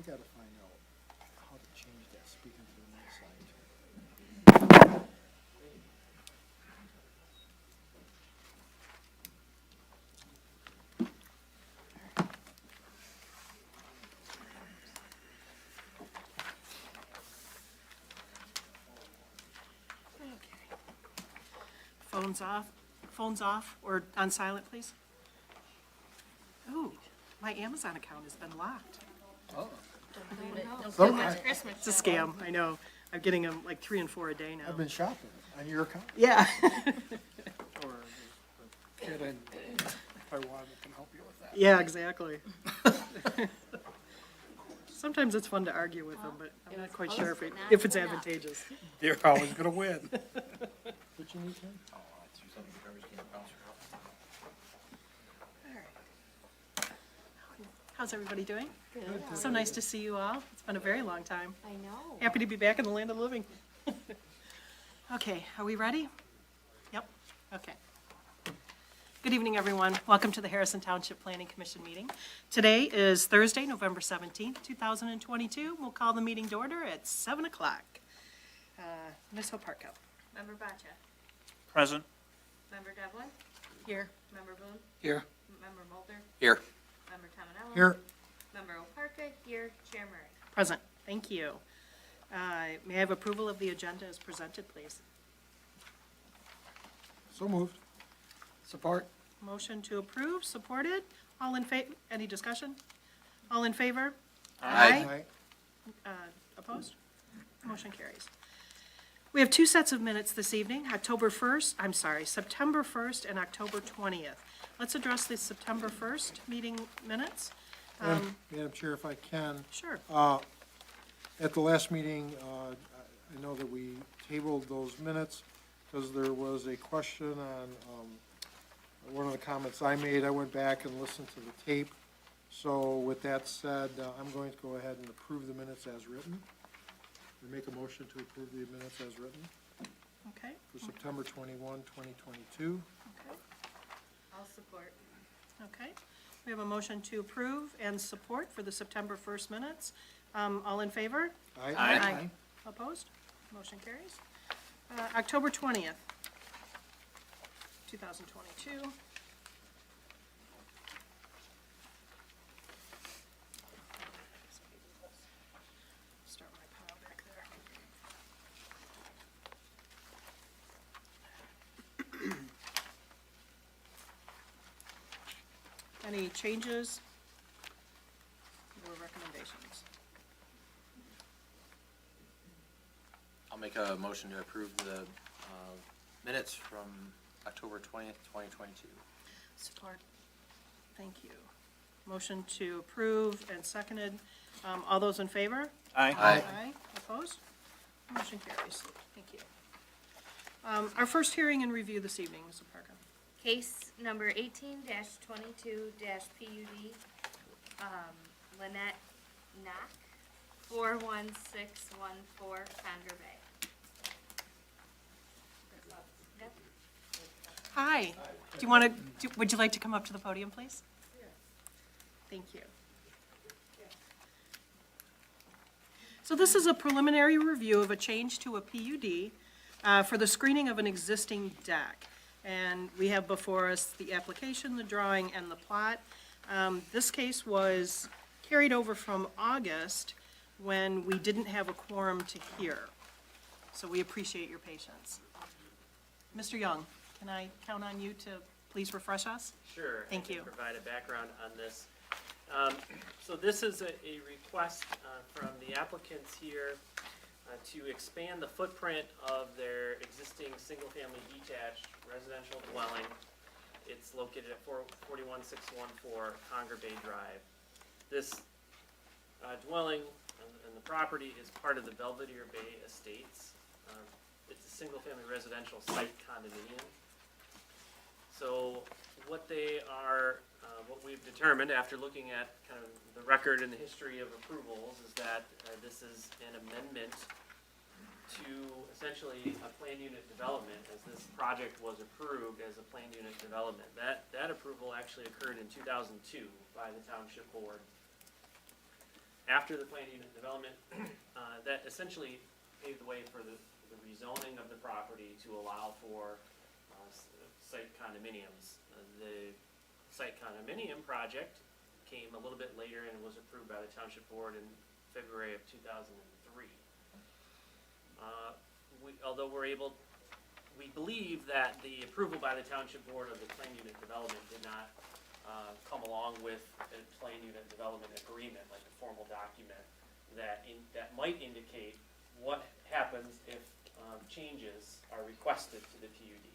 gotta find out how to change that, speaking to the next slide. Phones off or on silent, please. Ooh, my Amazon account has been locked. It's a scam, I know. I'm getting them like 3 and 4 a day now. I've been shopping on your account. Yeah. Or the kid in Taiwan that can help you with that. Yeah, exactly. Sometimes it's fun to argue with them, but I'm not quite sure if it's advantageous. They're always gonna win. What you need, Tim? How's everybody doing? Good. So nice to see you all. It's been a very long time. I know. Happy to be back in the land of the living. Okay, are we ready? Yep, okay. Good evening, everyone. Welcome to the Harrison Township Planning Commission meeting. Today is Thursday, November 17th, 2022. We'll call the meeting to order at 7 o'clock. Ms. Hoparko. Member Boccia. Present. Member Devlin. Here. Member Boone. Here. Member Mulder. Here. Member Tominello. Here. Member Oparka. Here. Chair Murray. Present. Thank you. May I have approval of the agenda as presented, please? So moved. Support. Motion to approve, supported. All in favor? Any discussion? All in favor? Aye. Opposed? Motion carries. We have 2 sets of minutes this evening, September 1st and October 20th. Let's address the September 1st meeting minutes. Madam Chair, if I can, Sure. at the last meeting, I know that we tabled those minutes because there was a question on one of the comments I made. I went back and listened to the tape. So with that said, I'm going to go ahead and approve the minutes as written. We make a motion to approve the minutes as written Okay. for September 21, 2022. Okay. I'll support. Okay. We have a motion to approve and support for the September 1st minutes. All in favor? Aye. Opposed? Motion carries. October 20th, 2022. Start my pile back there. Any changes or recommendations? I'll make a motion to approve the minutes from October 20th, 2022. Support. Thank you. Motion to approve and seconded. All those in favor? Aye. Opposed? Motion carries. Thank you. Our first hearing and review this evening, Mr. Parker. Case number 18-22-PUD, Lynette Knock, 41614 Conger Bay. Yep. Hi. Do you want to, would you like to come up to the podium, please? Thank you. So this is a preliminary review of a change to a PUD for the screening of an existing deck. And we have before us the application, the drawing, and the plot. This case was carried over from August when we didn't have a quorum to hear. So we appreciate your patience. Mr. Young, can I count on you to please refresh us? Sure. Thank I can you. provide a background on this. So this is a request from the applicants here to expand the footprint of their existing single-family detached residential dwelling. It's located at 41614 Conger Bay Drive. This dwelling and the property is part of the Belvedere Bay Estates. It's a single-family residential site condominium. So what they are, what we've determined after looking at kind of the record and the history of approvals is that this is an amendment to essentially a planned unit development, as this project was approved as a planned unit development. That approval actually occurred in 2002 by the township board. after the planned unit development, that essentially paved the way for the rezoning of the property to allow for site condominiums. The site condominium project came a little bit later and was approved by the township board in February of 2003. Although we believe that the approval by the township board of the planned unit development did not come along with a planned unit development agreement, like a formal document that might indicate what happens if changes are requested to the PUD.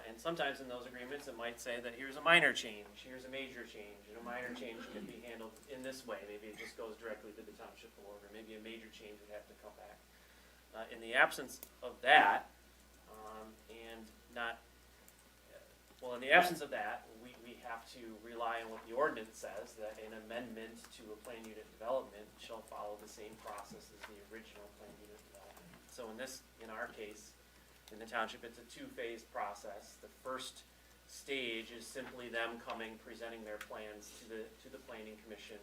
And sometimes in those agreements, it might say that here's a minor change, here's a major change, and a minor change can be handled in this way. Maybe it just goes directly to the township board, or maybe a major change would have to come back. In the absence of that, in the absence of that, we have to rely on what the ordinance says, that an amendment to a planned unit development shall follow the same process as the original planned unit development. So in our case, in the township, it's a two-phase process. The first stage is simply them coming, presenting their plans to the planning commission,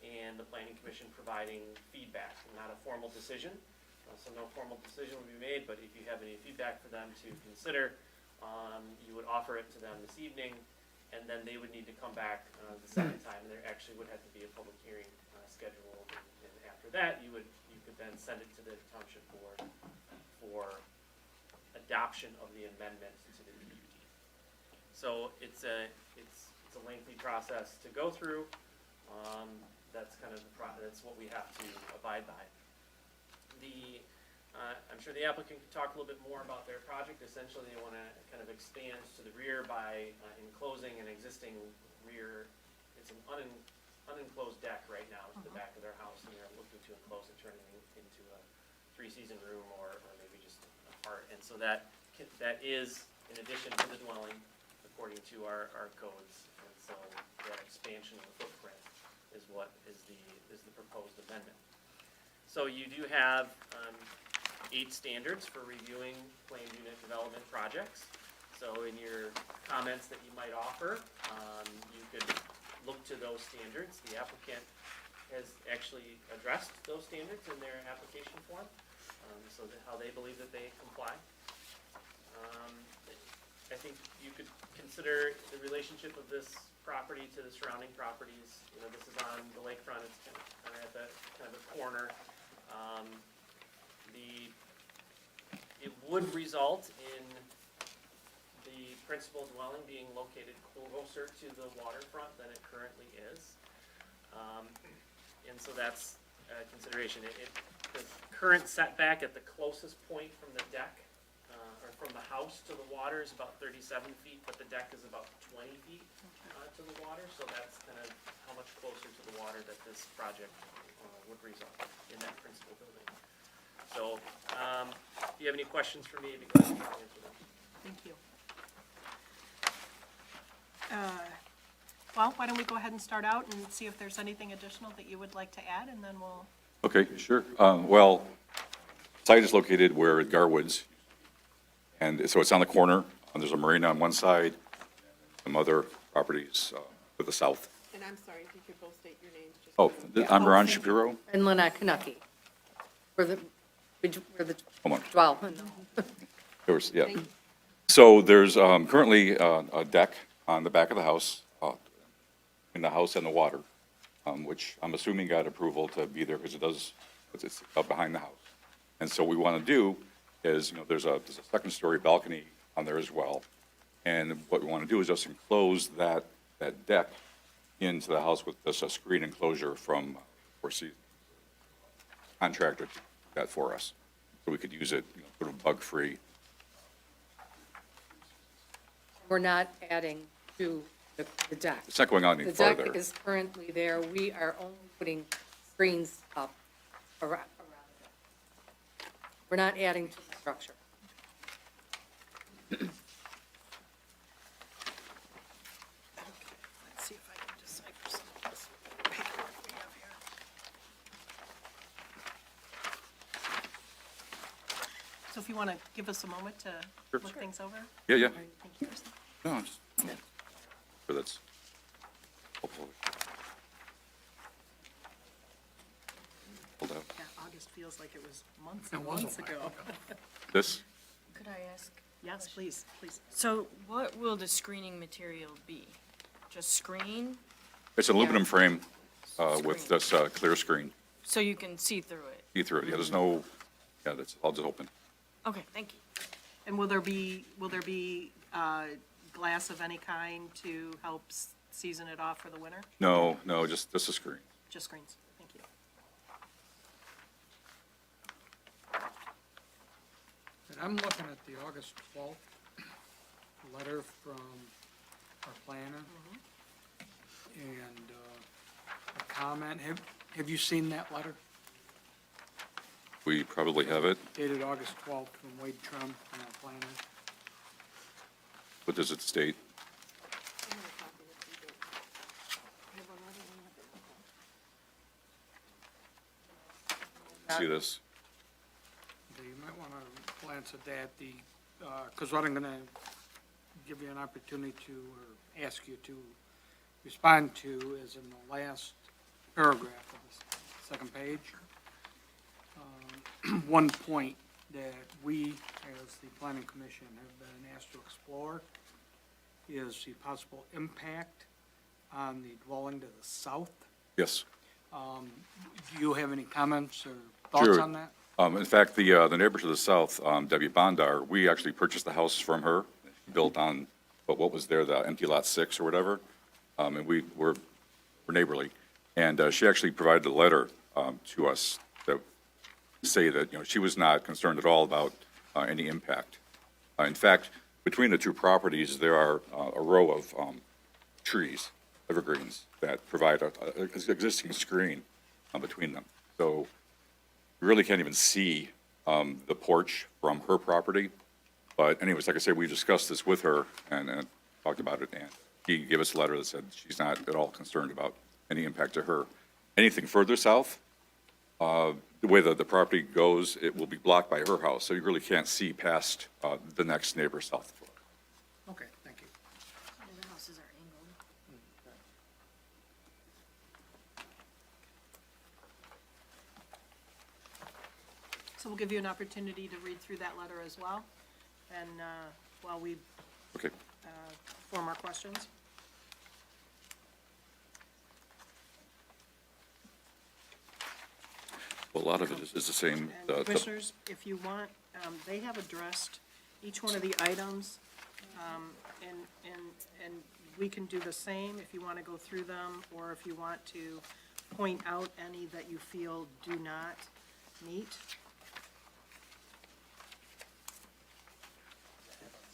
and the planning commission providing feedback, not a formal decision. So no formal decision will be made, but if you have any feedback for them to consider, you would offer it to them this evening, and then they would need to come back the second time, and there actually would have to be a public hearing scheduled. And after that, you could then send it to the township board for adoption of the amendment to the PUD. So it's a lengthy process to go through. That's kind of that's what we have to abide by. I'm sure the applicant could talk a little bit more about their project. Essentially, they want to kind of expand to the rear by enclosing an existing rear. It's an unenclosed deck right now to the back of their house, and they're looking to enclose it, turning it into a three-season room or maybe just a part. And so that is in addition to the dwelling, according to our codes. And so that expansion of the footprint is what is the proposed amendment. So you do have 8 standards for reviewing planned unit development projects. So in your comments that you might offer, you could look to those standards. The applicant has actually addressed those standards in their application form, so that how they believe that they comply. I think you could consider the relationship of this property to the surrounding properties. You know, this is on the lakefront. It's kind of at the kind of a corner. It would result in the principal dwelling being located closer to the waterfront than it currently is. And so that's a consideration. The current setback at the closest point from the deck, or from the house to the water, is about 37 feet, but the deck is about 20 feet to the water. So that's kind of how much closer to the water that this project would result in that principal building. So, if you have any questions for me, I'd be glad to answer them. Thank you. Well, why don't we go ahead and start out and see if there's anything additional that you would like to add, and then we'll, Okay, sure. Well, site is located where Garwood's, and so it's on the corner. There's a marina on one side, some other properties to the south. And I'm sorry, if you could both state your names. Just Oh, for- I'm Ron Shapiro. And Lynette Kanucky, where the Hold on. dwell. Yeah. Thank you. So there's currently a deck on the back of the house, in the house and the water, which I'm assuming got approval to be there because it's up behind the house. And so what we want to do is, there's a second-story balcony on there as well. And what we want to do is just enclose that deck into the house with just a screen enclosure from Foresee contractor to do that for us. So we could use it, sort of bug-free. We're not adding to the deck. It's not going on any The farther. deck is currently there. We are only putting screens up around it. We're not adding to the structure. let's see if I can decipher some of this paperwork we have here. So if you want to give us a moment to Sure. look things over? Yeah. Thank you. No, sure that's helpful. just feels like it was months It and was a months while ago. This, Could I ask? Yes, please, please. So what will the screening material be? Just screen, it's an aluminum frame with Screen. this clear screen. so you can see through it? See through it. Yeah, there's no, yeah, that's all just open. Okay, thank you. And will there be glass of any kind to help season it off for the winter? No, just a screen. Just screens, thank you. And I'm looking at the August 12th letter from our planner. And a comment, have you seen that letter We probably have it. dated August 12th from Wade Trum, our planner? What does it state? I have a copy if you don't. I have one other one. See this? Okay, you might want to glance at that, because what I'm going to give you an opportunity to, or ask you to respond to is in the last paragraph of the second page. One point that we, as the planning commission, have been asked to explore is the possible impact on the dwelling to the south. Yes. Do you have any comments or thoughts Sure. on that? In fact, the neighbor to the south, Debbie Bondar, we actually purchased the house from her, built on what was there, the empty lot 6 or whatever. And we're neighborly. And she actually provided a letter to us that say that, she was not concerned at all about any impact. In fact, between the two properties, there are a row of trees, evergreens, that provide an existing screen between them. So you really can't even see the porch from her property. But anyways, like I said, we discussed this with her and talked about it, and she gave us a letter that said she's not at all concerned about any impact to her. Anything further south, the way that the property goes, it will be blocked by her house, so you really can't see past the next neighbor south of her. Okay, thank you. The houses are angled. So we'll give you an opportunity to read through that letter as well, and while we Okay. form our questions. Well, a lot of it is the same. And Commissioners, if you want, they have addressed each one of the items, and we can do the same if you want to go through them, or if you want to point out any that you feel do not meet.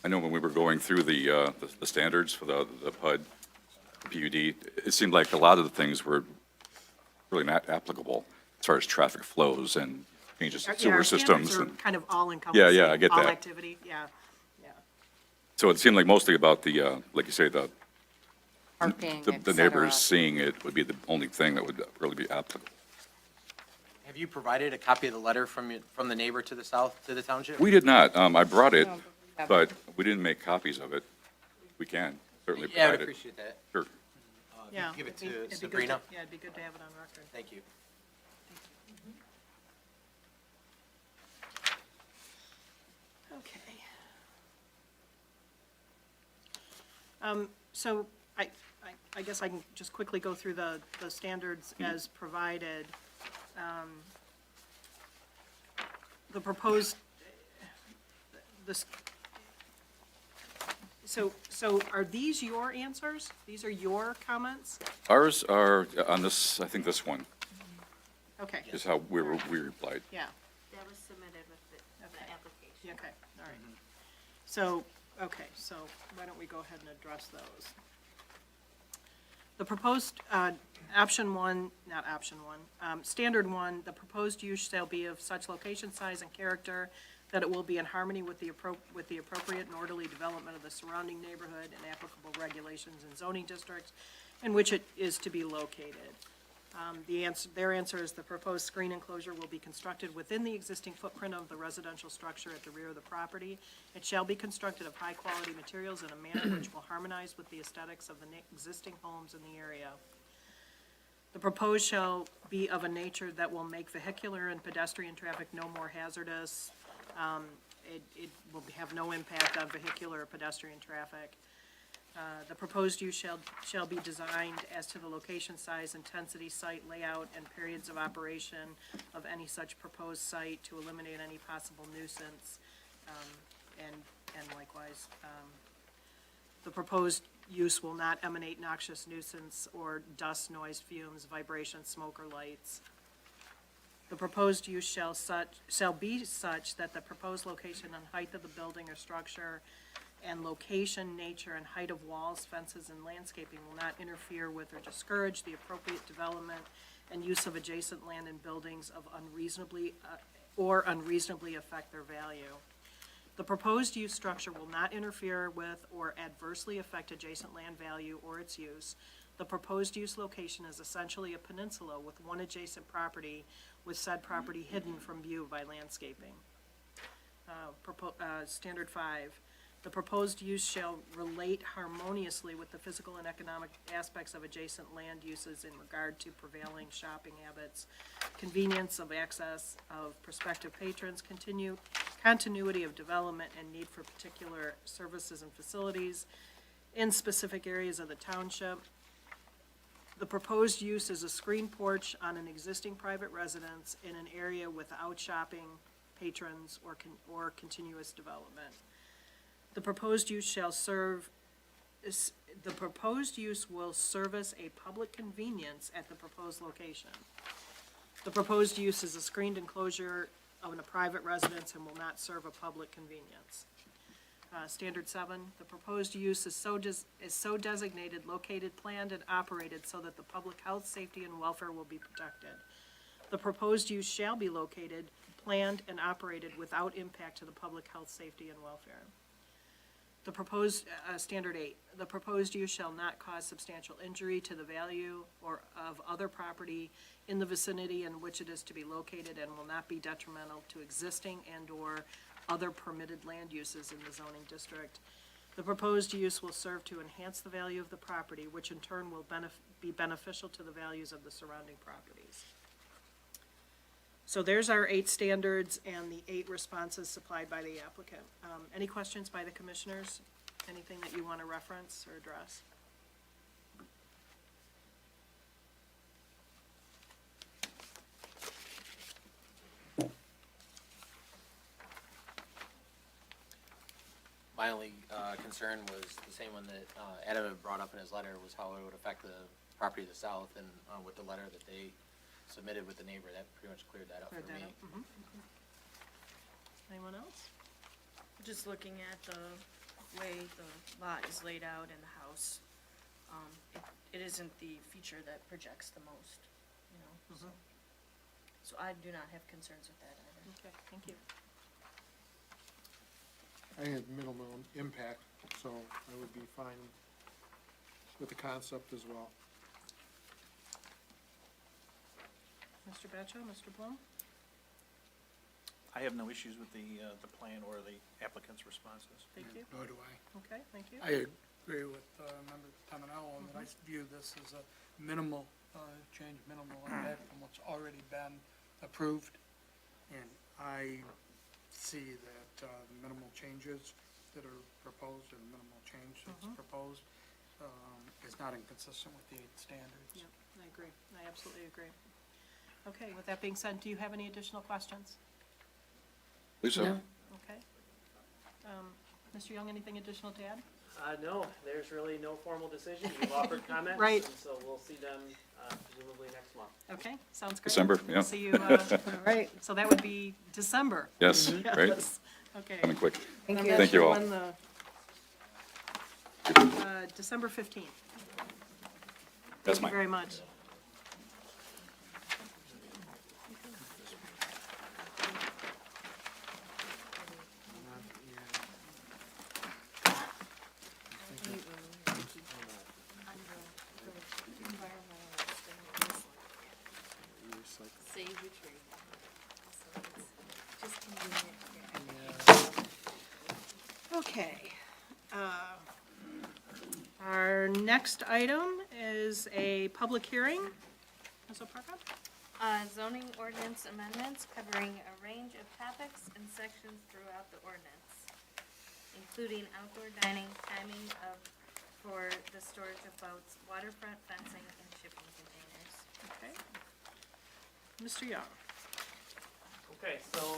I know when we were going through the standards for the PUD, PUD, it seemed like a lot of the things were really not applicable as far as traffic flows and changes in Yeah, sewer our systems. standards are And kind of all encompassing. Yeah, I get All that. activity, yeah. so it seemed like mostly about the, like you say, Parking, the et neighbors cetera. seeing it would be the only thing that would really be applicable. Have you provided a copy of the letter from the neighbor to the south, to the township? We did not. I brought it, No, we haven't. but we didn't make copies of it. We can certainly Yeah, I would provide it. appreciate that. Sure. If you Yeah. could Give it it'd be- to it'd be good Sabrina. Yeah, it'd be good to have it on record. Thank you. Okay. So I guess I can just quickly go through the standards as provided. The proposed, this, so are these your answers? These are your comments? Ours are on this, I think this one Okay, is how we replied. yeah. That was submitted with the Okay. application. Okay, all right. So, okay, so why don't we go ahead and address those? The proposed, option one, not option one, standard one, the proposed use shall be of such location, size, and character that it will be in harmony with the appropriate and orderly development of the surrounding neighborhood and applicable regulations and zoning districts in which it is to be located. Their answer is the proposed screen enclosure will be constructed within the existing footprint of the residential structure at the rear of the property. It shall be constructed of high-quality materials in a manner which will harmonize with the aesthetics of the existing homes in the area. The proposed shall be of a nature that will make vehicular and pedestrian traffic no more hazardous. It will have no impact on vehicular or pedestrian traffic. The proposed use shall be designed as to the location, size, intensity, site layout, and periods of operation of any such proposed site to eliminate any possible nuisance. And likewise, the proposed use will not emanate noxious nuisance or dust, noise, fumes, vibration, smoke, or lights. The proposed use shall be such that the proposed location and height of the building or structure and location, nature, and height of walls, fences, and landscaping will not interfere with or discourage the appropriate development and use of adjacent land and buildings of unreasonably affect their value. The proposed use structure will not interfere with or adversely affect adjacent land value or its use. The proposed use location is essentially a peninsula with one adjacent property, with said property hidden from view by landscaping. Standard 5, the proposed use shall relate harmoniously with the physical and economic aspects of adjacent land uses in regard to prevailing shopping habits, convenience of access of prospective patrons, continuity of development, and need for particular services and facilities in specific areas of the township. The proposed use is a screen porch on an existing private residence in an area without shopping, patrons, or continuous development. The proposed use will service a public convenience at the proposed location. The proposed use is a screened enclosure of a private residence and will not serve a public convenience. Standard 7, the proposed use is so designated, located, planned, and operated so that the public health, safety, and welfare will be protected. The proposed use shall be located, planned, and operated without impact to the public health, safety, and welfare. The proposed, Standard 8, the proposed use shall not cause substantial injury to the value or of other property in the vicinity in which it is to be located and will not be detrimental to existing and/or other permitted land uses in the zoning district. The proposed use will serve to enhance the value of the property, which in turn will be beneficial to the values of the surrounding properties. So there's our 8 standards and the 8 responses supplied by the applicant. Any questions by the commissioners? Anything that you want to reference or address? My only concern was the same one that Adam had brought up in his letter, was how it would affect the property to the south, and with the letter that they submitted with the neighbor, that pretty much cleared that up for me. Anyone else? Just looking at the way the lot is laid out in the house, it isn't the feature that projects the most, you know, so I do not have concerns with that either. Okay, thank you. I had minimal impact, so I would be fine with the concept as well. Mr. Batchel, Mr. Bloom? I have no issues with the plan or the applicant's responses. Thank you. Nor do I. Okay, thank you. I agree with Member Tominello, and I view this as a minimal change, minimal impact from what's already been approved. And I see that the minimal changes that are proposed, or the minimal change that's proposed, is not inconsistent with the 8 standards. Yeah, I agree. I absolutely agree. Okay, with that being said, do you have any additional questions? Please, sir. Okay. Mr. Young, anything additional to add? No, there's really no formal decision. You've offered comments. Right. And so we'll see them presumably next month. Okay, sounds great. December, yeah. See you, all right, so that would be December. Yes, great. Yes. Okay. Kind of quick. Thank I'm you. not Thank you sure all. when December 15th. That's Thank you mine. very much. Save your tree. So it's just convenient. Okay. Our next item is a public hearing Ms. Opaca? Zoning ordinance amendments covering a range of topics and sections throughout the ordinance, including outdoor dining, timing for the storage of boats, waterfront fencing, and shipping containers. Okay. Mr. Young? Okay, so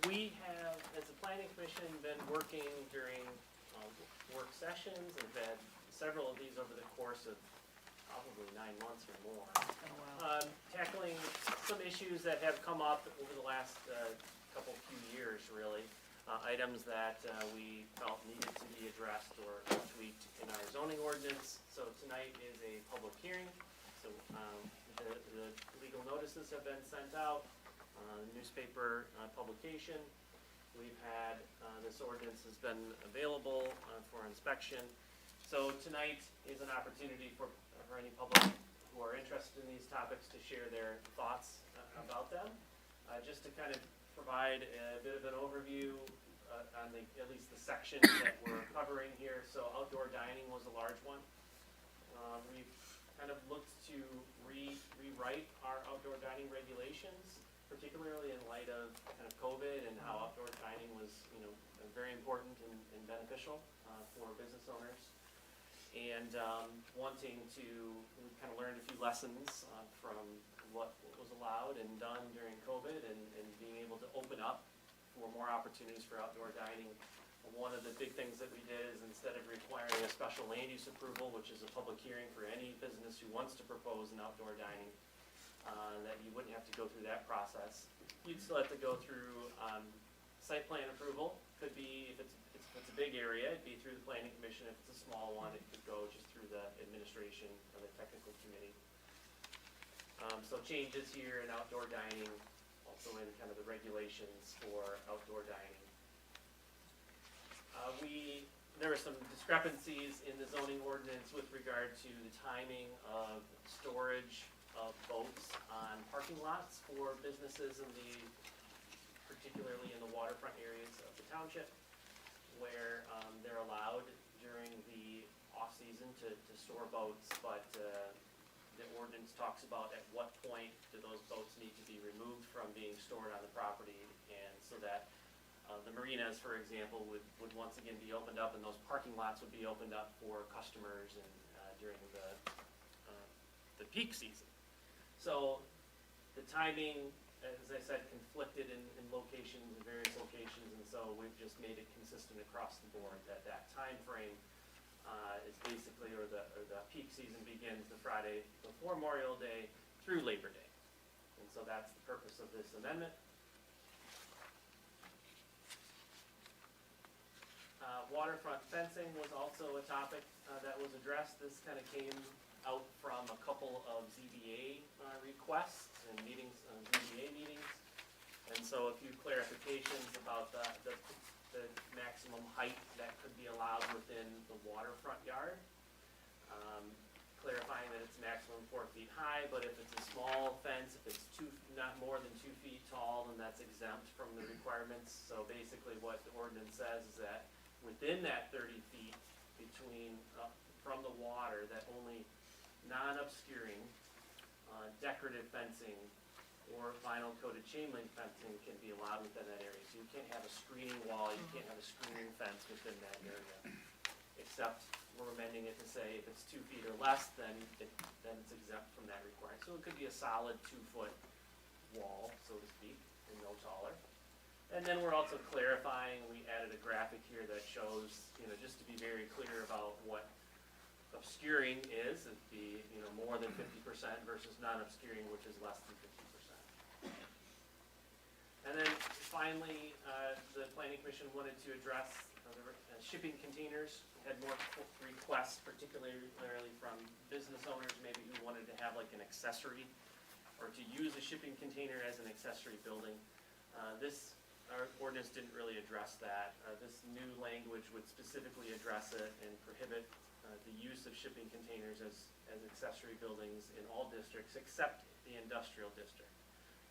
we have, as a planning commission, been working during work sessions. We've had several of these over the course of probably 9 months or more. Tackling some issues that have come up over the last few years, really. Items that we felt needed to be addressed or tweaked in our zoning ordinance. So tonight is a public hearing. So the legal notices have been sent out. Newspaper publication. We've had, this ordinance has been available for inspection. So tonight is an opportunity for any public who are interested in these topics to share their thoughts about them. Just to kind of provide a bit of an overview on at least the sections that we're covering here. So outdoor dining was a large one. We've kind of looked to rewrite our outdoor dining regulations, particularly in light of kind of COVID and how outdoor dining was, very important and beneficial for business owners. And wanting to kind of learn a few lessons from what was allowed and done during COVID and being able to open up for more opportunities for outdoor dining. One of the big things that we did is instead of requiring a special land use approval, which is a public hearing for any business who wants to propose an outdoor dining, that you wouldn't have to go through that process. You'd still have to go through site plan approval. Could be, if it's a big area, it'd be through the planning commission. If it's a small one, it could go just through the administration or the technical committee. So changes here in outdoor dining, also in kind of the regulations for outdoor dining. There were some discrepancies in the zoning ordinance with regard to the timing of storage of boats on parking lots for businesses particularly in the waterfront areas of the township, where they're allowed during the off-season to store boats, but the ordinance talks about at what point do those boats need to be removed from being stored on the property, and so that the marinas, for example, would once again be opened up, and those parking lots would be opened up for customers and during the peak season. So the timing, as I said, conflicted in locations, in various locations, and so we've just made it consistent across the board that time frame is basically, or the peak season begins the Friday before Memorial Day through Labor Day. And so that's the purpose of this amendment. Waterfront fencing was also a topic that was addressed. This kind of came out from a couple of ZBA requests and meetings, ZBA meetings. And so a few clarifications about the maximum height that could be allowed within the waterfront yard. Clarifying that it's maximum 4 feet high, but if it's a small fence, if it's not more than 2 feet tall, then that's exempt from the requirements. So basically what the ordinance says is that within that 30 feet between, from the water, that only non-obscuring decorative fencing or vinyl coated chain link fencing can be allowed within that area. So you can't have a screening wall, you can't have a screening fence within that area. Except we're amending it to say if it's 2 feet or less, then it's exempt from that requirement. So it could be a solid 2-foot wall, so to speak, and no taller. And then we're also clarifying, we added a graphic here that shows, just to be very clear about what obscuring is, it'd be, more than 50% versus non-obscuring, which is less than 50%. And then finally, the planning commission wanted to address the shipping containers. Had more requests, particularly from business owners, maybe who wanted to have like an accessory or to use a shipping container as an accessory building. Our ordinance didn't really address that. This new language would specifically address it and prohibit the use of shipping containers as accessory buildings in all districts except the industrial district.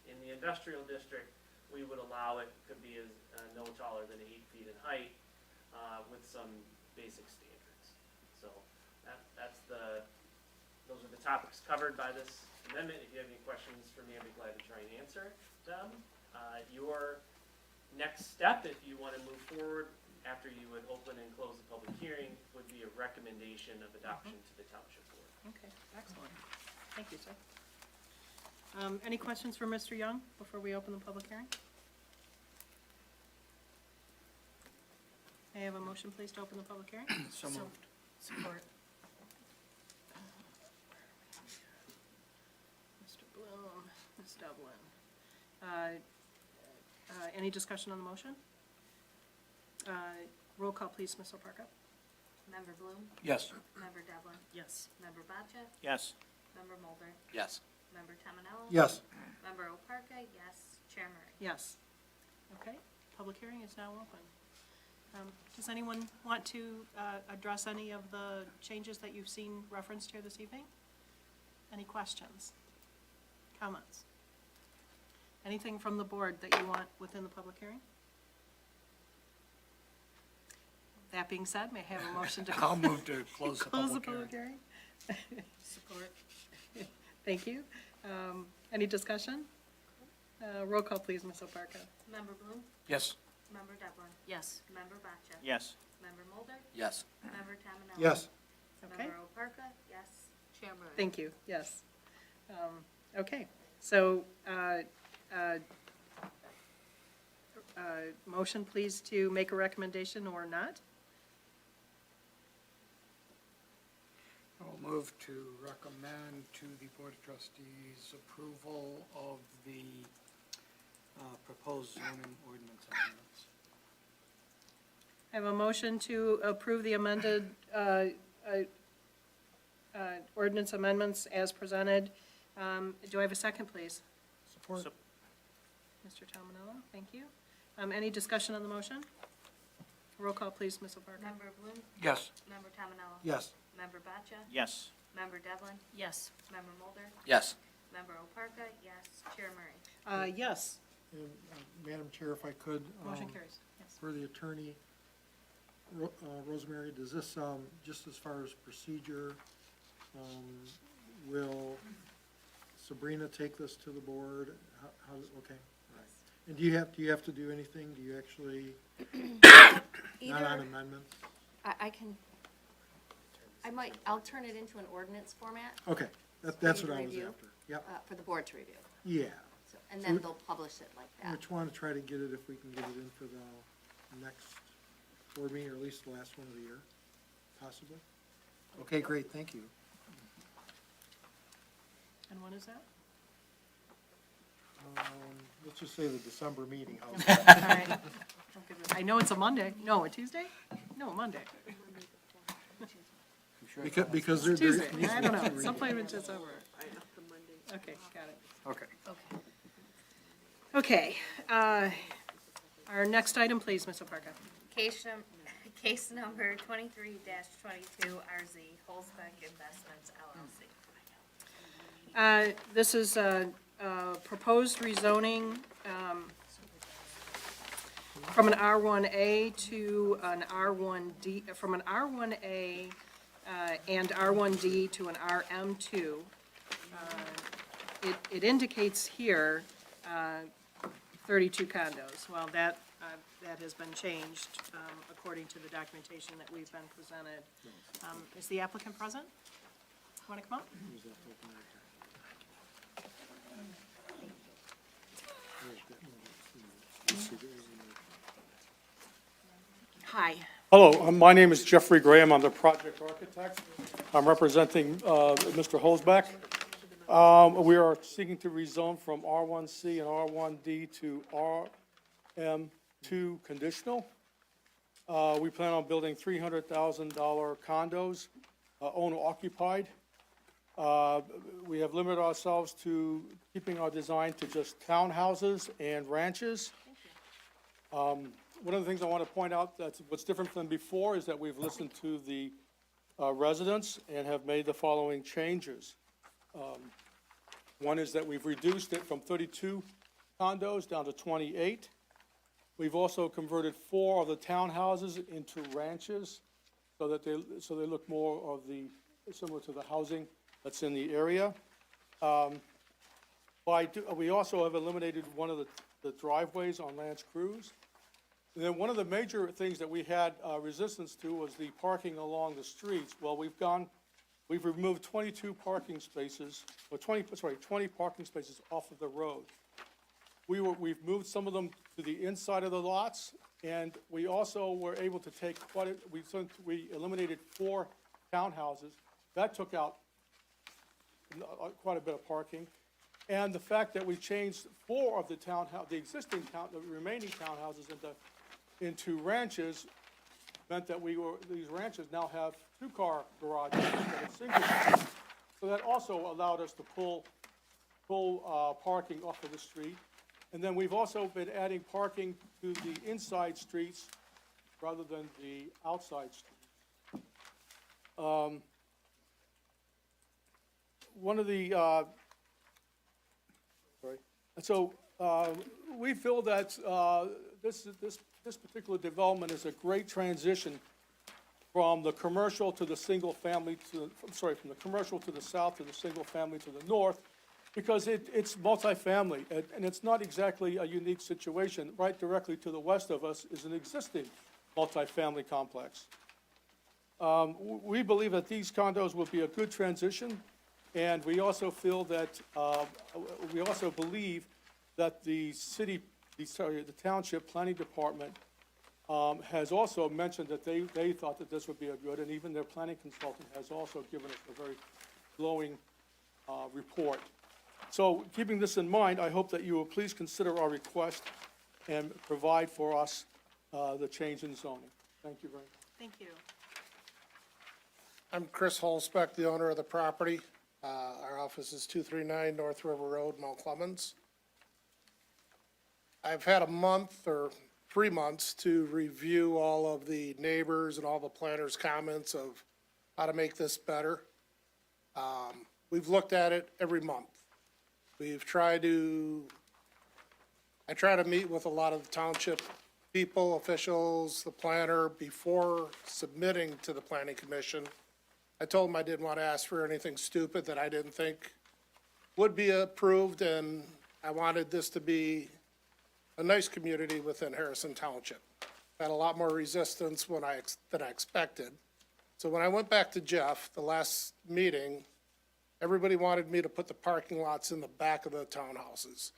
In the industrial district, we would allow it, could be as no taller than 8 feet in height with some basic standards. So those are the topics covered by this amendment. If you have any questions for me, I'd be glad to try and answer them. Your next step, if you want to move forward, after you would open and close the public hearing, would be a recommendation of adoption to the township board. Okay, excellent. Thank you, sir. Any questions for Mr. Young before we open the public hearing? May I have a motion, please, to open the public hearing? So moved. Support. Mr. Bloom, Ms. Dublin. Any discussion on the motion? Roll call, please, Ms. Opaska. Member Bloom? Yes. Member Devlin? Yes. Member Boccia? Yes. Member Mulder? Yes. Member Tamanella? Yes. Member Oparka? Yes. Chair Murray? Yes. Okay, public hearing is now open. Does anyone want to address any of the changes that you've seen referenced here this evening? Any questions? Comments? Anything from the board that you want within the public hearing? That being said, may I have a motion to I'll move to close the close the public public hearing. hearing? Support. Thank you. Any discussion? Roll call, please, Ms. Opaska. Member Bloom? Yes. Member Devlin? Yes. Member Boccia? Yes. Member Mulder? Yes. Member Tamanella? Yes. Okay. Member Oparka? Yes. Chair Murray? Thank you, yes. Okay, so, motion please to make a recommendation or not? I'll move to recommend to the Board of Trustees approval of the proposed zoning ordinance amendments. I have a motion to approve the amended ordinance amendments as presented. Do I have a second, please? Support. Sup- Mr. Tominello, thank you. Any discussion on the motion? Roll call, please, Ms. O'Parker. Member Bloom? Yes. Member Tamanella? Yes. Member Boccia? Yes. Member Devlin? Yes. Member Mulder? Yes. Member Oparka? Yes. Chair Murray? Yes, And, Madam Chair, if I could. motion carries, yes. For the attorney, Rosemary, does this, just as far as procedure, will Sabrina take this to the board? How, okay, all right. And do you have to do anything? Do you actually, not on Either, amendments? I'll turn it into an ordinance format, Okay, that's For you what to I was review? after. Yep, for the board to review. yeah. So, and then they'll publish it like I that. just want to try to get it, if we can get it in for the next board meeting, or at least the last one of the year, possibly. Okay, great, thank you. And when is that? Let's just say the December meeting. how's All that? right. Don't give it- I know it's a Monday. No, a Tuesday? No, a Monday. Because there Tuesday, needs to I be don't know. two Some readings. places it's over. Okay, got it. Okay. Okay, our next item, please, Ms. O'Parka. Case number 23-22 RZ Holzbeck Investments LLC. This is a proposed rezoning from an R1A to an R1D, from an R1A and R1D to an RM2. It indicates here 32 condos. Well, that has been changed according to the documentation that we've been presented. Is the applicant present? Want to come up? Hi. Hello, my name is Jeffrey Graham. I'm the project architect. I'm representing Mr. Holzbeck. We are seeking to rezone from R1C and R1D to RM2 conditional. We plan on building $300,000 condos, owner occupied. We have limited ourselves to keeping our design to just townhouses and ranches. One of the things I want to point out that's what's different than before is that we've listened to the residents and have made the following changes. One is that we've reduced it from 32 condos down to 28. We've also converted 4 of the townhouses into ranches so that they look more of similar to the housing that's in the area. We also have eliminated one of the driveways on Lance Cruz. And then one of the major things that we had resistance to was the parking along the streets. Well, we've removed 22 parking spaces, or 20 parking spaces off of the road. We've moved some of them to the inside of the lots, and we also were able to take we eliminated 4 townhouses. That took out quite a bit of parking. And the fact that we changed 4 of the the remaining townhouses into ranches meant that these ranches now have 2-car garages instead of single. So that also allowed us to pull parking off of the street. And then we've also been adding parking to the inside streets rather than the outside streets. One of the, we feel that this particular development is a great transition from the commercial to the single family from the commercial to the south to the single family to the north, because it's multifamily, and it's not exactly a unique situation. Right directly to the west of us is an existing multifamily complex. We believe that these condos will be a good transition, and we also feel that, we also believe that the township planning department has also mentioned that they thought that this would be a good, and even their planning consultant has also given us a very glowing report. So keeping this in mind, I hope that you will please consider our request and provide for us the change in zoning. Thank you very much. Thank you. I'm Chris Holsbeck, the owner of the property. Our office is 239 North River Road, Mount Clemens. I've had a month or 3 months to review all of the neighbors and all the planners' comments of how to make this better. We've looked at it every month. I try to meet with a lot of the township people, officials, the planner, before submitting to the planning commission. I told them I didn't want to ask for anything stupid that I didn't think would be approved, and I wanted this to be a nice community within Harrison Township. Had a lot more resistance than I expected. So when I went back to Jeff, the last meeting, everybody wanted me to put the parking lots in the back of the townhouses.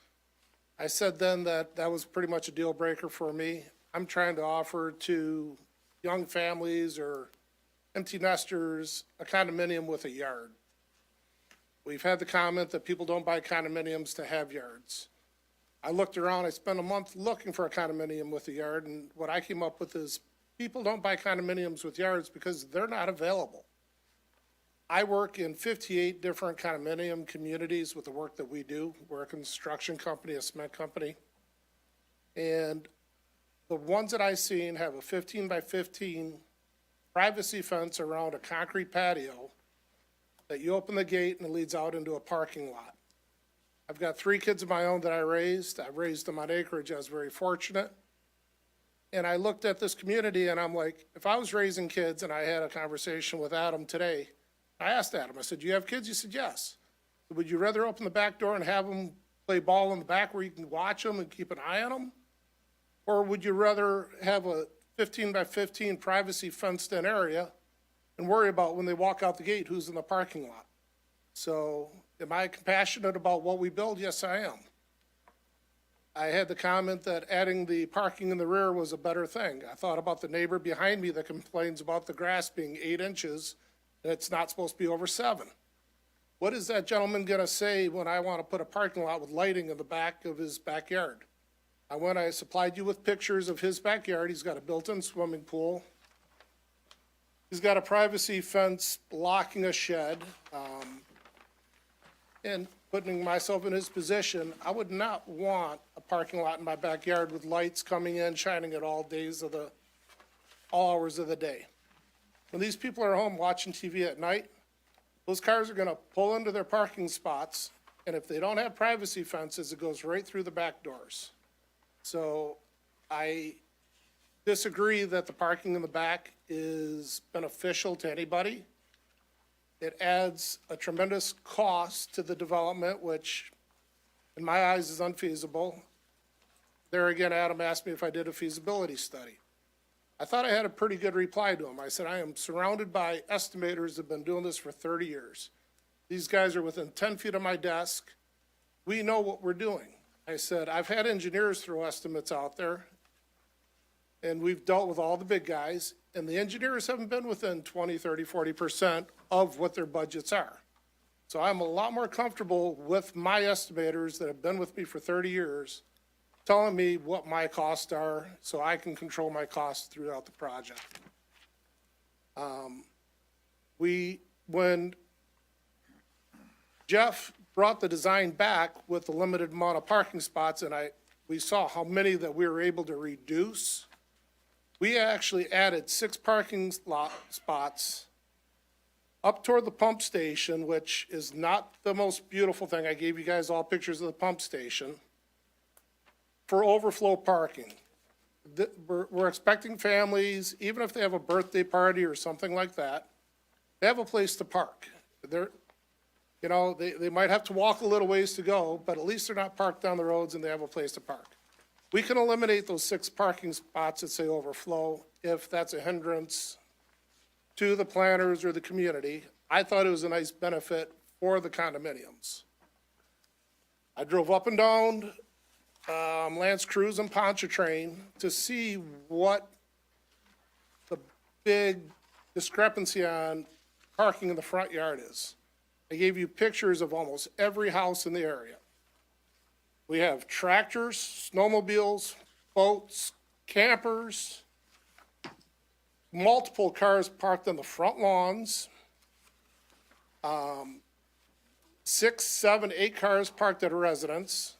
I said then that was pretty much a deal breaker for me. I'm trying to offer to young families or empty nesters a condominium with a yard. We've had the comment that people don't buy condominiums to have yards. I looked around, I spent a month looking for a condominium with a yard, and what I came up with is people don't buy condominiums with yards because they're not available. I work in 58 different condominium communities with the work that we do. We're a construction company, a cement company. And the ones that I've seen have a 15 by 15 privacy fence around a concrete patio that you open the gate and it leads out into a parking lot. I've got 3 kids of my own that I raised. I raised them on acreage. I was very fortunate. And I looked at this community and I'm like, if I was raising kids, and I had a conversation with Adam today, I asked Adam, I said, do you have kids? He said, yes. Would you rather open the back door and have them play ball in the back where you can watch them and keep an eye on them? Or would you rather have a 15 by 15 privacy fenced in area and worry about when they walk out the gate who's in the parking lot? So am I compassionate about what we build? Yes, I am. I had the comment that adding the parking in the rear was a better thing. I thought about the neighbor behind me that complains about the grass being 8 inches and it's not supposed to be over 7. What is that gentleman going to say when I want to put a parking lot with lighting in the back of his backyard? I supplied you with pictures of his backyard. He's got a built-in swimming pool. He's got a privacy fence blocking a shed. And putting myself in his position, I would not want a parking lot in my backyard with lights coming in, shining at all hours of the day. When these people are home watching TV at night, those cars are going to pull into their parking spots, and if they don't have privacy fences, it goes right through the back doors. So I disagree that the parking in the back is beneficial to anybody. It adds a tremendous cost to the development, which in my eyes is unfeasible. There again, Adam asked me if I did a feasibility study. I thought I had a pretty good reply to him. I said, I am surrounded by estimators that have been doing this for 30 years. These guys are within 10 feet of my desk. We know what we're doing. I said, I've had engineers throw estimates out there, and we've dealt with all the big guys, and the engineers haven't been within 20, 30, 40% of what their budgets are. So I'm a lot more comfortable with my estimators that have been with me for 30 years telling me what my costs are so I can control my costs throughout the project. When Jeff brought the design back with the limited amount of parking spots, and we saw how many that we were able to reduce, we actually added 6 parking lot spots up toward the pump station, which is not the most beautiful thing. I gave you guys all pictures of the pump station, for overflow parking. We're expecting families, even if they have a birthday party or something like that, they have a place to park. They might have to walk a little ways to go, but at least they're not parked down the roads and they have a place to park. We can eliminate those 6 parking spots that say overflow if that's a hindrance to the planners or the community. I thought it was a nice benefit for the condominiums. I drove up and down Lance Cruise and Pontchartrain to see what the big discrepancy on parking in the front yard is. I gave you pictures of almost every house in the area. We have tractors, snowmobiles, boats, campers, multiple cars parked on the front lawns, 6, 7, 8 cars parked at a residence.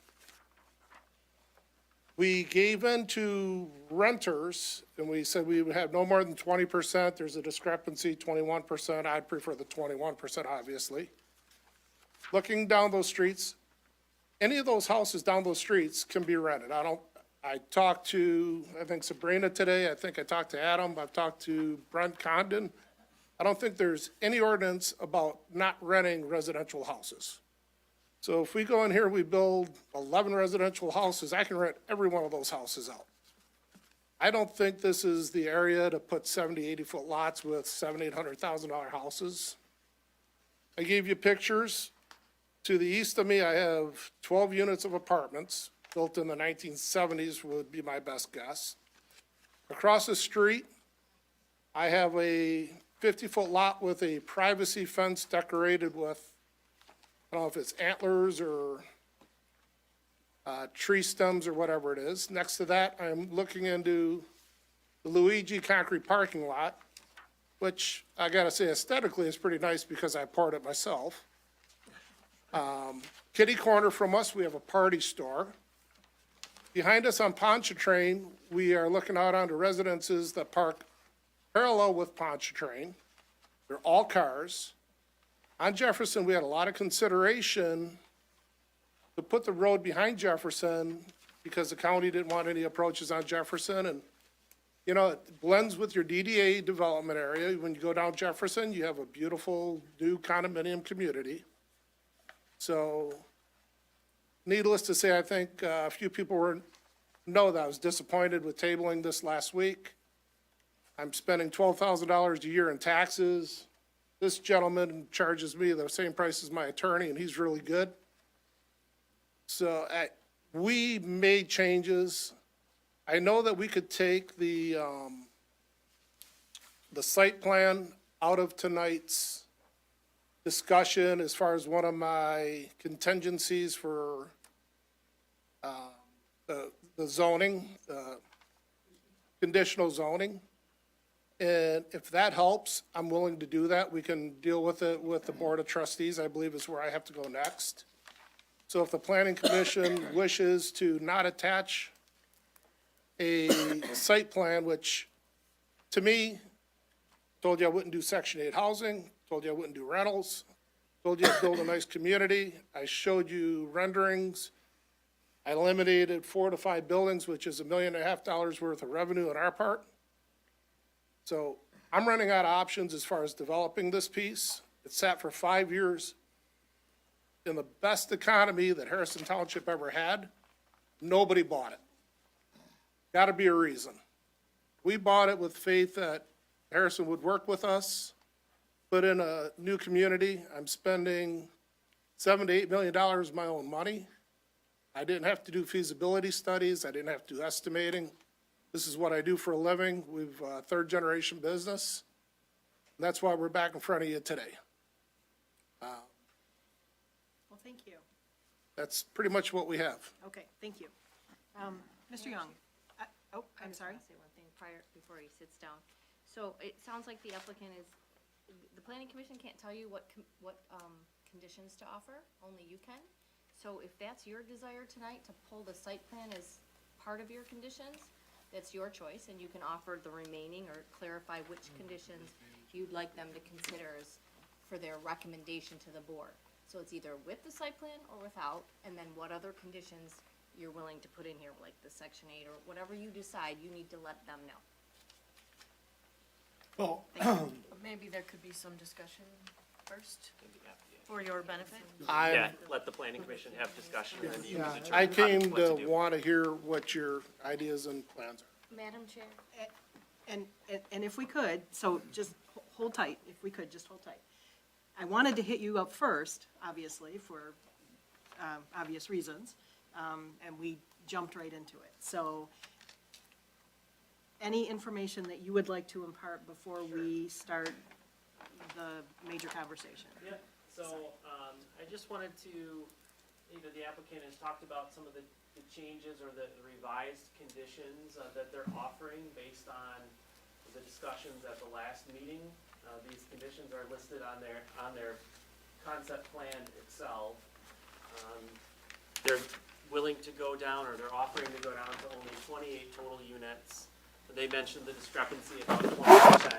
We gave in to renters, and we said we would have no more than 20%. There's a discrepancy, 21%. I'd prefer the 21%, obviously. Looking down those streets, any of those houses down those streets can be rented. I talked to, I think, Sabrina today. I think I talked to Adam. I've talked to Brent Condon. I don't think there's any ordinance about not renting residential houses. So if we go in here, we build 11 residential houses, I can rent every one of those houses out. I don't think this is the area to put 70, 80-foot lots with $700,000, $800,000 houses. I gave you pictures. To the east of me, I have 12 units of apartments built in the 1970s would be my best guess. Across the street, I have a 50-foot lot with a privacy fence decorated with, I don't know if it's antlers or tree stems or whatever it is. Next to that, I'm looking into the Luigi concrete parking lot, which I gotta say aesthetically is pretty nice because I poured it myself. Kitty corner from us, we have a party store. Behind us on Pontchartrain, we are looking out onto residences that park parallel with Pontchartrain. They're all cars. On Jefferson, we had a lot of consideration to put the road behind Jefferson because the county didn't want any approaches on Jefferson. And, it blends with your DDA development area. When you go down Jefferson, you have a beautiful new condominium community. So needless to say, I think a few people know that I was disappointed with tabling this last week. I'm spending $12,000 a year in taxes. This gentleman charges me the same price as my attorney, and he's really good. So we made changes. I know that we could take the site plan out of tonight's discussion as far as one of my contingencies for the zoning, conditional zoning. And if that helps, I'm willing to do that. We can deal with it with the Board of Trustees, I believe is where I have to go next. So if the Planning Commission wishes to not attach a site plan, which to me, told you I wouldn't do Section 8 housing, told you I wouldn't do rentals, told you I'd build a nice community. I showed you renderings. I eliminated 4 to 5 buildings, which is $1.5 million worth of revenue on our part. So I'm running out of options as far as developing this piece. It sat for 5 years in the best economy that Harrison Township ever had. Nobody bought it. Got to be a reason. We bought it with faith that Harrison would work with us, put in a new community. I'm spending $7 to $8 million of my own money. I didn't have to do feasibility studies. I didn't have to do estimating. This is what I do for a living. We've third-generation business. And that's why we're back in front of you today. Well, thank you. That's pretty much what we have. Okay, thank you. Mr. Young? I'm sorry? I'll say one thing prior, before he sits down. So it sounds like the applicant is, the planning commission can't tell you what conditions to offer, only you can. So if that's your desire tonight, to pull the site plan as part of your conditions, that's your choice, and you can offer the remaining or clarify which conditions you'd like them to consider as for their recommendation to the board. So it's either with the site plan or without, and then what other conditions you're willing to put in here, like the section 8 or whatever you decide, you need to let them know. Well, Maybe there could be some discussion first for your benefit. Yeah, let the planning commission have discussion and then you can determine I came what to do. want to hear what your ideas and plans are. Madam Chair? And if we could, so just hold tight, if we could, just hold tight. I wanted to hit you up first, obviously, for obvious reasons, and we jumped right into it. So any information that you would like to impart before we start the major conversation? Yeah, so, I just wanted to, the applicant has talked about some of the changes or the revised conditions that they're offering based on the discussions at the last meeting. These conditions are listed on their concept plan itself. They're willing to go down, or they're offering to go down to only 28 total units. They mentioned the discrepancy about 20%.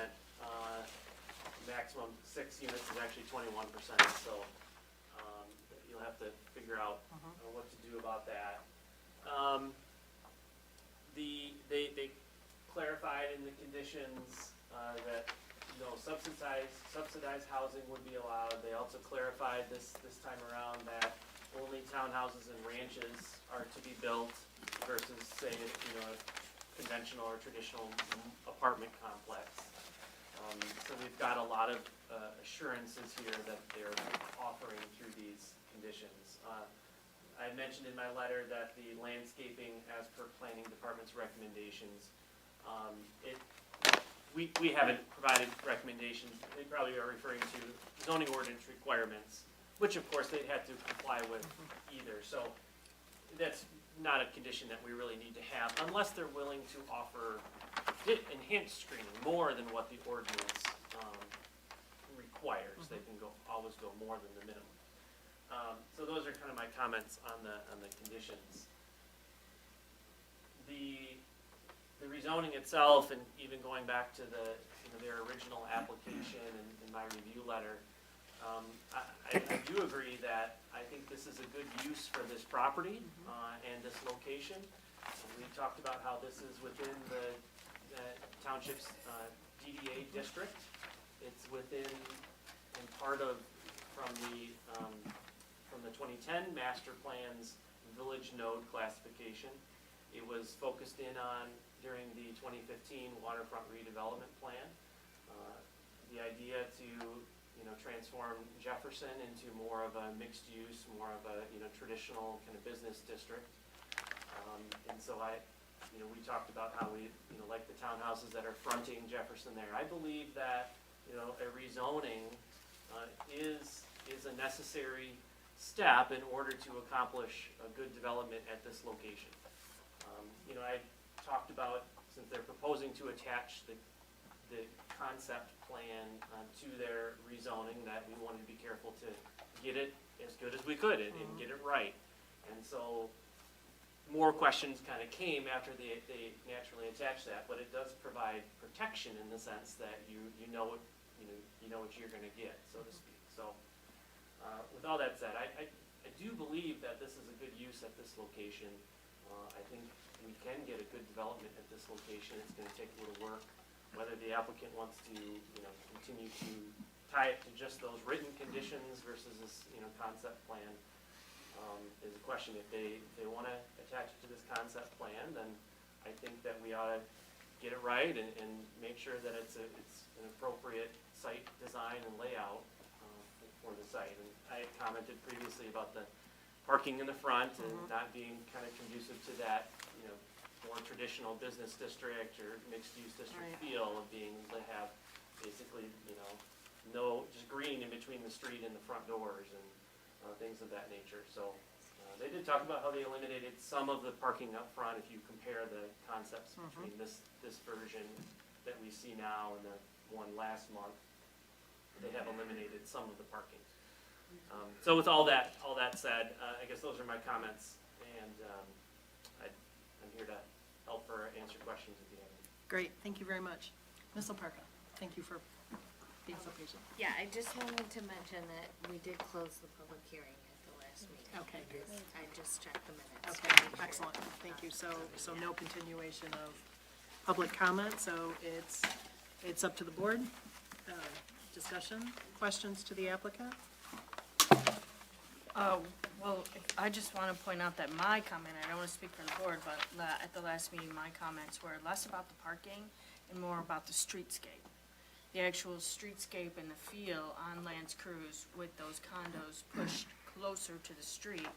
Maximum 6 units is actually 21%, so you'll have to figure out what to do about that. They clarified in the conditions that no subsidized housing would be allowed. They also clarified this time around that only townhouses and ranches are to be built versus, say, a conventional or traditional apartment complex. So we've got a lot of assurances here that they're offering through these conditions. I mentioned in my letter that the landscaping, as per planning department's recommendations, we haven't provided recommendations. They probably are referring to zoning ordinance requirements, which of course they'd have to comply with either. So that's not a condition that we really need to have unless they're willing to offer enhanced screening more than what the ordinance requires. They can always go more than the minimum. So those are kind of my comments on the conditions. The rezoning itself, and even going back to their original application and my review letter, I do agree that I think this is a good use for this property and this location. We talked about how this is within the township's DDA district. It's within and part of from the 2010 master plan's village node classification. It was focused in on during the 2015 waterfront redevelopment plan. The idea to transform Jefferson into more of a mixed use, more of a traditional kind of business district. And so we talked about how we like the townhouses that are fronting Jefferson there. I believe that a rezoning is a necessary step in order to accomplish a good development at this location. I talked about, since they're proposing to attach the concept plan to their rezoning, that we wanted to be careful to get it as good as we could and get it right. And so more questions kind of came after they naturally attached that, but it does provide protection in the sense that you know what you're going to get, so to speak. So with all that said, I do believe that this is a good use at this location. I think we can get a good development at this location. It's going to take a little work. Whether the applicant wants to continue to tie it to just those written conditions versus this, concept plan, is a question. If they wanna attach it to this concept plan, then I think that we ought to get it right and make sure that it's an appropriate site design and layout, for the site. And I had commented previously about the parking in the front and not being kind of conducive to that, more traditional business district or mixed-use district Right. feel of being able to have basically, no, just green in between the street and the front doors and, things of that nature. So, they did talk about how they eliminated some of the parking up front if you compare the concepts between this version that we see now and the one last month. They have eliminated some of the parking. So with all that said, I guess those are my comments, and I'm here to help or answer questions if you have any. Great, thank you very much. Ms. Alparka, thank you for being so patient. Yeah, I just wanted to mention that we did close the public hearing at the last meeting. Okay. I just checked the minutes. Okay, excellent, thank you. So no continuation of public comment, so it's up to the board. Discussion, questions to the applicant? Well, I just want to point out that my comment, I don't want to speak for the board, but at the last meeting, my comments were less about the parking and more about the streetscape. The actual streetscape and the feel on Lance Cruise with those condos pushed closer to the street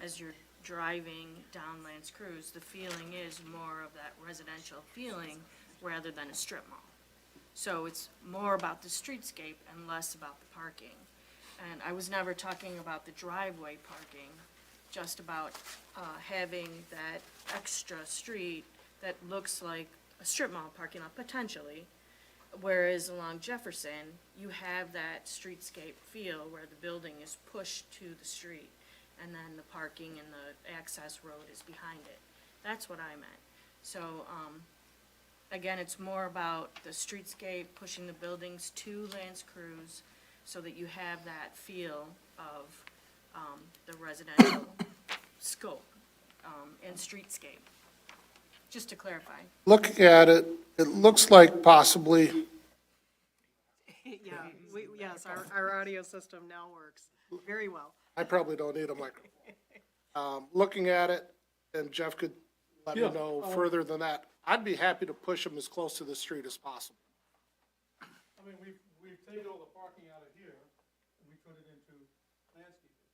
as you're driving down Lance Cruise, the feeling is more of that residential feeling rather than a strip mall. So it's more about the streetscape and less about the parking. And I was never talking about the driveway parking, just about having that extra street that looks like a strip mall parking lot, potentially. Whereas along Jefferson, you have that streetscape feel where the building is pushed to the street, and then the parking and the access road is behind it. That's what I meant. So, again, it's more about the streetscape, pushing the buildings to Lance Cruise, so that you have that feel of the residential scope and streetscape. Just to clarify. Looking at it, it looks like possibly, Yeah, yes, our audio system now works very well. I probably don't need a microphone. Looking at it, and Jeff could let me Yeah, know further than that, I'd be happy to push them as close to the street as possible. I mean, we've taken all the parking out of here, and we put it into landscaping.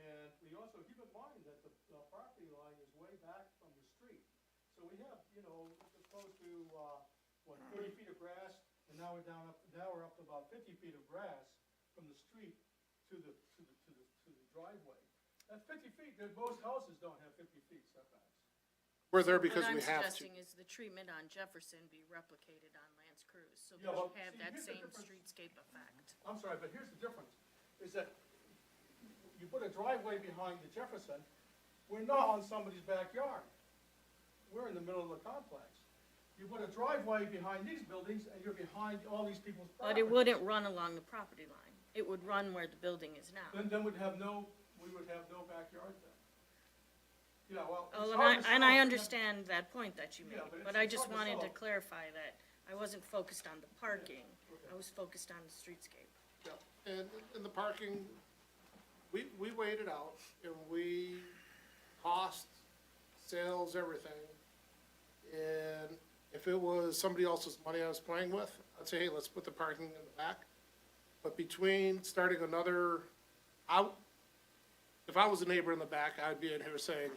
And we also keep in mind that the property line is way back from the street. So we have, as opposed to, 30 feet of grass, and now we're up to about 50 feet of grass from the street to the driveway. That's 50 feet, most houses don't have 50 feet setbacks. We're there because we What have I'm to. suggesting is the treatment on Jefferson be replicated on Lance Cruise, so Yeah, that well, you have see, that here's the same difference. streetscape effect. I'm sorry, but here's the difference, is that you put a driveway behind the Jefferson, we're not on somebody's backyard. We're in the middle of the complex. You put a driveway behind these buildings, and you're behind all these people's But property. it wouldn't run along the property line. It would run where the building is now. Then we would have no backyard then. Yeah, well, Oh, it's and hard to and I solve. understand that point that you Yeah, made, but but it's I just hard to wanted to solve. clarify that I wasn't focused on the parking. I was focused on the streetscape. Yeah, and the parking, we weighed it out, and we cost, sales, everything. And if it was somebody else's money I was playing with, I'd say, hey, let's put the parking in the back. But between starting another out, if I was a neighbor in the back, I'd be in here saying,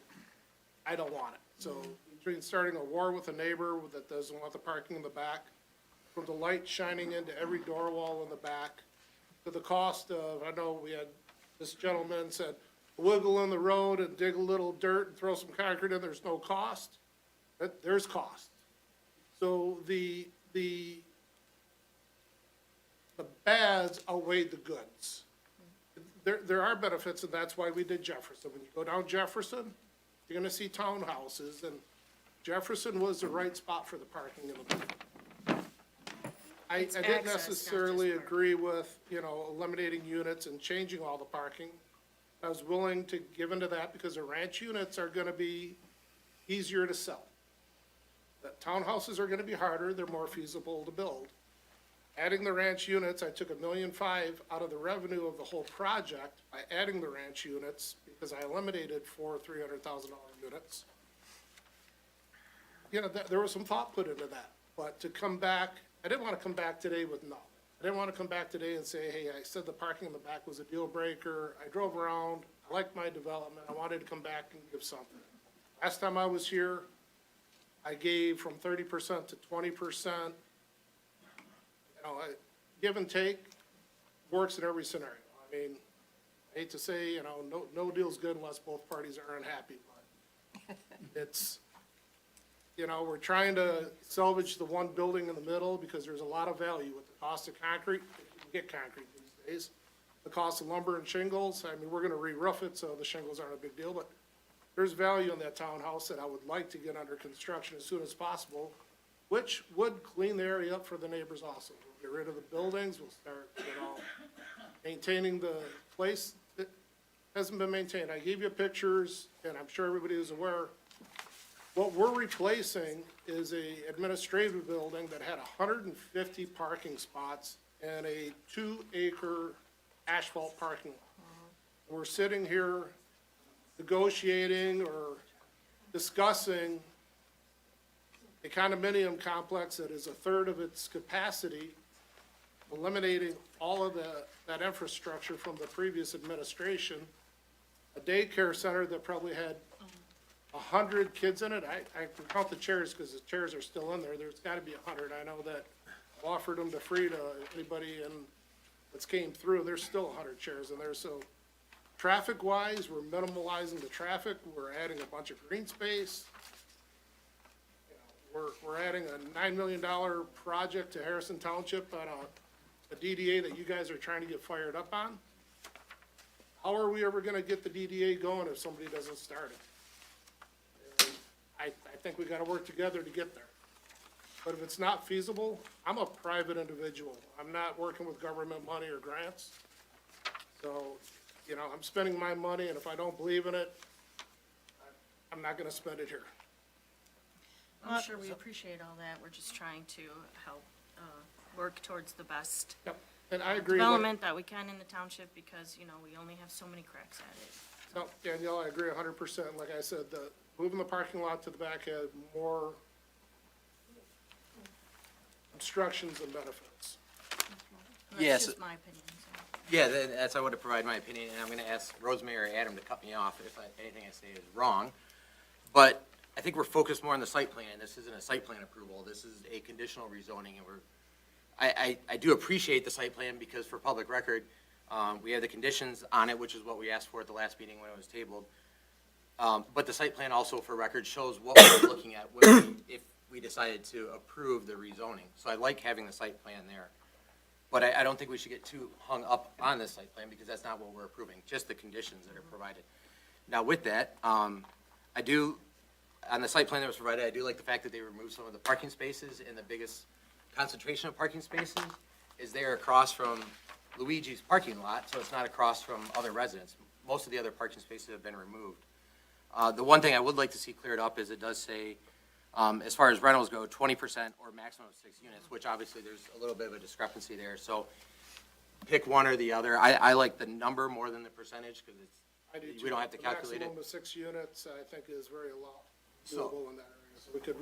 I don't want it. So between starting a war with a neighbor that doesn't want the parking in the back, from the light shining into every door wall in the back, to the cost of, I know we had, this gentleman said, wiggle in the road and dig a little dirt and throw some concrete in, there's no cost. There's cost. So the bads outweighed the goods. There are benefits, and that's why we did Jefferson. When you go down Jefferson, you're gonna see townhouses, and Jefferson was the right spot for the parking in the back. I It's didn't access, not just necessarily parking. agree with, eliminating units and changing all the parking. I was willing to give into that because the ranch units are gonna be easier to sell. The townhouses are gonna be harder, they're more feasible to build. Adding the ranch units, I took $1.5 million out of the revenue of the whole project by adding the ranch units, because I eliminated 4 $300,000 units. You know, there was some thought put into that, but to come back, I didn't want to come back today with no. I didn't want to come back today and say, hey, I said the parking in the back was a deal breaker. I drove around, I liked my development, I wanted to come back and give something. Last time I was here, I gave from 30% to 20%. You know, give and take works in every scenario. I mean, I hate to say, you know, no deal's good unless both parties are unhappy, but it's, you know, we're trying to salvage the one building in the middle because there's a lot of value with the cost of concrete. You can get concrete these days. The cost of lumber and shingles, I mean, we're gonna re-roof it, so the shingles aren't a big deal, but there's value in that townhouse that I would like to get under construction as soon as possible, which would clean the area up for the neighbors also. We'll get rid of the buildings, we'll start, you know, maintaining the place that hasn't been maintained. I gave you pictures, and I'm sure everybody is aware. What we're replacing is a administrative building that had 150 parking spots and a 2-acre asphalt parking lot. We're sitting here negotiating or discussing a condominium complex that is a third of its capacity, eliminating all of that infrastructure from the previous administration, a daycare center that probably had 100 kids in it. I can count the chairs because the chairs are still in there. There's got to be 100. I know that I offered them to free to anybody that's came through. There's still 100 chairs in there. So traffic-wise, we're minimalizing the traffic. We're adding a bunch of green space. You know, we're adding a $9 million project to Harrison Township on a DDA that you guys are trying to get fired up on. How are we ever going to get the DDA going if somebody doesn't start it? I think we gotta work together to get there. But if it's not feasible, I'm a private individual. I'm not working with government money or grants. So, you know, I'm spending my money, and if I don't believe in it, I'm not gonna spend it here. I'm sure we appreciate all that. We're just trying to help, work towards the best Yep, and I agree. development that we can in the township because, you know, we only have so many cracks at it. No, Danielle, I agree 100%. Like I said, moving the parking lot to the back had more obstructions than benefits. Yes. That's just my opinion, so. Yeah, that's, I would have provided my opinion, and I'm gonna ask Rosemary or Adam to cut me off if anything I say is wrong. But I think we're focused more on the site plan. This isn't a site plan approval. This is a conditional rezoning, and I do appreciate the site plan because for public record, we have the conditions on it, which is what we asked for at the last meeting when it was tabled. But the site plan also, for record, shows what we're looking at if we decided to approve the rezoning. So I like having the site plan there. But I don't think we should get too hung up on this site plan because that's not what we're approving, just the conditions that are provided. Now, with that, I do, on the site plan that was provided, I do like the fact that they removed some of the parking spaces, and the biggest concentration of parking spaces is there across from Luigi's parking lot, so it's not across from other residents. Most of the other parking spaces have been removed. The one thing I would like to see cleared up is it does say, as far as rentals go, 20% or maximum of 6 units, which obviously there's a little bit of a discrepancy there. So pick one or the other. I like the number more than the percentage because I do too. we don't have to calculate The it. maximum of 6 units, I think, is very low, So- doable in that area. So we could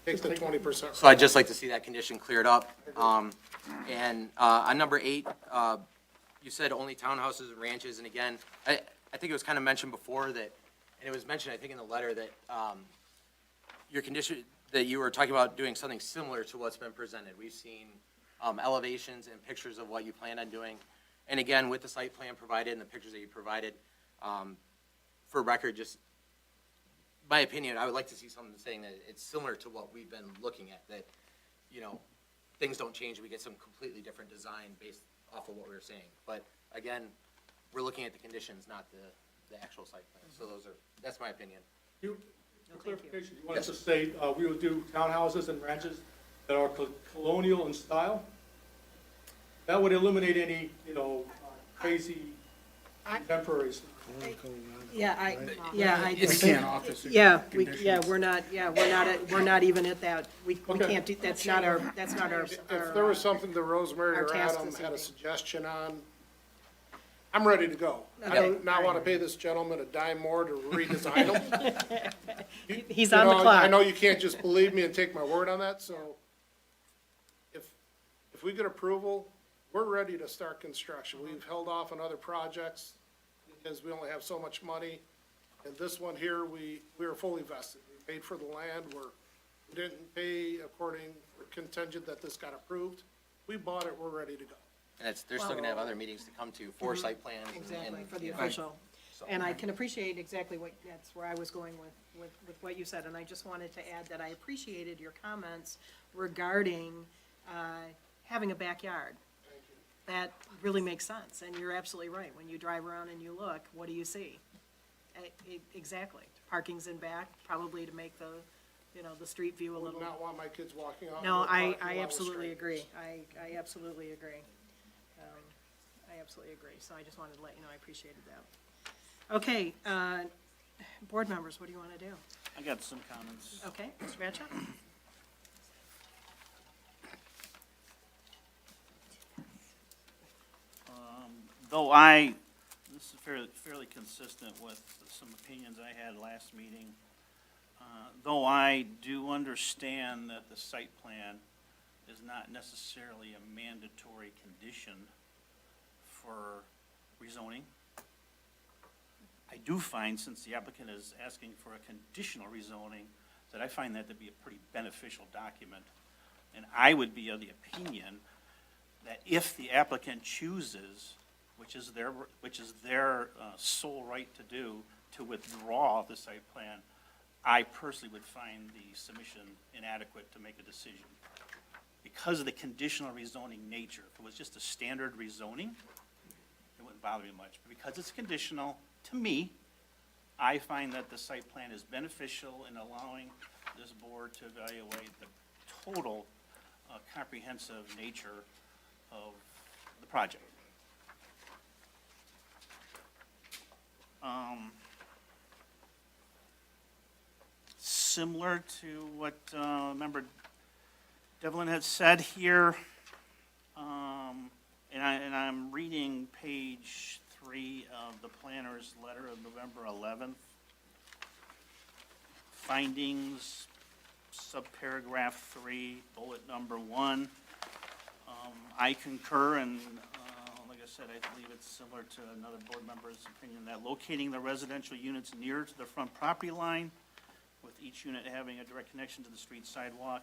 take the 20%. So I'd just like to see that condition cleared up. And on number 8, you said only townhouses and ranches, and again, I think it was kind of mentioned before that, and it was mentioned, I think, in the letter that your condition, that you were talking about doing something similar to what's been presented. We've seen elevations and pictures of what you plan on doing. And again, with the site plan provided and the pictures that you provided, for record, just my opinion, I would like to see something saying that it's similar to what we've been looking at, that, you know, things don't change, we get some completely different design based off of what we were saying. But again, we're looking at the conditions, not the actual site plan. So that's my opinion. For clarification, you want us to say, we will do townhouses and ranches that are colonial in style? That would eliminate any, crazy Temporaries. Yeah, You can't office it. we're not even at that, we Okay. can't do, that's not our, If there was something that Rosemary our or task Adam this had a evening. suggestion on, I'm ready to go. I Okay. do not want to pay this gentleman a dime more to redesign them. He's You on the know, clock. I know you can't just believe me and take my word on that, so if we get approval, we're ready to start construction. We've held off on other projects because we only have so much money. And this one here, we are fully vested. We paid for the land. We didn't pay according, we're contingent that this got approved. We bought it, we're ready to go. And they're still gonna have other meetings to come to for site plans and. Exactly, for the you know, official. so. And I can appreciate exactly what, that's where I was going with what you said, and I just wanted to add that I appreciated your comments regarding, having a backyard. That really makes sense, and you're absolutely right. When you drive around and you look, what do you see? Exactly. Parking's in back, probably to make the, the street view a Would little. not want my kids walking out. No, in the parking I lot with absolutely strangers. agree. I absolutely agree. I absolutely agree. So I just wanted to let you know I appreciated that. Okay, board members, what do you want to do? I got some comments. Okay, Mr. Batchel? Though this is fairly consistent with some opinions I had last meeting, though I do understand that the site plan is not necessarily a mandatory condition for rezoning, I do find, since the applicant is asking for a conditional rezoning, that I find that to be a pretty beneficial document. And I would be of the opinion that if the applicant chooses, which is their sole right to do, to withdraw the site plan, I personally would find the submission inadequate to make a decision. Because of the conditional rezoning nature, if it was just a standard rezoning, it wouldn't bother me much. But because it's conditional, to me, I find that the site plan is beneficial in allowing this board to evaluate the total comprehensive nature of the project. Similar to what Member Devlin had said here, and I'm reading page 3 of the planner's letter of November 11th. Findings, subparagraph 3, bullet number 1. I concur, and like I said, I believe it's similar to another board member's opinion, that locating the residential units near to the front property line, with each unit having a direct connection to the street sidewalk,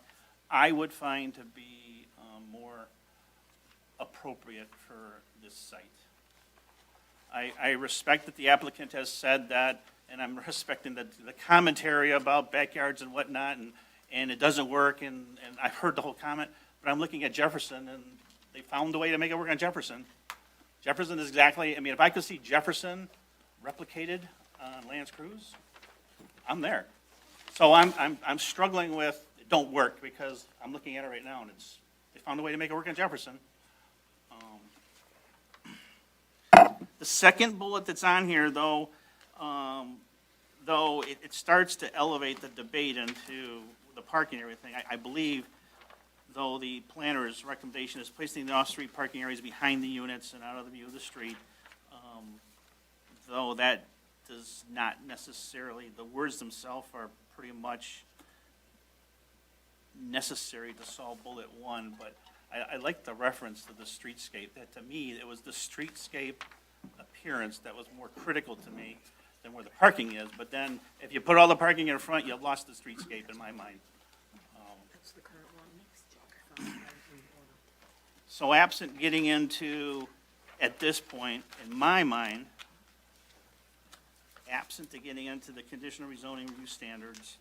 I would find to be more appropriate for this site. I respect that the applicant has said that, and I'm respecting the commentary about backyards and whatnot, and it doesn't work, and I've heard the whole comment, but I'm looking at Jefferson, and they found a way to make it work on Jefferson. Jefferson is exactly, I mean, if I could see Jefferson replicated on Lance Cruz, I'm there. So I'm struggling with, it don't work, because I'm looking at it right now, and they found a way to make it work on Jefferson. The second bullet that's on here, though it starts to elevate the debate into the parking and everything, I believe, though the planner's recommendation is placing the off-street parking areas behind the units and out of the view of the street, though that does not necessarily, the words themselves are pretty much necessary to solve bullet 1, but I like the reference to the streetscape. That, to me, it was the streetscape appearance that was more critical to me than where the parking is. But then, if you put all the parking in front, you've lost the streetscape in my mind. That's the current one. So absent getting into, at this point, in my mind, absent to getting into the conditional rezoning review standards,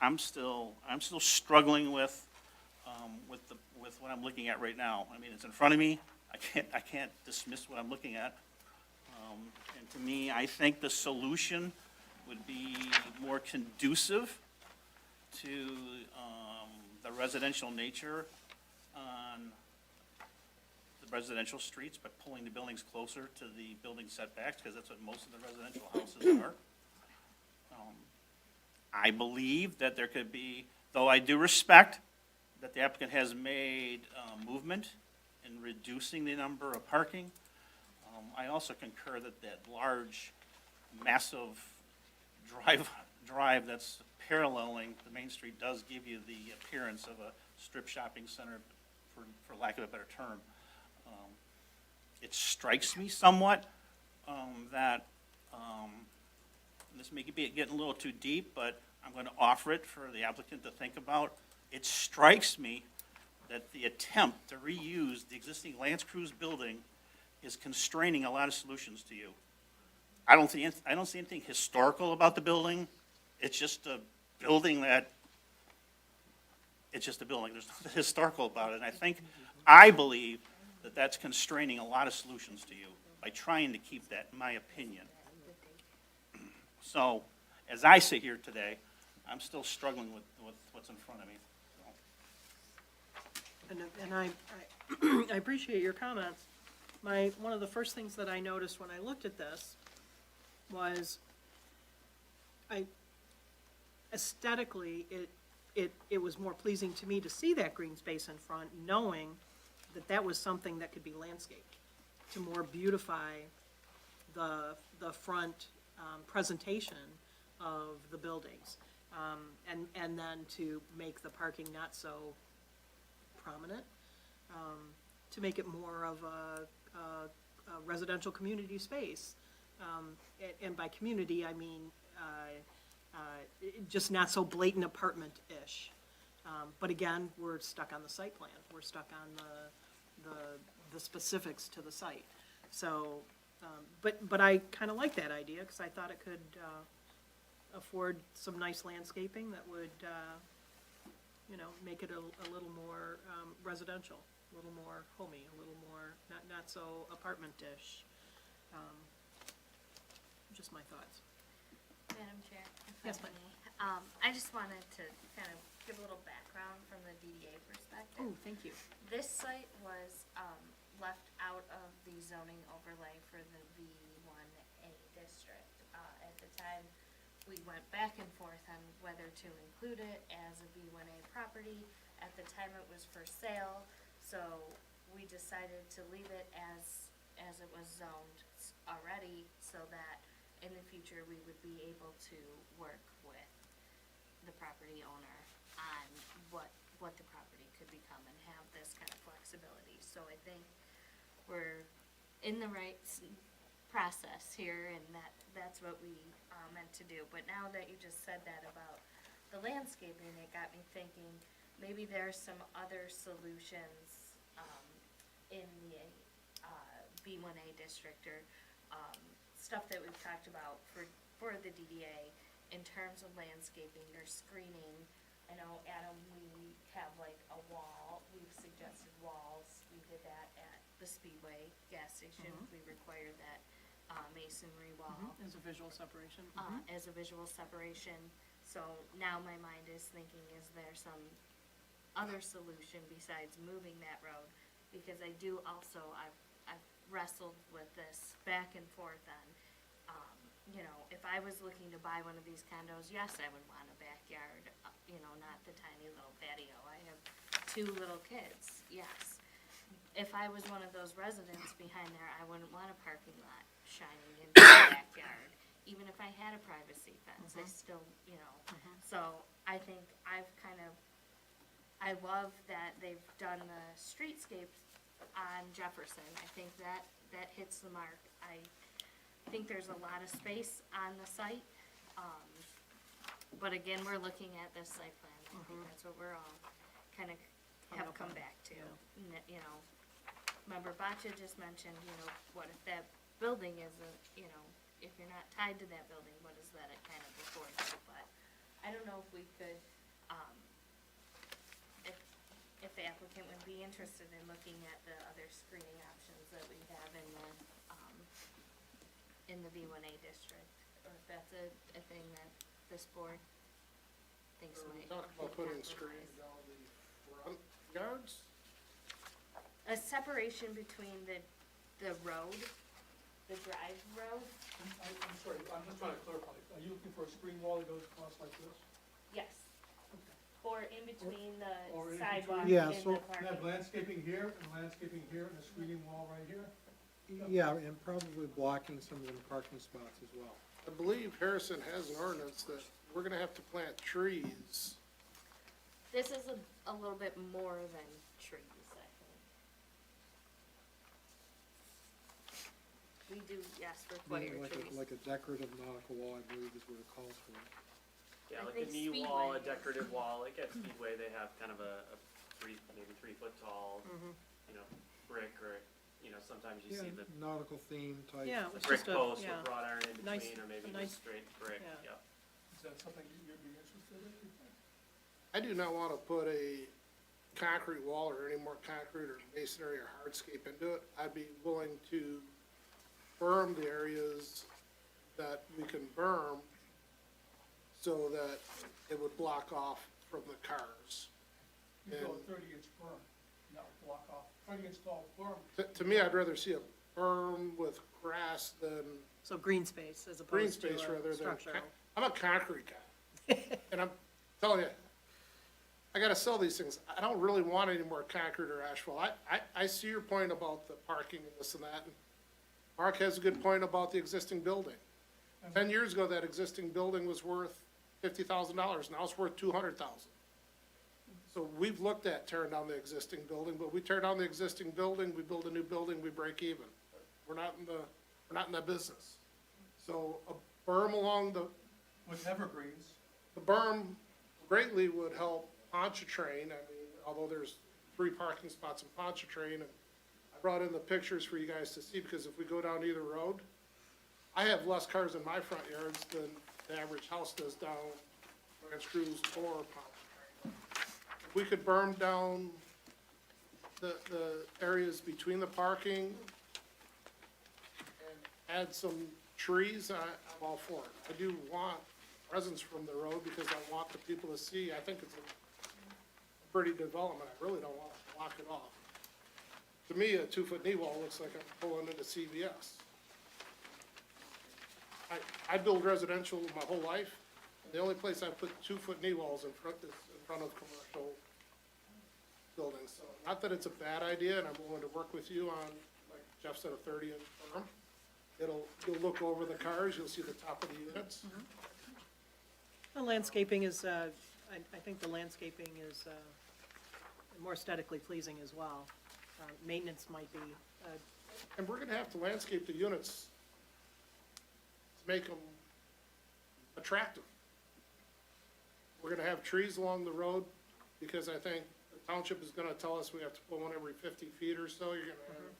I'm still struggling with what I'm looking at right now. I mean, it's in front of me. I can't dismiss what I'm looking at. And to me, I think the solution would be more conducive to the residential nature on the the residential streets, but pulling the buildings closer to the building setbacks, because that's what most of the residential houses are. I believe that there could be, though I do respect that the applicant has made movement in reducing the number of parking, I also concur that that large, massive drive that's paralleling the main street does give you the appearance of a strip shopping center, for lack of a better term. It strikes me somewhat that, this may be getting a little too deep, but I'm going to offer it for the applicant to think about. It strikes me that the attempt to reuse the existing Lance Cruz building is constraining a lot of solutions to you. I don't see anything historical about the building. It's just a building it's just a building. There's nothing historical about it. And I believe that that's constraining a lot of solutions to you by trying to keep that, in my opinion. So, as I sit here today, I'm still struggling with what's in front of me. And I appreciate your comments. One of the first things that I noticed when I looked at this was aesthetically, it was more pleasing to me to see that green space in front, knowing that that was something that could be landscaped to more beautify the front presentation of the buildings. And then to make the parking not so prominent, to make it more of a residential community space. And by community, I mean, just not so blatant apartment-ish. But again, we're stuck on the site plan. We're stuck on the specifics to the site. So, but I kind of like that idea, because I thought it could afford some nice landscaping that would, make it a little more residential, a little more homey, a little more, not so apartment-ish. Just my thoughts. Madam Chair, if Yes, I may, I just wanted to kind of give a little background from the DDA perspective. Oh, thank you. This site was left out of the zoning overlay for the V1A district. At the time, we went back and forth on whether to include it as a V1A property. At the time, it was for sale, so we decided to leave it as it was zoned already, so that in the future, we would be able to work with the property owner on what the property could become and have this kind of flexibility. So I think we're in the right process here, and that's what we meant to do. But now that you just said that about the landscaping, it got me thinking, maybe there's some other solutions in the B1A district, or stuff that we've talked about for the DDA in terms of landscaping or screening. I know, Adam, we have like a wall, we've suggested walls. We did that at the Speedway gas station. We required that masonry wall. As a visual separation. As a visual separation. So now my mind is thinking, is there some other solution besides moving that road? Because I do also, I've wrestled with this back and forth on, if I was looking to buy one of these condos, yes, I would want a backyard, not the tiny little patio. I have 2 little kids, yes. If I was one of those residents behind there, I wouldn't want a parking lot shining into the backyard. Even if I had a privacy fence, I still, So I think I love that they've done the streetscape on Jefferson. I think that hits the mark. I think there's a lot of space on the site. But again, we're looking at this site plan. I think that's what we're all kind of have come back to. Member Boccia just mentioned, what if that building isn't, if you're not tied to that building, what does that kind of afford you? But I don't know if we could, if the applicant would be interested in looking at the other screening options that we have in the V1A district, or if that's a thing that this board thinks We might. talked about putting screening down the front yards. a separation between the road, the drive road. I'm sorry, I'm just trying to clarify. Are you looking for a screen wall that goes across like this? Yes. Or in between Or in the sidewalk between? and Yeah, the so- parking. Have landscaping here and landscaping here and a screening wall right here? Yeah, and probably blocking some of the parking spots as well. I believe Harrison has an ordinance that we're gonna have to plant trees. This is a little bit more than trees, I think. We do, yes, require Like trees. like a decorative nautical wall, I believe is what it calls for. Yeah, I like a think knee wall, a Speedway. decorative wall, like at Speedway, they have kind of a maybe 3 foot tall, you know, brick, or, you know, sometimes you Yeah, see the nautical theme type. Yeah, the it's brick just a, post yeah. with wrought iron in Nice- between, or maybe a nice- just straight brick, yeah. yep. Is that something you'd be interested in, you think? I do not wanna put a concrete wall or any more concrete or masonry or hardscape into it. I'd be willing to berm the areas that we can berm so that it would block off from the cars. You go And- 30-inch berm, not block off, 30-inch tall berm. To me, I'd rather see a berm with grass than So green space as green opposed to space rather a than, structural. I'm a concrete guy. And I'm telling you, I gotta sell these things. I don't really want any more concrete or asphalt. I see your point about the parking and this and that. and Mark has a good point about the existing building. 10 years ago, that existing building was worth $50,000. Now it's worth $200,000. So we've looked at tearing down the existing building, but we tear down the existing building, we build a new building, we break even. We're not in that business. So a berm along With evergreens, the berm greatly would help Pontchartrain. I mean, although there's 3 parking spots in Pontchartrain, and I brought in the pictures for you guys to see, because if we go down either road, I have less cars in my front yards than the average house does down Ranch Crews or Pontchartrain. If we could berm down the areas between the parking and add some trees, I'm all for it. I do want presence from the road because I want the people to see. I think it's a pretty development. I really don't want to block it off. To me, a 2-foot knee wall looks like I'm pulling into CVS. I build residential my whole life, and the only place I put 2-foot knee walls is in front of commercial buildings. So not that it's a bad idea, and I'm willing to work with you on, like Jeff said, a 30-inch berm. You'll look over the cars, you'll see the top of the units. The landscaping is, I think the landscaping is more aesthetically pleasing as well. Maintenance might be, And we're gonna have to landscape the units to make them attractive. We're gonna have trees along the road, because I think the township is gonna tell us we have to put one every 50 feet or so. You're gonna have,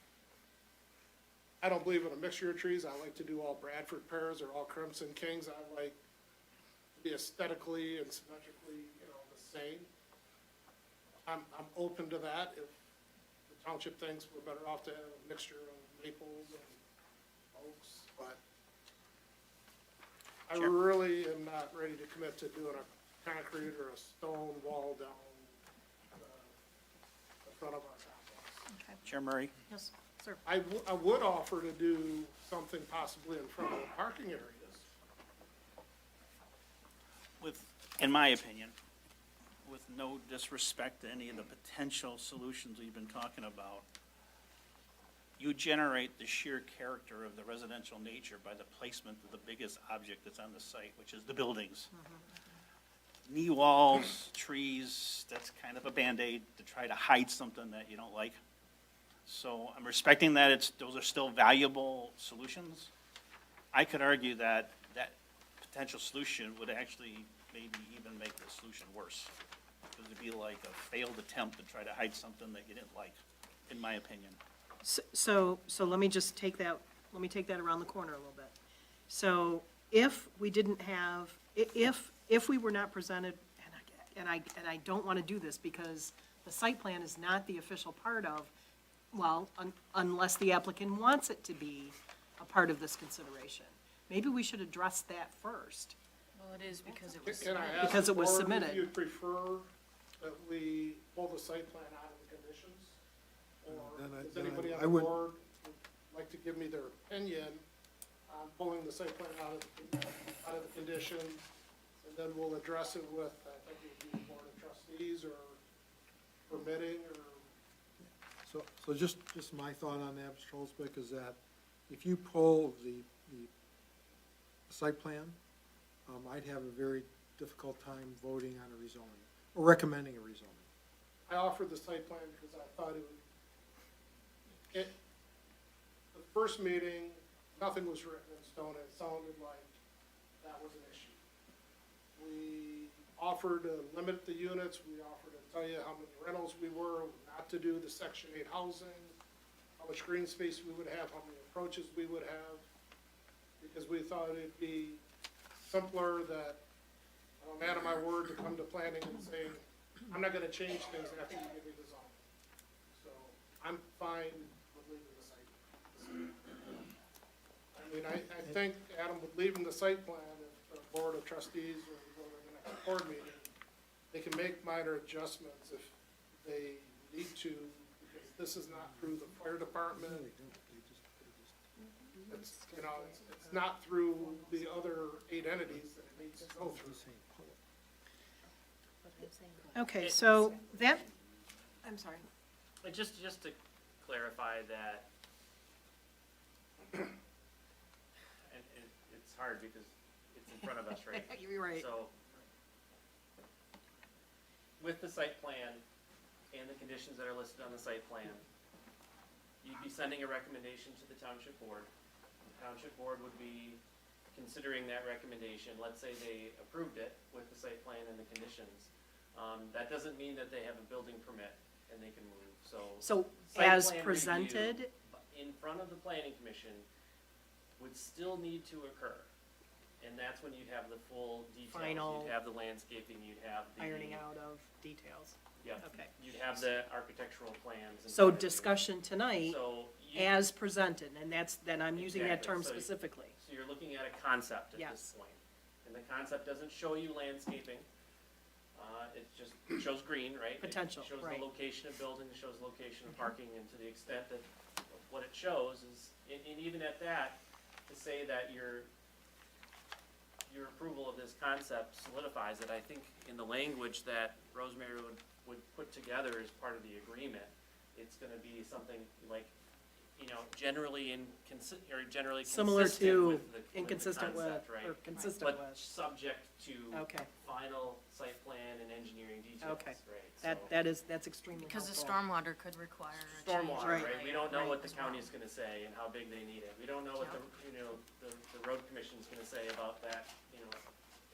I don't believe in a mixture of trees. I like to do all Bradford pears or all Crimson Kings. I like to be aesthetically and symmetrically, the same. I'm open to that if the township thinks we're better off to have a mixture of maples and oaks, but I really am not ready to commit to doing a concrete or a stone wall down the front of our complex. Chair Murray? yes, sir. I would offer to do something possibly in front of the parking areas. With, in my opinion, with no disrespect to any of the potential solutions we've been talking about, you generate the sheer character of the residential nature by the placement of the biggest object that's on the site, which is the buildings. Knee walls, trees, that's kind of a Band-Aid to try to hide something that you don't like. So I'm respecting that those are still valuable solutions. I could argue that that potential solution would actually maybe even make the solution worse. It would be like a failed attempt to try to hide something that you didn't like, in my opinion. So let me just take that around the corner a little bit. So if we didn't have, if we were not presented, and I don't want to do this because the site plan is not the official part of, well, unless the applicant wants it to be a part of this consideration. Maybe we should address that first. Well, it is because it was. Can I ask Because the it was board submitted. if you'd prefer that we pull the site plan out of the conditions Or Then does I anybody on I the would- board like to give me their opinion on pulling the site plan out of the conditions? And then we'll address it with, I think it would be the board of trustees or permitting or. So just my thought on that, Mr. Holzbeck, is that if you pull the site plan, I'd have a very difficult time voting on a rezoning, or recommending a rezoning. I offered the site plan because I thought the first meeting, nothing was written in stone. It sounded like that was an issue. We offered to limit the units, we offered to tell you how many rentals we were, not to do the Section 8 housing, how much green space we would have, how many approaches we would have, because we thought it'd be simpler that I'm a man of my word to come to planning and say, I'm not gonna change things after you give me the zone. So I'm fine with leaving the site. I mean, I think, Adam, with leaving the site plan, if the board of trustees or we go to the next board meeting, they can make minor adjustments if they need to, because this is not through the fire department. It's, you know, it's not through the other 8 entities that it needs to go through. Okay, so that, I'm sorry. And just to clarify that, and it's hard because it's in front of us, right? You're right. So, with the site plan and the conditions that are listed on the site plan, you'd be sending a recommendation to the township board. The township board would be considering that recommendation. Let's say they approved it with the site plan and the conditions. That doesn't mean that they have a building permit and they can move, so. So site as plan presented, review in front of the planning commission would still need to occur. And that's when you'd have the full details. Final You'd have the landscaping, you'd have the. ironing out of details. Yeah. Okay. You'd have the architectural plans. in So front of you. discussion tonight So you. as presented, and then I'm using that term Exactly. So- specifically. So you're looking at a concept at Yes. this point. And the concept doesn't show you landscaping. It just shows green, right? Potential, It shows right. the location of buildings, shows location of parking, and to the extent that what it shows is, and even at that, to say that your approval of this concept solidifies it, I think in the language that Rosemary would put together as part of the agreement, it's gonna be something like, generally generally Similar consistent to, with the inconsistent with, concept, right? or consistent But with. subject to Okay. final site plan and engineering details, Okay. right? So- That's extremely helpful. Because the stormwater could require a change. Stormwater, Right. right? We don't know what the as well. county's gonna say and how big they need it. We don't know what the road commission's gonna say about that,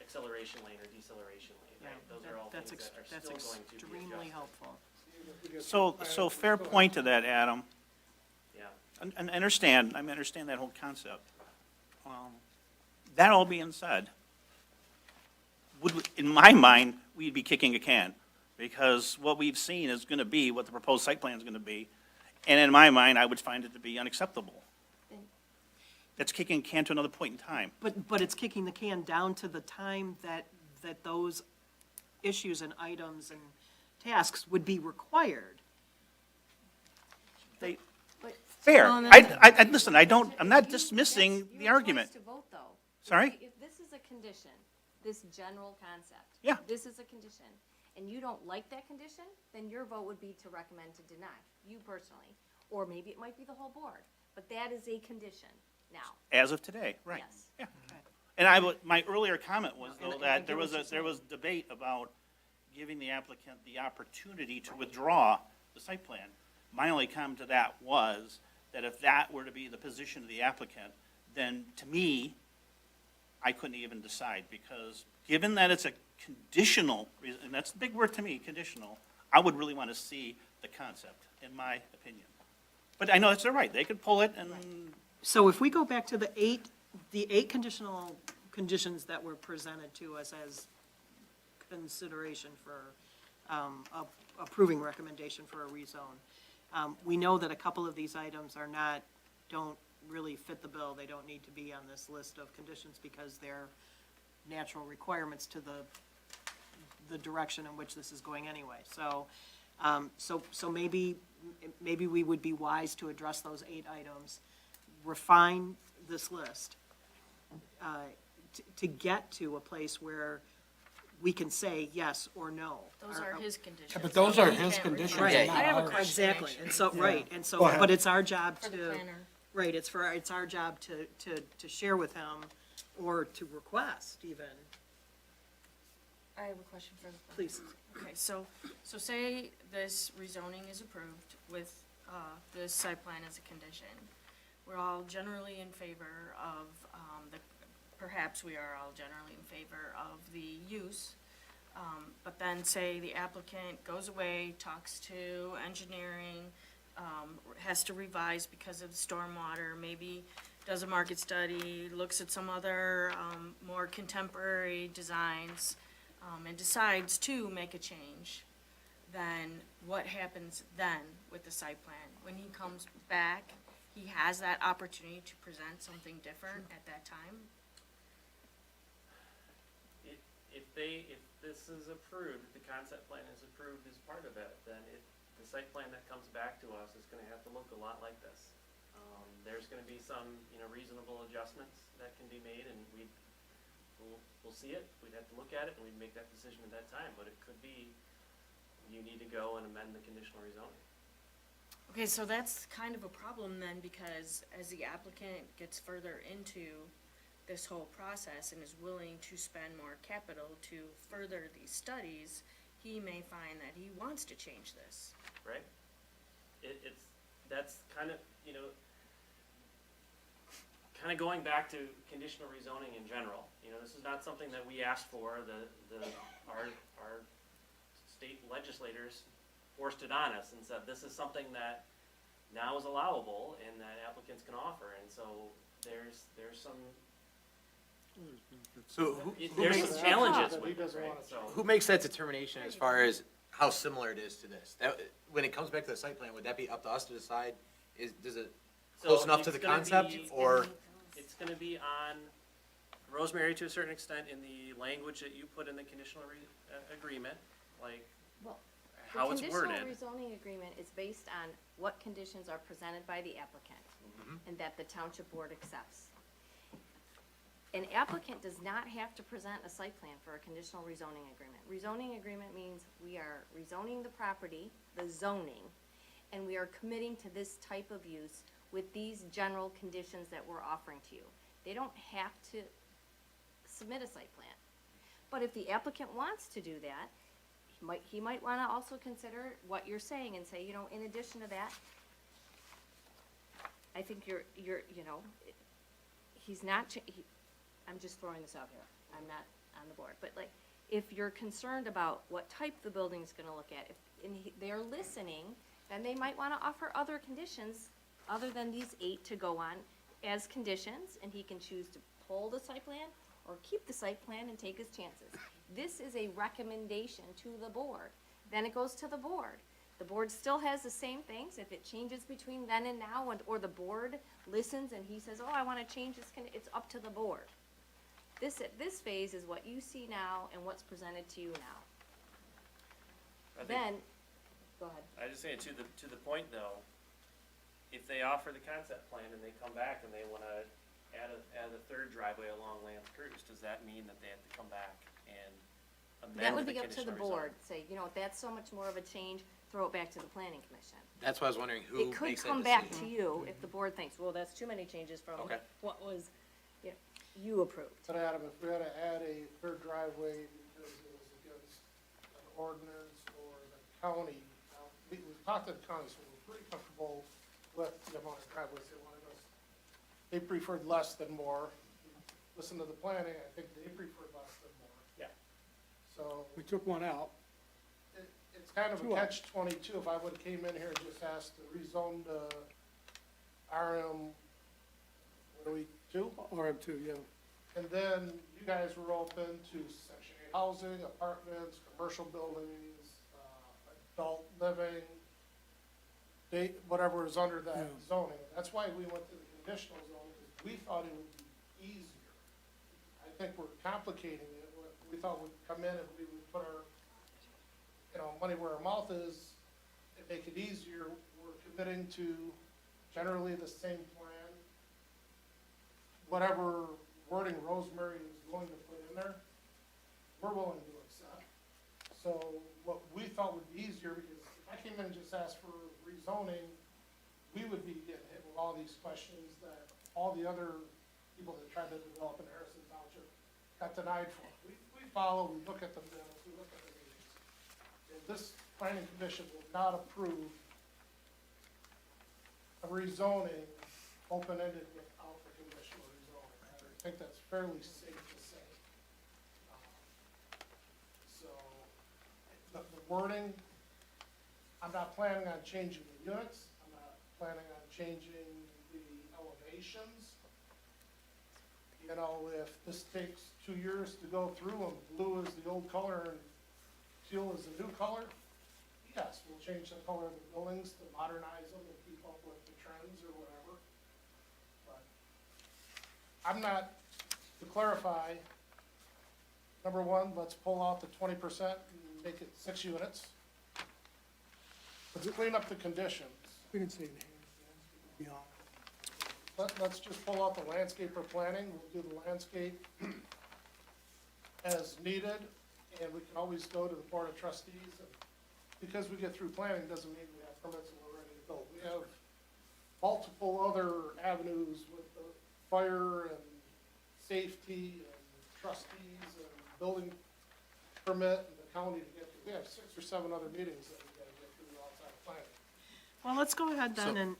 acceleration lane or deceleration lane, Yeah, right? Those are all things that are that's still going to be extremely adjusted. helpful. So fair point to that, Adam. Yeah. And I understand that whole concept. That all being said, in my mind, we'd be kicking a can, because what we've seen is gonna be what the proposed site plan is gonna be, and in my mind, I would find it to be unacceptable. That's kicking a can to another point in time. But it's kicking the can down to the time that those issues and items and tasks would be required. They, But. fair. Well, Listen, I'm not dismissing the argument. That's your choice to vote, though. Sorry? If this is a condition, this general concept. Yeah. This is a condition, and you don't like that condition, then your vote would be to recommend to deny, you personally. Or maybe it might be the whole board, but that is a condition now, As of today, right. yes. Yeah. And my earlier comment was, though, that there was debate about giving the applicant the opportunity to withdraw the site plan. My only comment to that was that if that were to be the position of the applicant, then to me, I couldn't even decide, because given that it's a conditional, and that's a big word to me, conditional, I would really want to see the concept, in my opinion. But I know that's their right, they could pull it and, So if we go back to the eight conditional conditions that were presented to us as consideration for approving recommendation for a rezone, we know that a couple of these items don't really fit the bill. They don't need to be on this list of conditions because they're natural requirements to the direction in which this is going anyway. So So maybe we would be wise to address those 8 items, refine this list, to get to a place where we can say yes or no. Those are his conditions. but those are He his can't conditions, revise Right. it. not I have a ours. question, Exactly, actually. and so, right, and so, Go ahead. but it's our job For the to, planner. right, it's our job to share with him, or to request even, I have a question for the. please. Okay, so say this rezoning is approved with, the site plan as a condition. We're all generally in favor of, perhaps we are all generally in favor of the use. But then say the applicant goes away, talks to engineering, has to revise because of the stormwater, maybe does a market study, looks at some other, more contemporary designs, and decides to make a change, then what happens then with the site plan? When he comes back, he has that opportunity to present something different at that time? If this is approved, if the concept plan is approved as part of it, then the site plan that comes back to us is gonna have to look a lot like this. There's gonna be some, reasonable adjustments that can be made, and we'll see it, we'd have to look at it, and we'd make that decision at that time, but it could be, you need to go and amend the conditional rezoning. Okay, so that's kind of a problem then, because as the applicant gets further into this whole process and is willing to spend more capital to further these studies, he may find that he wants to change this. Right? That's kind of, kind of going back to conditional rezoning in general. This is not something that we asked for, our state legislators forced it on us and said, this is something that now is allowable and that applicants can offer, and so there's some, So there's some challenges That he with it, doesn't right? wanna So, who makes that determination as far as how similar it is to this? When it comes back to the site plan, would that be up to us to decide? Does it close so enough to it's the gonna concept, be- or? It's gonna be on Rosemary to a certain extent in the language that you put in the conditional agreement, like Well, how it's worded. The conditional rezoning agreement is based on what conditions are presented by the applicant and that the township board accepts. An applicant does not have to present a site plan for a conditional rezoning agreement. Rezoning agreement means we are rezoning the property, the zoning, and we are committing to this type of use with these general conditions that we're offering to you. They don't have to submit a site plan. But if the applicant wants to do that, he might wanna also consider what you're saying and say, in addition to that, I think he's not, I'm just throwing this out here, I'm not on the board, but if you're concerned about what type the building's gonna look at, they're listening, then they might wanna offer other conditions other than these 8 to go on as conditions, and he can choose to pull the site plan or keep the site plan and take his chances. This is a recommendation to the board. Then it goes to the board. The board still has the same things. If it changes between then and now, or the board listens and he says, oh, I wanna change this, it's up to the board. This phase is what you see now and what's presented to you now. I think- Then, go ahead. I just say to the point though, if they offer the concept plan and they come back and they wanna add a third driveway along Lance Cruz, does that mean that they have to come back and amend the That would be up to the conditional board, rezoning? say, that's so much more of a change, throw it back to the planning commission. That's why I was wondering who It could makes that come back decision. to you if the board thinks, well, that's too many changes from Okay. what was, you approved. But Adam, if we had to add a third driveway because it was against an ordinance or the county, we've talked to the county, so we're pretty comfortable with the amount of driveways they wanted us. They preferred less than more. Listen to the planning, I think they preferred less than more. Yeah. So We took one out. it's kind of a Two out. catch-22. If I would've came in here and just asked to rezone the RM, what are we, 2? RM2, yeah. And then you guys were open to Section 8 housing, apartments, commercial buildings, adult living, whatever is under that Yeah. zoning. That's why we went to the conditional zoning, because we thought it would be easier. I think we're complicating it. We thought we'd come in and we would put our, money where our mouth is and make it easier, we're committing to generally the same plan. Whatever wording Rosemary is going to put in there, we're willing to accept. So what we thought would be easier, because if I came in and just asked for rezoning, we would be getting hit with all these questions that all the other people that tried to develop in Harrison Township got denied for. We follow, we look at the minutes, we look at the meetings. And this planning commission will not approve a rezoning open-ended without the conditional rezoning. I think that's fairly safe to say. So, the wording, I'm not planning on changing the units, I'm not planning on changing the elevations. You know, if this takes 2 years to go through and blue is the old color and teal is the new color, yes, we'll change the color of the buildings to modernize them and keep up with the trends or whatever. But I'm not, to clarify, number one, let's pull out the 20% and make it 6 units. Let's clean up the conditions. We didn't say beyond. Let's just pull out the landscaper planning, we'll do the landscape as needed, and we can always go to the Board of Trustees. And because we get through planning doesn't mean we have permits and we're ready to go. We have multiple other avenues with the fire and safety and trustees and building permit and the county to get through. We have 6 or 7 other meetings that we gotta get through outside of planning. Well, let's go ahead then So- and,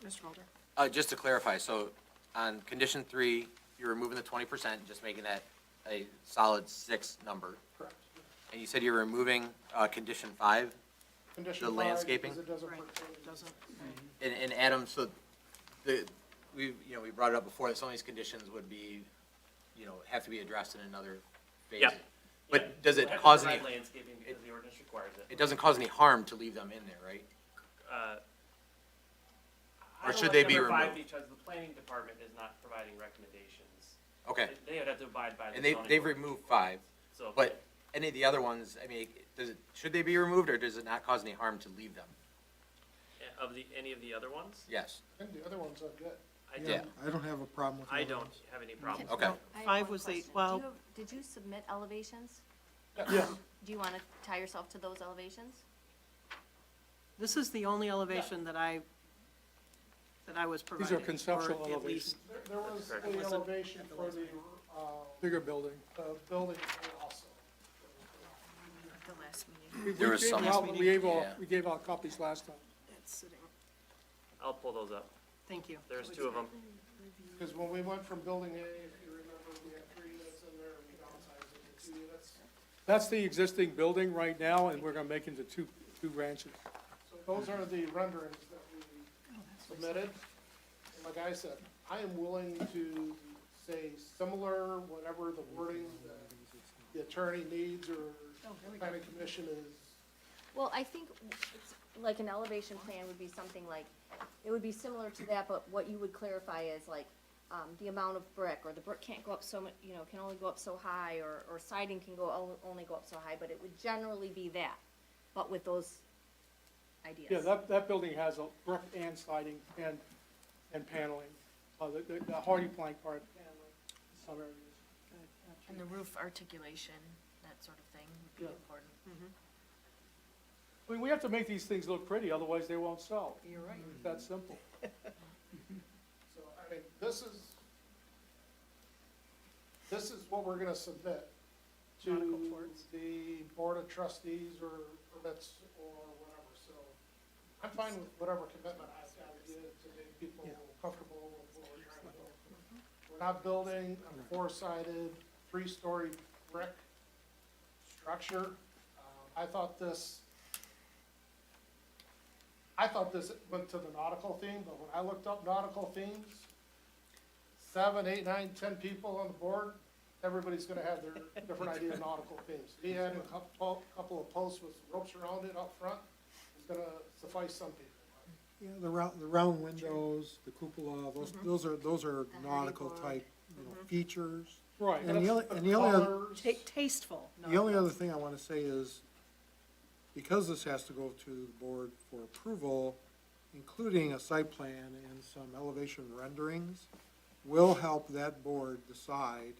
Mr. Mulder. Just to clarify, so on condition 3, you're removing the 20%, just making that a solid 6 number. Correct. And you said you're removing, condition 5, Condition The 5, landscaping? because it doesn't Right, pertain. doesn't, and Adam, so we brought it up before, that some of these conditions would be, have to be addressed in another phase. Yeah. But does it We'll have to cause provide any, landscaping because the ordinance requires it. it doesn't cause any harm to leave them in there, right? I Or don't should like they be number 5 removed? Because the planning department is not providing recommendations. Okay, They would have to abide by the and zoning. they've ordinance. removed 5, So, but any of the other ones, I mean, should they be removed, or does it not cause any harm to leave them? any of the other ones, Yes, I think the other ones are good. Yeah. I don't have a problem with that. I don't have any problem. Okay. I have 5 one was the, question. well, Did you submit elevations? Yeah, Do you wanna tie yourself to those elevations? this is the only elevation that I was these provided. are conceptual or at least- elevations, There was correct. the Wasn't elevation at the for last the, bigger building. building also. At the last meeting. There was some- We gave out copies last time. It's sitting, I'll pull those up. thank you. There's 2 of them. Because when we went from building A, if you remember, we had 3 units in there, and we downsized it to 2 units. That's the existing building right now, and we're gonna make into two branches. So those are the renderings that we submitted. And like I said, I am willing to say similar, whatever the wording that the attorney needs or the planning commission is. Well, I think it's, like, an elevation plan would be something like, it would be similar to that, but what you would clarify is like, the amount of brick, or the brick can't go up so much, can only go up so high, or siding can only go up so high, but it would generally be that, but with those ideas. Yeah, that building has a brick and siding and paneling, the hardy plank part paneling in some areas. And the roof articulation, that sort of thing would be Yeah. important. I mean, we have to make these things look pretty, otherwise they won't sell. You're right. It's that simple. So, I mean, this is what we're gonna submit Nautical to ports. the Board of Trustees or permits or whatever, so I'm fine with whatever commitment I've got to give to make people comfortable with what we're trying to do. We're not building a 4-sided, 3-story brick structure. I thought this went to the nautical theme, but when I looked up nautical themes, 7, 8, 9, 10 people on the board, everybody's gonna have their different idea of nautical themes. He had a couple of posts with ropes around it up front, is gonna suffice some people. Yeah, the round windows, the cupola, those are nautical type, features. Right. And the only other, Colors, Tasteful. the only other thing I wanna say is, because this has to go to the board for approval, including a site plan and some elevation renderings, will help that board decide,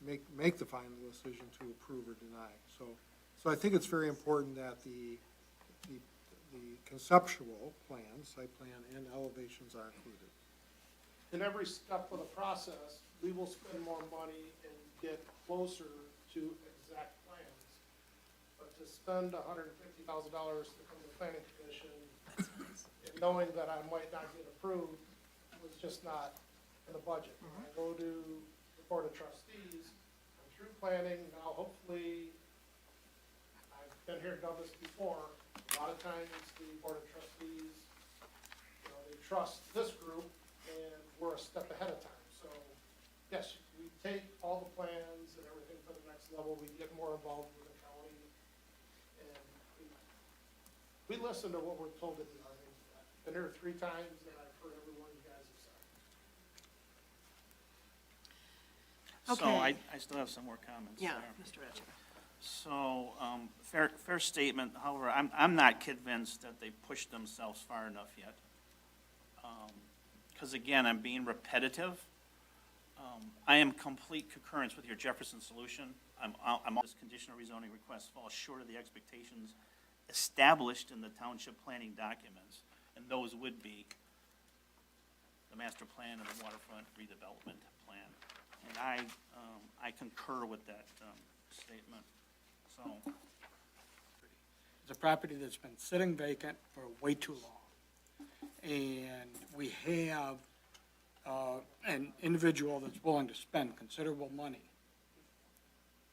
make the final decision to approve or deny. So I think it's very important that the conceptual plan, site plan, and elevations are included. In every step of the process, we will spend more money and get closer to exact plans. But to spend $150,000 to come to the planning commission, and knowing that I might not get approved, was just not in the budget. When I go to the Board of Trustees, I'm through planning, now hopefully, I've been here, done this before, a lot of times the Board of Trustees, you know, they trust this group, and we're a step ahead of time. So, yes, we take all the plans and everything to the next level, we get more involved with the county, and we listen to what we're told to do. I mean, I've been here 3 times, and I've heard every one you guys have said. So Okay. I still have some more comments. Yeah, there. Mr. Ratchet. So, fair statement, however, I'm not convinced that they pushed themselves far enough yet. Because again, I'm being repetitive. I am complete concurrence with your Jefferson solution. This conditional rezoning request falls short of the expectations established in the township planning documents, and those would be the master plan and the waterfront redevelopment plan. And I concur with that, statement, so. It's a property that's been sitting vacant for way too long. And we have an individual that's willing to spend considerable money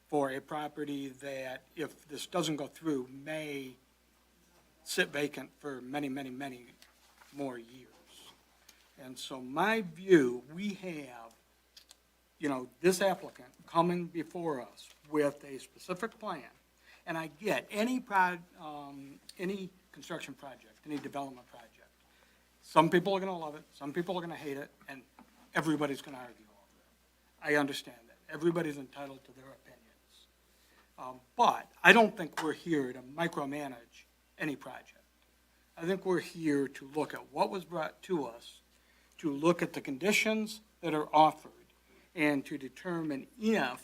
for a property that, if this doesn't go through, may sit vacant for many, many, many more years. And so my view, we have, you know, this applicant coming before us with a specific plan. And I get any construction project, any development project. Some people are gonna love it, some people are gonna hate it, and everybody's gonna argue over it. I understand that. Everybody's entitled to their opinions. But I don't think we're here to micromanage any project. I think we're here to look at what was brought to us, to look at the conditions that are offered, and to determine if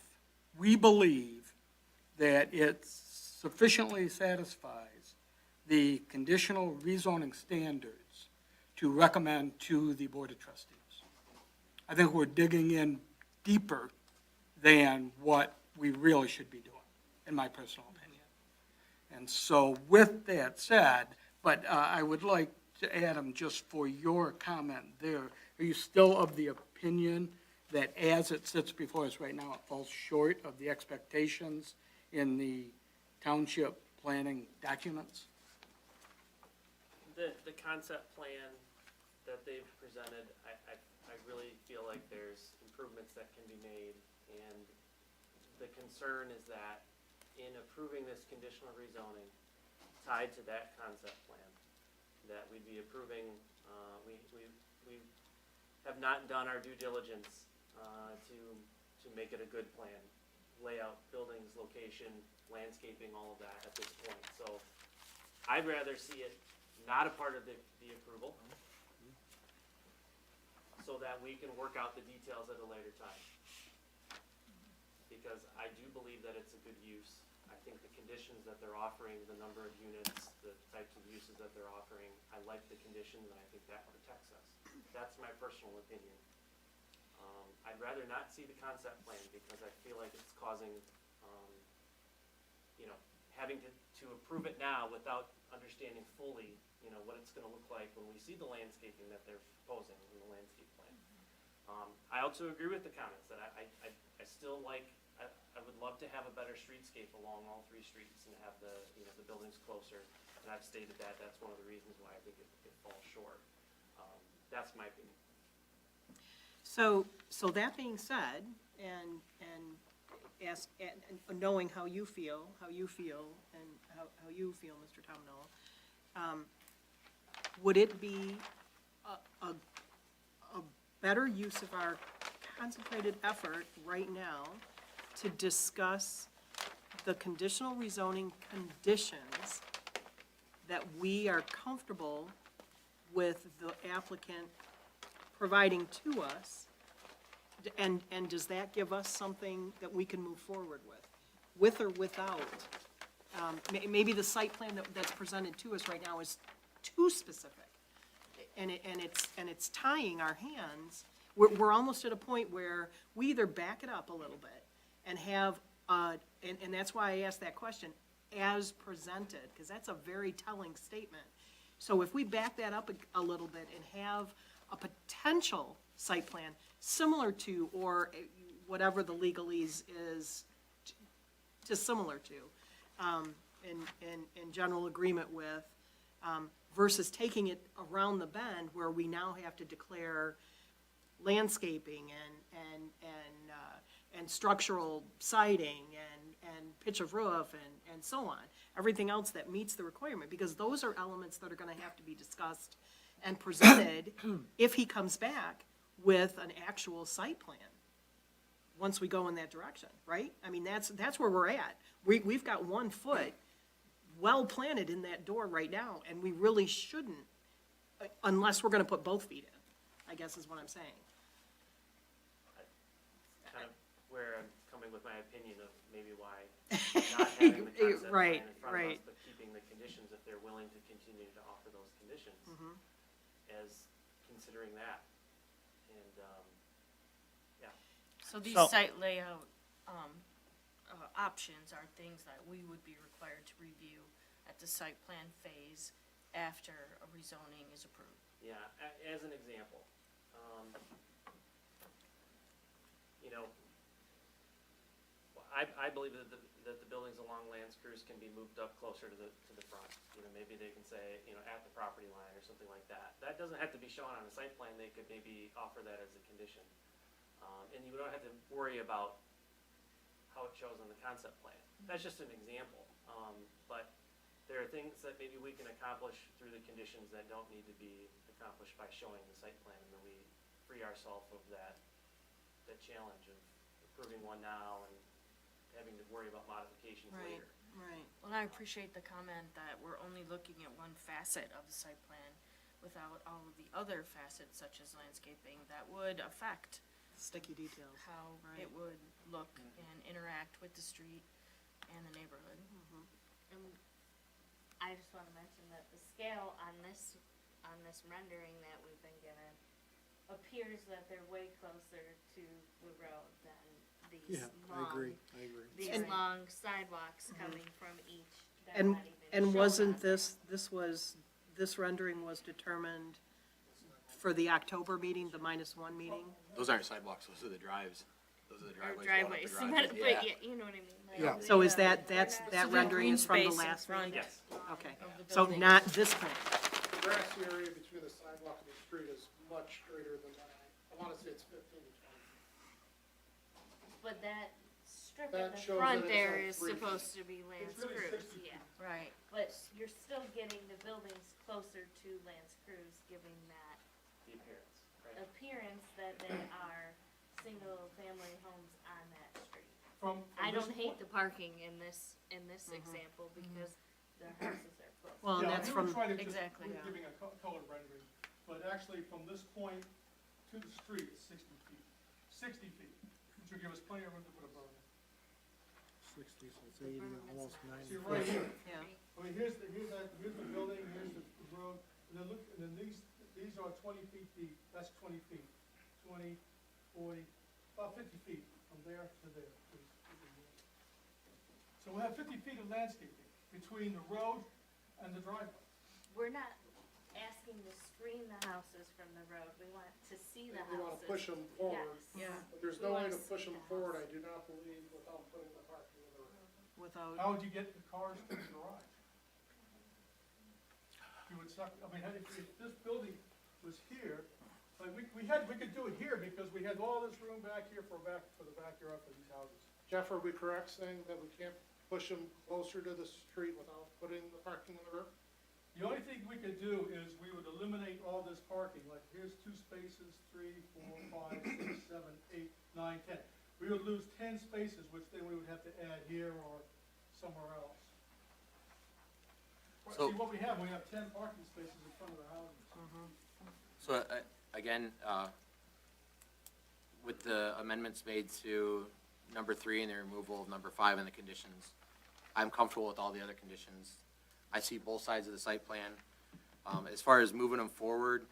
we believe that it sufficiently satisfies the conditional rezoning standards to recommend to the Board of Trustees. I think we're digging in deeper than what we really should be doing, in my personal opinion. And so with that said, but I would like to, Adam, just for your comment there, are you still of the opinion that as it sits before us right now, it falls short of the expectations in the township planning documents? The concept plan that they've presented, I really feel like there's improvements that can be made. And the concern is that in approving this conditional rezoning tied to that concept plan, that we'd be approving, we have not done our due diligence to make it a good plan. Layout, buildings, location, landscaping, all of that at this point. So I'd rather see it not a part of the approval, so that we can work out the details at a later time. Because I do believe that it's a good use. I think the conditions that they're offering, the number of units, the types of uses that they're offering, I like the conditions, and I think that protects us. That's my personal opinion. I'd rather not see the concept plan, because I feel like it's causing, having to approve it now without understanding fully, what it's gonna look like when we see the landscaping that they're proposing in the landscape plan. I also agree with the comments that I still like, I would love to have a better streetscape along all 3 streets and have the buildings closer. And I've stated that, that's one of the reasons why I think it falls short. That's my opinion. So that being said, and knowing how you feel, and how you feel, Mr. Tomno, would it be a better use of our concentrated effort right now to discuss the conditional rezoning conditions that we are comfortable with the applicant providing to us? And does that give us something that we can move forward with or without? Maybe the site plan that's presented to us right now is too specific, and it's tying our hands. We're almost at a point where we either back it up a little bit and have, and that's why I asked that question, as presented, because that's a very telling statement. So if we back that up a little bit and have a potential site plan similar to, or whatever the legalese is, just similar to, in general agreement with, versus taking it around the bend where we now have to declare landscaping and structural siding and pitch of roof and so on. Everything else that meets the requirement, because those are elements that are gonna have to be discussed and presented if he comes back with an actual site plan, once we go in that direction, right? I mean, that's where we're at. We've got 1 foot well planted in that door right now, and we really shouldn't, unless we're gonna put both feet in, I guess is what I'm saying. Kind of where I'm coming with my opinion of maybe why not having the concept Right, plan in front of right. us, but keeping the conditions if they're willing to continue to offer those conditions, as considering that. And, yeah. So these So- site layout, options are things that we would be required to review at the site plan phase after a rezoning is approved. Yeah, as an example, you know, I believe that the buildings along Lance Cruise can be moved up closer to the front. You know, maybe they can say, you know, at the property line or something like that. That doesn't have to be shown on a site plan, they could maybe offer that as a condition. And you don't have to worry about how it shows on the concept plan. That's just an example. But there are things that maybe we can accomplish through the conditions that don't need to be accomplished by showing the site plan, and then we free ourselves of that challenge of approving one now and having to worry about modifications Right. later. Right. Well, I appreciate the comment that we're only looking at one facet of the site plan without all of the other facets such as landscaping that would affect Sticky details. how Right. it would look and interact with the street and the neighborhood. And I just wanna mention that the scale on this rendering that we've been given appears that they're way closer to the road than these Yeah, I long, agree. these And- long sidewalks coming from each. They're And, not even and shown wasn't on there. this rendering was determined for the October meeting, the -1 meeting? Those aren't sidewalks, those are the drives. Those are the Or driveways. going up driveways, the but driveways. yeah, you know what I mean. like Yeah. So is the- that, they're that not- rendering green is from the space in last front. meeting? Yes. Okay, of the so building. not this plan. The grassy area between the sidewalk and the street is much greater than that. I wanna say it's 15 to 20. But that strip That in the shows front that it's there like is 3 feet. supposed to be Lance really Cruise, 60 yeah. Right. But you're still getting the buildings closer to Lance Cruise, giving that The appearance, right? appearance that they are single-family homes on that street. From I this don't hate point- the parking in this example because the houses are close. Well, and Yeah, that's we were from, trying to just- Exactly. we were giving a color rendering, but actually from this point to the street is 60 feet. 60 feet, which will give us plenty of room to put a berm in. 60, so it's 80, almost 90. See, right here, yeah, I mean, here's the building, here's the road, and then look, and then these are 20 feet deep, that's 20 feet. 20, 40, about 50 feet from there to there. So we'll have 50 feet of landscaping between the road and the driveway. We're not asking to screen the houses from the road. We want to see the houses. We wanna push them forward, Yes. Yeah. but there's We no way wanna to see push them the forward, house. I do not believe, without putting the parking in the road. without, How would you get the cars to the garage? You would suck, I mean, if this building was here, like, we could do it here because we had all this room back here for the backyard for these houses. Jeff, are we correct saying that we can't push them closer to the street without putting the parking in the road? The only thing we could do is we would eliminate all this parking, like here's 2 spaces, 3, 4, 5, 6, 7, 8, 9, 10. We would lose 10 spaces, which then we would have to add here or somewhere else. So- See, what we have 10 parking spaces in front of the houses. So, again, with the amendments made to number 3 and the removal of number 5 in the conditions, I'm comfortable with all the other conditions. I see both sides of the site plan. As far as moving them forward,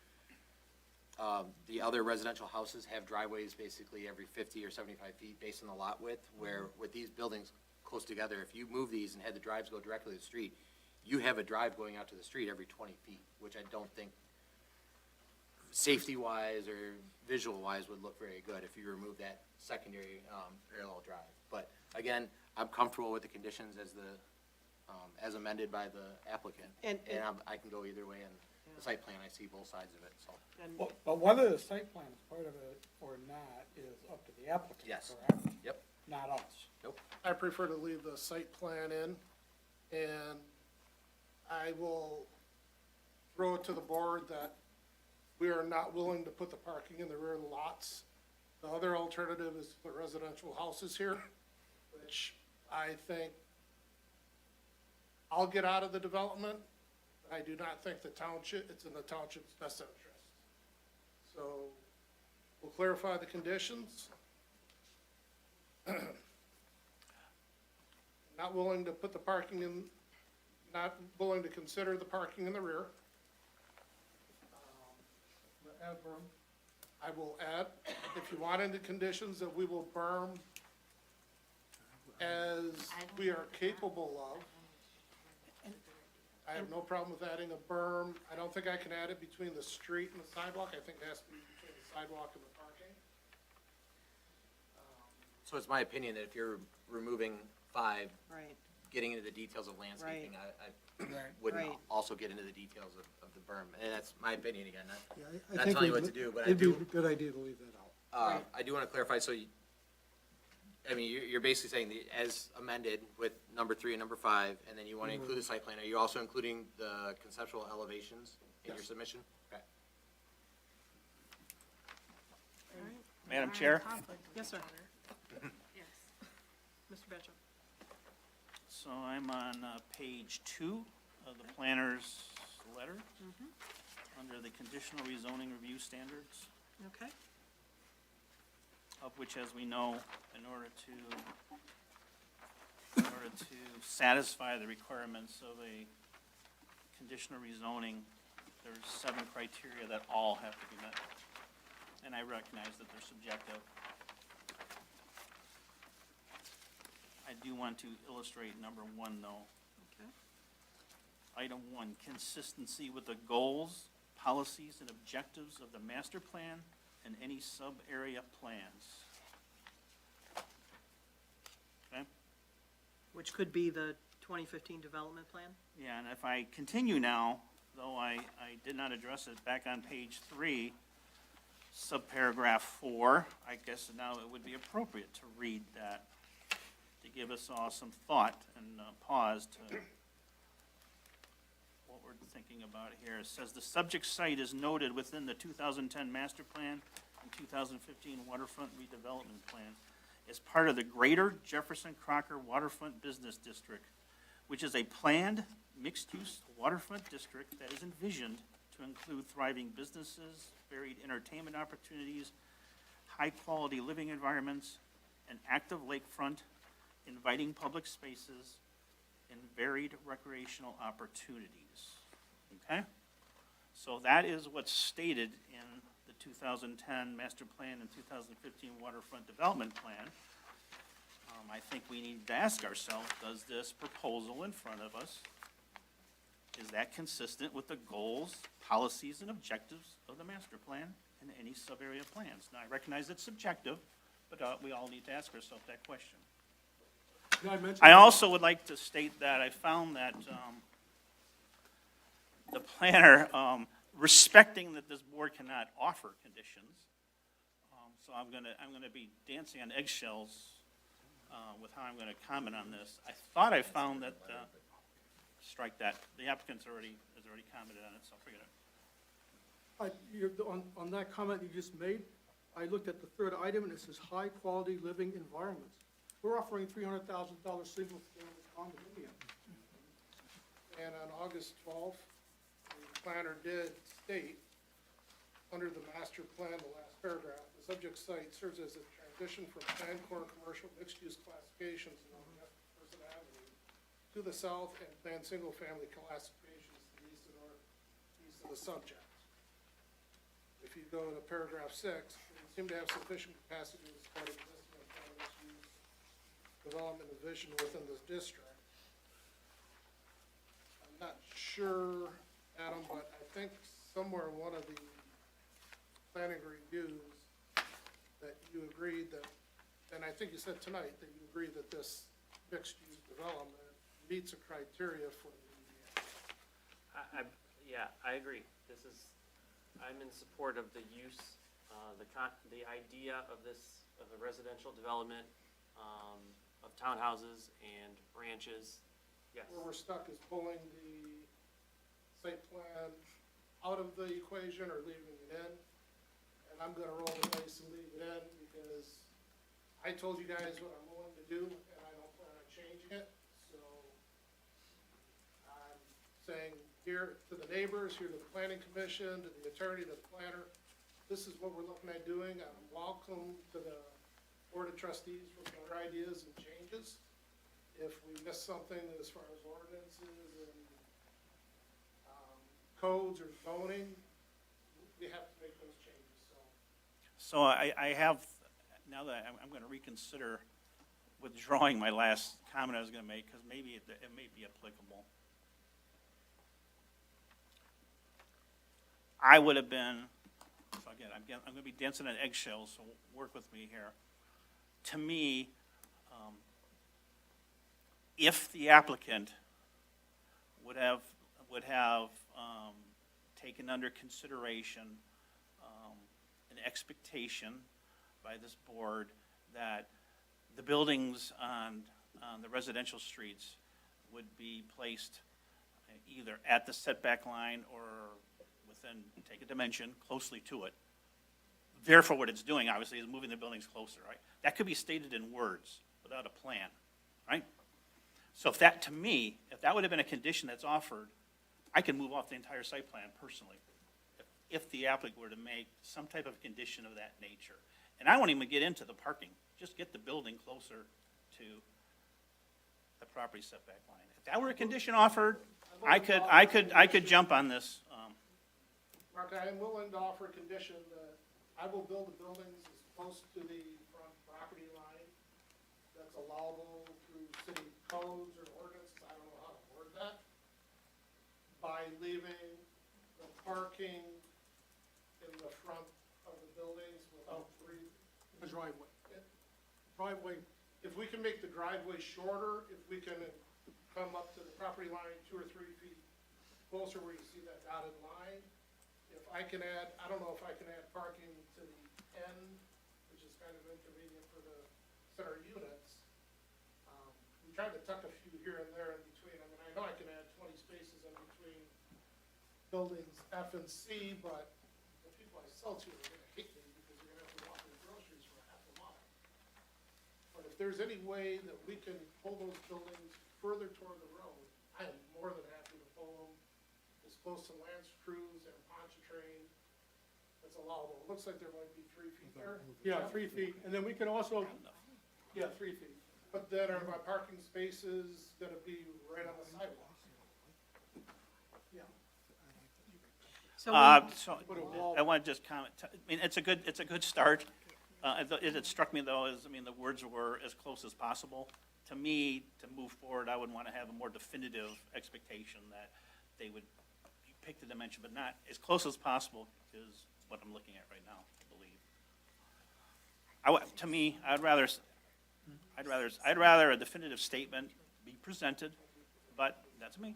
the other residential houses have driveways basically every 50 or 75 feet based on the lot width, where with these buildings close together, if you move these and had the drives go directly to the street, you have a drive going out to the street every 20 feet, which I don't think safety-wise or visual-wise would look very good if you remove that secondary parallel drive. But again, I'm comfortable with the conditions as amended by the applicant. And- I can go either way, and the site plan, I see both sides of it, so. And- But whether the site plan is part of it or not is up to the applicant, Yes. correct? Yep. Not us. Nope. I prefer to leave the site plan in, and I will throw it to the board that we are not willing to put the parking in the rear lots. The other alternative is the residential houses here, which I think I'll get out of the development. I do not think it's in the township's best interest. So we'll clarify the conditions. Not willing to put the parking in, not willing to consider the parking in the rear. Add berm. I will add, if you want into conditions, that we will berm as we are capable of. I have no problem with adding a berm. I don't think I can add it between the street and the sidewalk. I think it has to be between the sidewalk and the parking. So it's my opinion that if you're removing 5, Right, getting into the details of landscaping, I wouldn't Right. also get into the details of the berm. And that's my opinion again, Yeah, not telling you what to do, but I it'd be a do, good idea to leave that out. I do want to clarify, so you're basically saying as amended with number 3 and number 5, and then you want to include the site plan. Are you also including the conceptual elevations in your submission? Okay. Madam Chair? yes, sir, Yes. Mr. Betchel. So I'm on page 2 of the planner's letter, under the conditional rezoning review standards, Okay, of which, as we know, in order to satisfy the requirements of a conditional rezoning, there's 7 criteria that all have to be met. And I recognize that they're subjective. I do want to illustrate number 1, though. okay, Item 1, consistency with the goals, policies, and objectives of the master plan and any sub-area plans. Okay? which could be the 2015 development plan? Yeah, and if I continue now, though I did not address it, back on page 3, subparagraph 4, I guess now it would be appropriate to read that, to give us all some thought and pause to what we're thinking about here. It says, the subject site is noted within the 2010 master plan and 2015 waterfront redevelopment plan as part of the Greater Jefferson Crocker Waterfront Business District, which is a planned mixed-use waterfront district that is envisioned to include thriving businesses, varied entertainment opportunities, high-quality living environments, an active lakefront, inviting public spaces, and varied recreational opportunities. Okay? So that is what's stated in the 2010 master plan and 2015 waterfront development plan. I think we need to ask ourselves, does this proposal in front of us, is that consistent with the goals, policies, and objectives of the master plan and any sub-area plans? Now, I recognize it's subjective, but we all need to ask ourselves that question. Can I mention? I also would like to state that I found that the planner, respecting that this board cannot offer conditions, so I'm gonna be dancing on eggshells with how I'm gonna comment on this. I thought I found that, strike that, the applicant has already commented on it, so forget it. On that comment you just made, I looked at the third item, and it says high-quality living environments. We're offering $300,000 single-family condominium. And on August 12th, the planner did state, under the master plan, the last paragraph, the subject site serves as a transition from planned core commercial mixed-use classifications along Jefferson Avenue to the south and planned single-family classifications to the east and northeast of the subject. If you go to paragraph 6, they seem to have sufficient capacity to support existing and planned mixed-use development and vision within this district. I'm not sure, Adam, but I think somewhere in one of the planning reviews that you agreed that, and I think you said tonight that you agree that this mixed-use development meets a criteria for the, Yeah, I agree. I'm in support of the use, the idea of this, of the residential development, of townhouses and ranches. Yes. where we're stuck is pulling the site plan out of the equation or leaving it in. And I'm gonna roll the dice and leave it in because I told you guys what I'm willing to do and I don't plan on changing it. So I'm saying here to the neighbors, here to the planning commission, to the attorney, to the planner, this is what we're looking at doing. I'm welcome to the board of trustees for better ideas and changes. If we miss something as far as ordinances and codes or zoning, we have to make those changes, so. So I have, now that I'm going to reconsider withdrawing my last comment I was going to make, because maybe it may be applicable. I would have been, so again, I'm going to be dancing on eggshells, so work with me here. To me, if the applicant would have taken under consideration an expectation by this board that the buildings on the residential streets would be placed either at the setback line or within, take a dimension, closely to it. Therefore, what it's doing, obviously, is moving the buildings closer, right? That could be stated in words without a plan, right? So if that, to me, if that would have been a condition that's offered, I could move off the entire site plan personally, if the applicant were to make some type of condition of that nature. And I won't even get into the parking, just get the building closer to the property setback line. If that were a condition offered, I could jump on this. Mark, I am willing to offer a condition that I will build the buildings as close to the front property line that's allowable through city codes or ordinances, I don't know how to word that, by leaving the parking in the front of the buildings without The driveway. driveway. If we can make the driveway shorter, if we can come up to the property line 2 or 3 feet closer where you see that dotted line, if I can add, I don't know if I can add parking to the end, which is kind of inconvenient for the center units. We tried to tuck a few here and there in between. I mean, I know I can add 20 spaces in between buildings F and C, but the people I sell to are gonna hate me because they're gonna have to walk their groceries for half a mile. But if there's any way that we can pull those buildings further toward the road, I am more than happy to pull them as close to Lance Cruz and Pontchartrain that's allowable. It looks like there might be 3 feet there. Yeah, 3 feet, and then we can also, yeah, 3 feet. But then are my parking spaces gonna be right on the sidewalk? Yeah. So So Put a wall. I want to just comment, I mean, it's a good start. It struck me though, as, I mean, the words were as close as possible. To me, to move forward, I would want to have a more definitive expectation that they would pick the dimension, but not as close as possible is what I'm looking at right now, I believe. To me, I'd rather a definitive statement be presented, but that's me.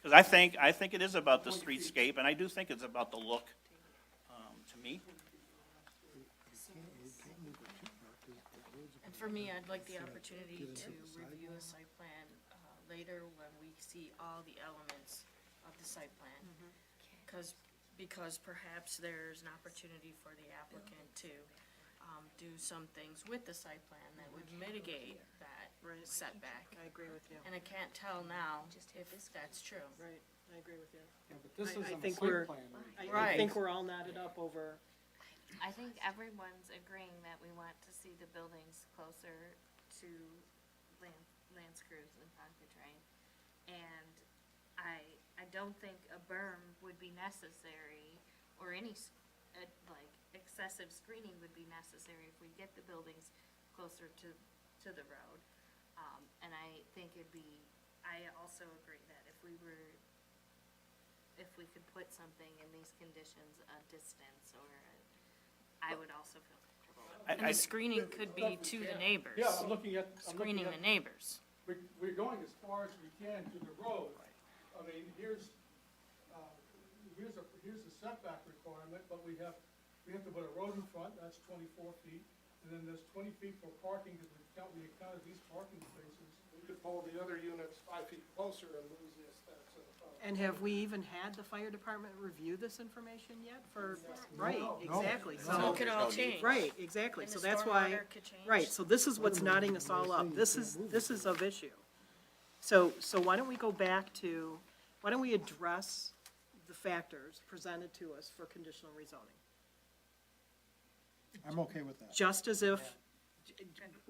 Because I think it is about the streetscape, and I do think it's about the look, to me. And for me, I'd like the opportunity to review a site plan later when we see all the elements of the site plan. Because perhaps there's an opportunity for the applicant to do some things with the site plan that would mitigate that Right. setback. I agree with you. And I can't tell now if that's true. Right, I agree with you. Yeah, but this I is on the think site we're- plan. I Right. think we're all knotted up over, I think everyone's agreeing that we want to see the buildings closer to land screws and Pontchartrain. And I don't think a berm would be necessary, or any, like, excessive screening would be necessary if we get the buildings closer to the road. And I think I also agree that if we could put something in these conditions, a distance, I would also feel comfortable. And the screening could be to the neighbors. Yeah, I'm looking at. Screening the neighbors. We're going as far as we can to the road. I mean, here's a setback requirement, but we have to put a road in front, that's 24 feet. And then there's 20 feet for parking, because we counted these parking spaces. We could pull the other units 5 feet closer and lose the aesthetics of the front. and have we even had the fire department review this information yet for, right, exactly. So So, it could all change. right, exactly, And so the that's why, stormwater could change. right, so this is what's knotting us all up. This is of issue. So why don't we go back to, why don't we address the factors presented to us for conditional rezoning? I'm okay with that. Just as if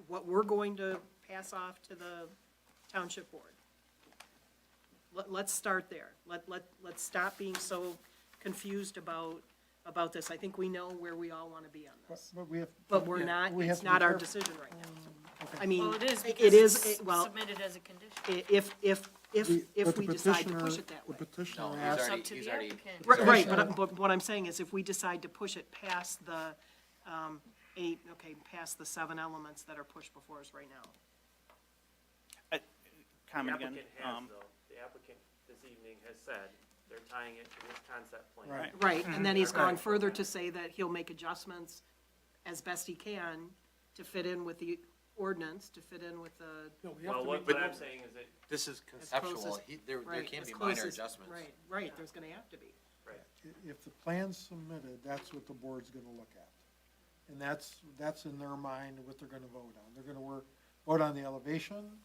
what we're going to pass off to the township board. Let's start there. Let's stop being so confused about this. I think we know where we all want to be on this. But we have. But we're not, we have it's to be not our careful. decision right now. I mean, Well, it is it because is, it's well, submitted as a condition. if But the we decide to petitioner- push it that way. The petitioner No, asked, It's up to he's the already- applicant. Right, Petitioner- but what I'm saying is if we decide to push it past the, past the 7 elements that are pushed before us right now. The Comment again. applicant has, though, the applicant this evening has said they're tying it to this concept plan. Right. Right, and then he's gone further to say that he'll make adjustments as best he can to fit in with the ordinance, to fit in with the. No, we have Well, to what make, I'm saying is that, This is as close conceptual, as- there right, can as be close minor as- adjustments. Right, there's gonna have to be. right, if the plan's submitted, that's what the board's gonna look at. And that's in their mind what they're gonna vote on. They're gonna vote on the elevation,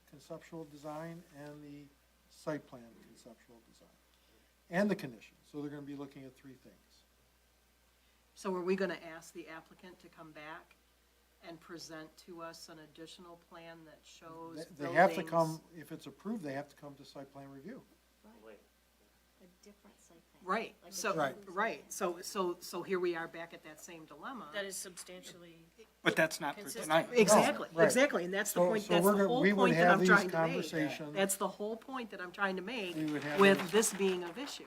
conceptual design, and the site plan conceptual design, and the conditions. So they're gonna be looking at 3 things. So are we gonna ask the applicant to come back and present to us an additional plan that shows They have to buildings- come, if it's approved, they have to come to site plan review. wait. A different site plan. Right, Like a so, different- right, so here we are back at that same dilemma. That is substantially, But that's not for Consistent. tonight. Exactly, right. exactly, and that's the So, point, so that's we're the gonna, whole we would point that have I'm these trying to make. conversations. That's the whole point that I'm trying to make We would have with those- this being of issue.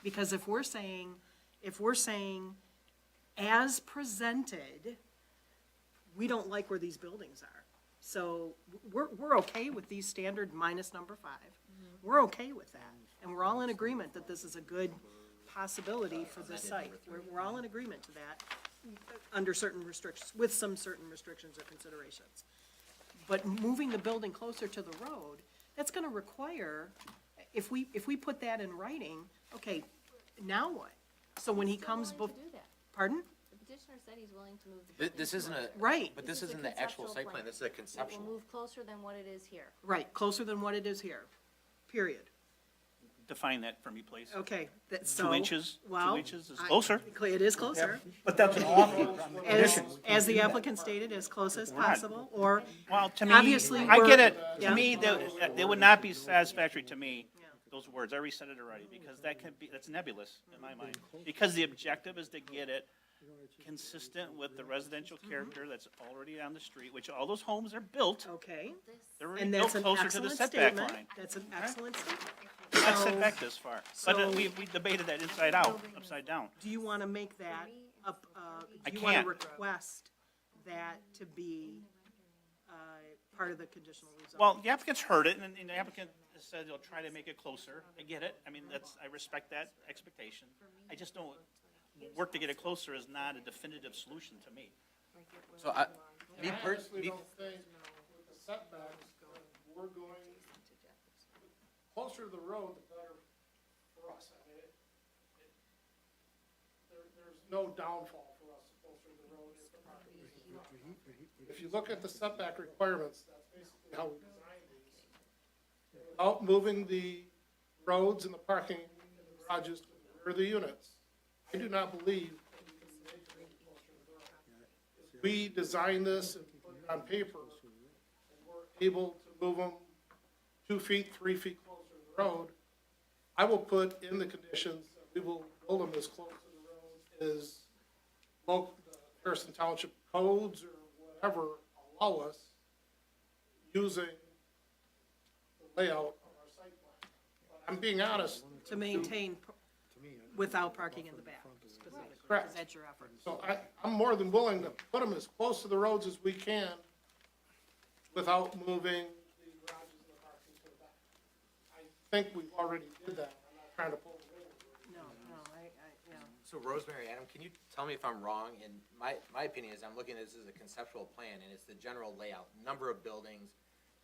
Because if we're saying, as presented, we don't like where these buildings are. So we're okay with these standard minus number 5. We're okay with that. And we're all in agreement that this is a good possibility for this site. We're all in agreement to that, under certain restrictions, with some certain restrictions or considerations. But moving the building closer to the road, that's gonna require, if we put that in writing, okay, now what? So when he Still comes willing to do that. pardon? The petitioner said he's willing to move the building. This isn't a, Right, but This this is a isn't the actual conceptual site plan, plan. this is a It will conceptual. move closer than what it is here. right, closer than what it is here, period. Define that for me, please. Okay, so. 2 inches, 2 well, inches is I- closer. It is closer, But that's an awful as the applicant stated, as close as possible, or, Well, to me, Obviously, I get we're- it. yeah. To me, they would not be satisfactory to me, those words. I already said it already, because that's nebulous in my mind. Because the objective is to get it consistent with the residential character that's already on the street, which all those homes are built. okay, They're already and built that's an closer to the excellent setback statement. line. That's an excellent statement. Not So- set back this far. But so- we debated that inside out, upside down. Do you want to make that up, I do you want to can't. request that to be, part of the conditional rezone? Well, the applicant's heard it, and the applicant said they'll try to make it closer. I get it. I mean, I respect that expectation. I just don't, work to get it closer is not a definitive solution to me. So I honestly don't think with the setbacks, we're going, closer to the road, the better for us. I mean, there's no downfall for us the closer to the road if the property is. if you look at the setback requirements, that's basically how we designed these. Without moving the roads and the parking and the garages to the rear of the units, I do not believe that we can make it any closer to the road. If we design this and put it on paper, and we're able to move them 2 feet, 3 feet closer to the road, I will put in the conditions that we will build them as close to the road as local, the Harrison Township codes or whatever allow us using the layout of our site plan. But I'm being honest, To maintain without parking in the back specifically. Correct. Is that your effort? so I'm more than willing to put them as close to the roads as we can without moving the garages and the parking to the back. I think we've already did that. I'm not trying to pull the wool over it. No, yeah. So Rosemary, Adam, can you tell me if I'm wrong? And my opinion is I'm looking at this as a conceptual plan, and it's the general layout, number of buildings,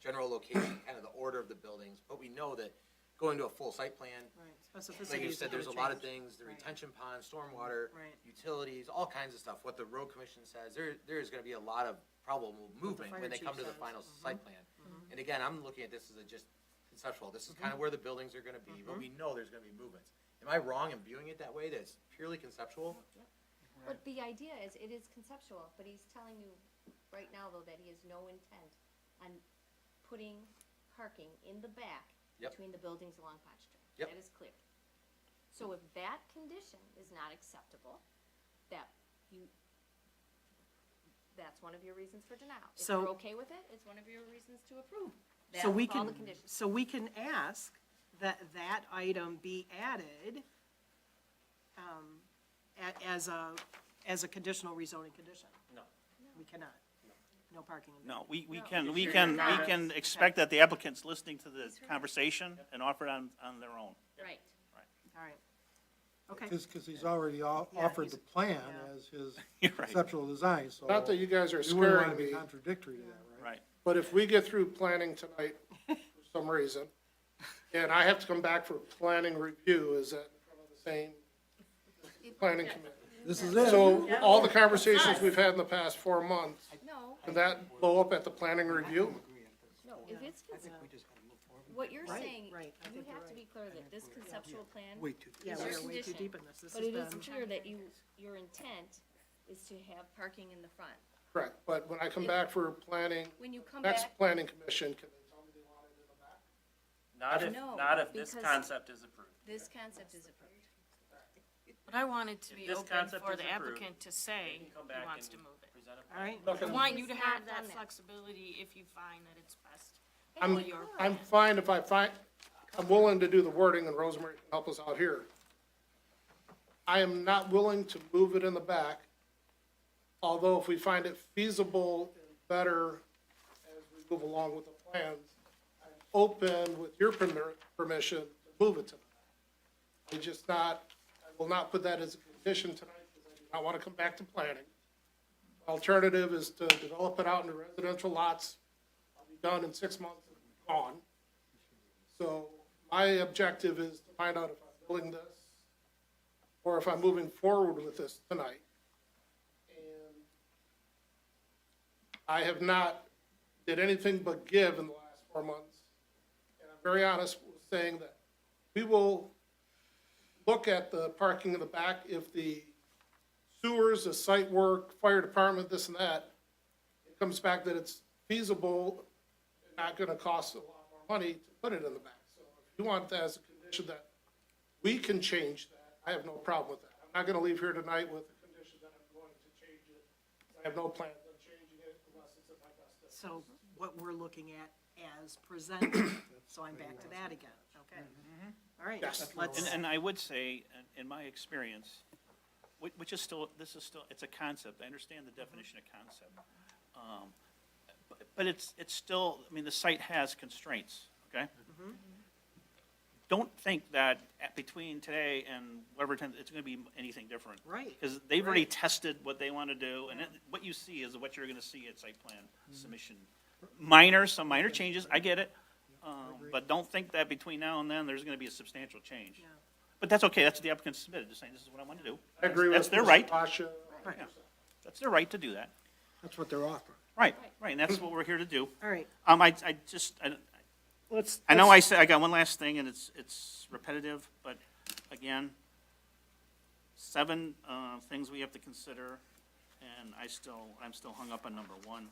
general location, kind of the order of the buildings. But we know that going to a full site plan, Right, specificity. like you is said, gonna there's a lot of change. things, the Right. retention pond, stormwater, Right. utilities, all kinds of stuff. What the road commission says, there is gonna be a lot of probable movement fire when they chief come to the says. final site plan. And again, I'm looking at this as a just conceptual. This is kind of where the buildings are gonna be, but we know there's gonna be movements. Am I wrong in viewing it that way, that it's purely conceptual? But the idea is, it is conceptual, but he's telling you right now, though, that he has no intent on putting parking in the back Yep. between the buildings along Pond Street. Yep. That is clear. So if that condition is not acceptable, that's one of your reasons for denial. If So- you're okay with it, it's one of your reasons to approve. That's So we all the can, conditions. so we can ask that item be added as a conditional rezoning condition. No. We cannot. No parking in the No, we No. can, we Sure. can, we Not- can expect that the applicant's listening to the conversation and offer it on their own. Right. All right. Okay. Because he's already offered he's- the plan yeah. as his You're right. conceptual design, so. Not that you guys are We wouldn't want scaring to be me, contradictory to that, right? Right. but if we get through planning tonight for some reason, and I have to come back for planning review, is that in front of the same planning committee? This is it. So all the conversations we've had in the past 4 months, No, can that blow up at the planning review? no, if it's, what you're Right, saying, right. I you think you're have to right. be clear that this conceptual plan Yeah, is we your are way too condition, deep in this. This but has it is been, clear that your intent is to have parking in the front. Correct, but when I come back for planning, When you come next back, planning commission, can they tell me they want it in the back? No, Not if this because- concept is approved. this concept is approved. But I want it to If be this open concept for is the approved, applicant to They say can come he back wants and to move it. present a all right. I want you to It's have not that done that. flexibility if you find that it's best. I'm fine if I'm willing to do the wording, and Rosemary can help us out here. I am not willing to move it in the back, although if we find it feasible and better as we move along with the plans, I'm open, with your permission, to move it to the back. I will not put that as a condition tonight, because I do not want to come back to planning. Alternative is to develop it out into residential lots. I'll be done in 6 months and be gone. So my objective is to find out if I'm building this, or if I'm moving forward with this tonight. And I have not did anything but give in the last 4 months. And I'm very honest with saying that we will look at the parking in the back if the sewers, the site work, fire department, this and that, it comes back that it's feasible, and not gonna cost a lot more money to put it in the back. So if you want that as a condition that we can change that, I have no problem with that. I'm not gonna leave here tonight with a condition that I'm going to change it. I have no plans on changing it unless it's in my best interest. So what we're looking at as presented, so I'm back to that again, okay? All right, Yes. let's, And I would say, in my experience, which is still, this is still, it's a concept, I understand the definition of concept. But it's still, I mean, the site has constraints, okay? Don't think that between today and whatever time, it's gonna be anything different. right. Because they've already tested what they want to do, and what you see is what you're going to see at site plan submission. Some minor changes, I get it, but don't think that between now and then, there's going to be a substantial change. Yeah. But that's okay, that's what the applicant submitted, just saying, this is what I want to do. I agree with That's their Mr. right, Pasha. that's their right to do that. That's what they're offering. Right, and that's what we're here to do. All right, let's. I know let's- I got one last thing, and it's repetitive, but again, 7 things we have to consider, and I'm still hung up on number 1,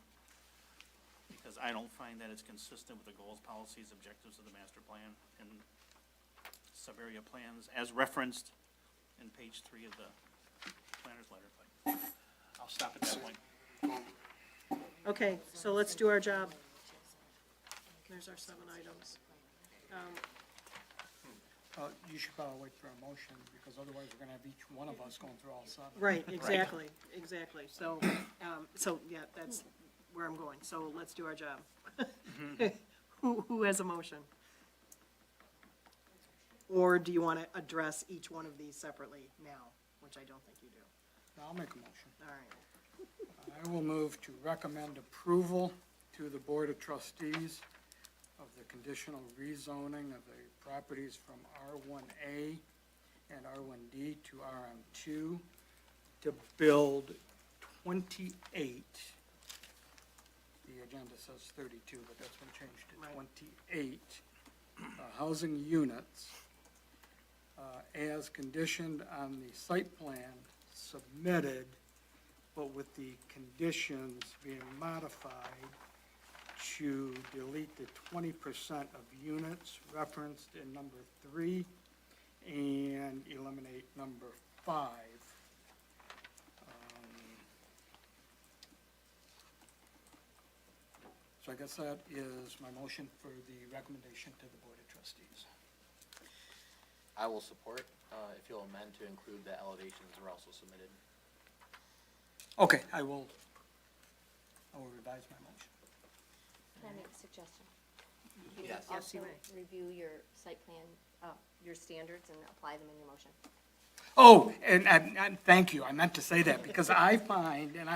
because I don't find that it's consistent with the goals, policies, objectives of the master plan and sub-area plans as referenced in page 3 of the planner's letter. But I'll stop at that point. Okay, so let's do our job. There's our 7 items. You should probably wait for a motion, because otherwise we're gonna have each one of us going through all 7. Right, exactly. So, yeah, that's where I'm going. So let's do our job. Who has a motion? Or do you want to address each one of these separately now, which I don't think you do? I'll make a motion. All right. I will move to recommend approval to the Board of Trustees of the conditional rezoning of the properties from R1A and R1D to RM2 to build 28, the agenda says 32, but that's been changed to 28 housing units as conditioned on the site plan submitted, but with the conditions being modified to delete the 20% of units referenced in number 3 and eliminate number 5. So I guess that is my motion for the recommendation to the Board of Trustees. I will support, if you'll amend to include the elevations were also submitted. Okay, I will revise my motion. Can I make a suggestion? Yes. Yes, you Also may. review your site plan, your standards, and apply them in your motion. Oh, and thank you, I meant to say that, because I find, and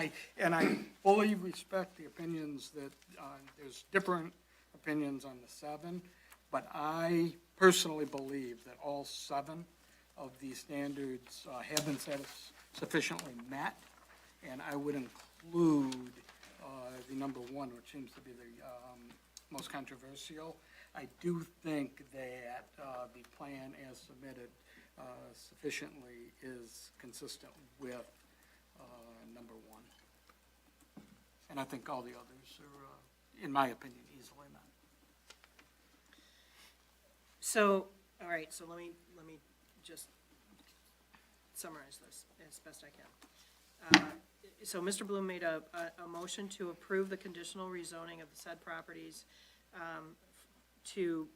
I fully respect the opinions that, there's different opinions on the 7, but I personally believe that all 7 of these standards have been sufficiently met, and I would include the number 1, which seems to be the most controversial. I do think that the plan as submitted sufficiently is consistent with number 1. And I think all the others are, in my opinion, easily met. So, all right, so let me just summarize this as best I can. So Mr. Bloom made a motion to approve the conditional rezoning of the said properties to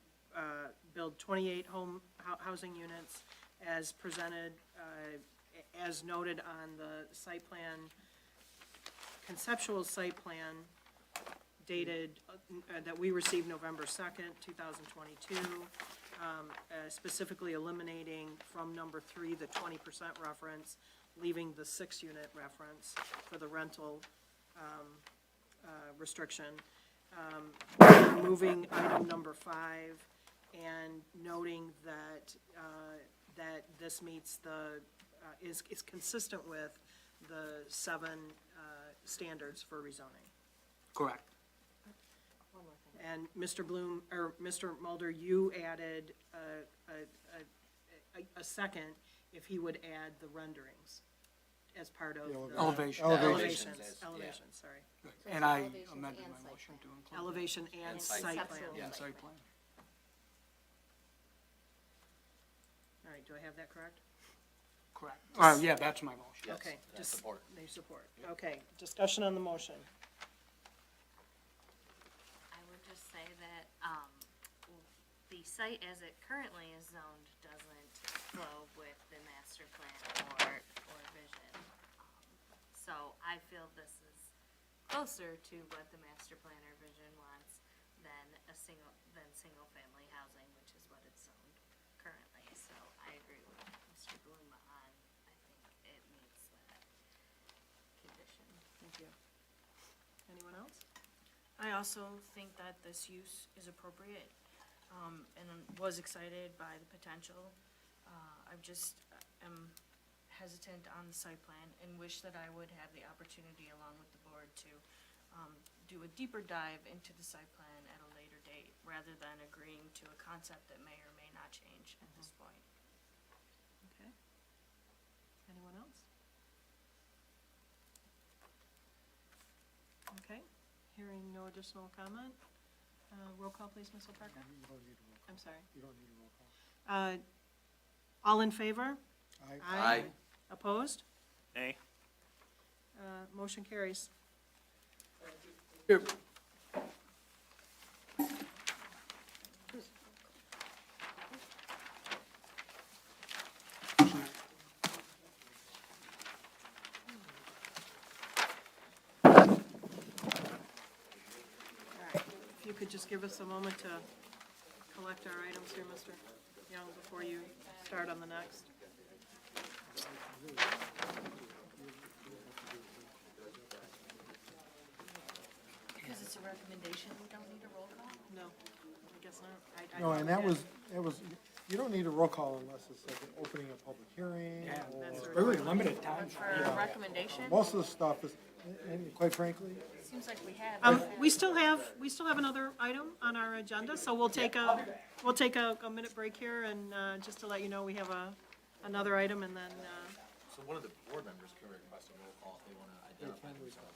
build 28 housing units as presented, as noted on the site plan, conceptual site plan dated, that we received November 2nd, 2022, specifically eliminating from number 3 the 20% reference, leaving the 6-unit reference for the rental restriction, removing item number 5, and noting that, that this meets the, is consistent with the 7 standards for rezoning. Correct. One more thing. And Mr. Bloom, or Mr. Mulder, you added a second if he would add the renderings as part of the. Elevation. Elevations, yeah. elevations, sorry. And I Elevations amended and my site motion plan. to include. Elevation and site plan. conceptual. Yeah, site plan. All right, do I have that correct? Correct. Yeah, that's my motion. Yes, Okay, and I just, support. they support. Okay, discussion on the motion. I would just say that, the site as it currently is zoned doesn't flow with the master plan or vision. So I feel this is closer to what the master plan or vision wants than single-family housing, which is what it's zoned currently. So I agree with Mr. Bloom on, I think it meets that condition. Thank you. Anyone else? I also think that this use is appropriate, and was excited by the potential. I just am hesitant on the site plan and wish that I would have the opportunity along with the board to do a deeper dive into the site plan at a later date, rather than agreeing to a concept that may or may not change at this point. Okay. Anyone else? Okay, hearing no additional comment. Roll call, please, Ms. Parker. You don't need a roll call. I'm sorry. You don't need a roll call. All in favor? Aye. Opposed? Nay? Motion carries. All right, if you could just give us a moment to collect our items here, Mr. Young, before you start on the next. Because it's a recommendation, we don't need a roll call? No, I guess not. I No, thought and we that did. was, you don't need a roll call unless it's like an opening a public hearing That's or. right. Very limited time. For a recommendation? Most of the stuff is, and quite frankly, Seems like we have. We still have another item on our agenda, so we'll take a minute break here and, just to let you know, we have another item and then, So one of the board members can request a roll call if they want to identify themselves.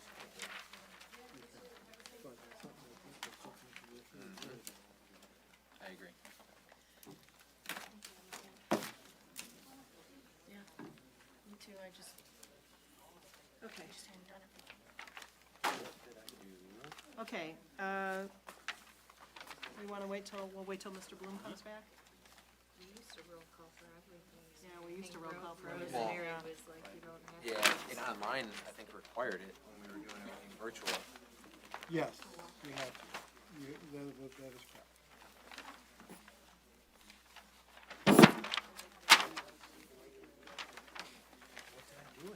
I agree. Yeah, me too, I just okay. hadn't done it before. Okay, we'll wait till Mr. Bloom comes back? We used to roll call for everything. Yeah, we used to roll call for Rosemary everything. was like, you don't have to. Yeah, and online, I think required it when we were doing everything virtual. yes, we have to. That is correct. What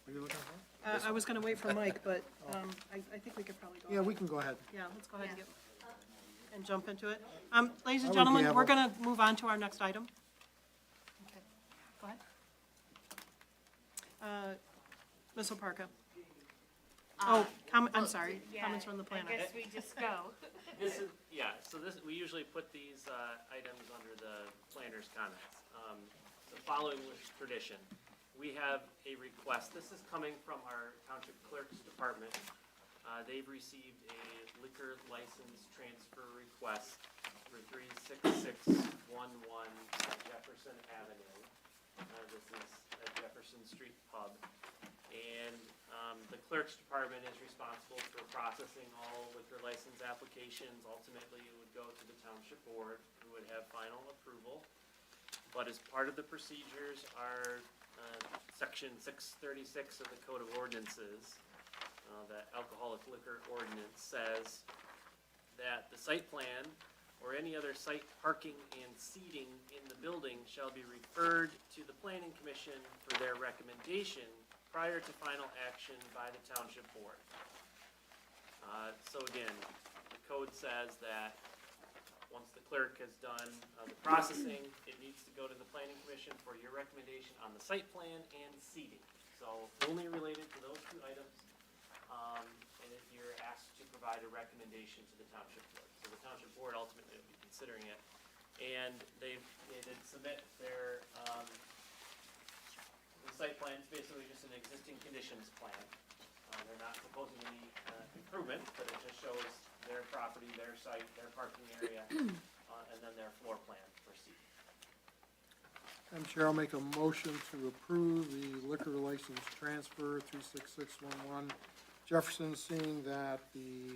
are you looking for? I was gonna wait for Mike, but, I think we could probably go. Yeah, we can go ahead. Yeah, let's go ahead and jump into it. Ladies I and would gentlemen, have we're a- gonna move on to our next item. Okay, go ahead. Ms. Oparka. Oh, I'm sorry, comments from the planner. I guess we just go. We usually put these, items under the planner's comments. So following with tradition, we have a request, this is coming from our township clerk's department. They've received a liquor license transfer request for 36611 Jefferson Avenue. This is a Jefferson Street pub. And the clerk's department is responsible for processing all liquor license applications. Ultimately, it would go to the township board, who would have final approval. But as part of the procedures are section 636 of the Code of Ordinances, the alcoholic liquor ordinance says that the site plan or any other site parking and seating in the building shall be referred to the planning commission for their recommendation prior to final action by the township board. So again, the code says that once the clerk has done the processing, it needs to go to the planning commission for your recommendation on the site plan and seating. So only related to those two items, and if you're asked to provide a recommendation to the township board. So the township board ultimately will be considering it. And they did submit their, the site plan is basically just an existing conditions plan. They're not proposing any improvement, but it just shows their property, their site, their parking area, and then their floor plan for seating. Madam Chair, I'll make a motion to approve the liquor license transfer 36611 Jefferson, seeing that the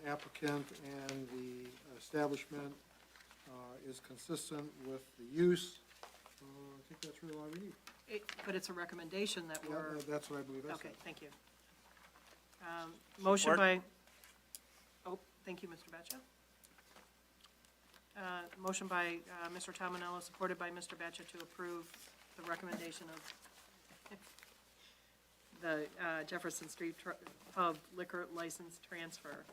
applicant and the establishment is consistent with the use. I think that's really all we need. But it's a recommendation that Yeah, we're, that's what I believe I okay, said. thank you. Motion Support. by, thank you, Mr. Batcha. Motion by Mr. Tominello, supported by Mr. Batcha to approve the recommendation of the Jefferson Street Pub liquor license transfer.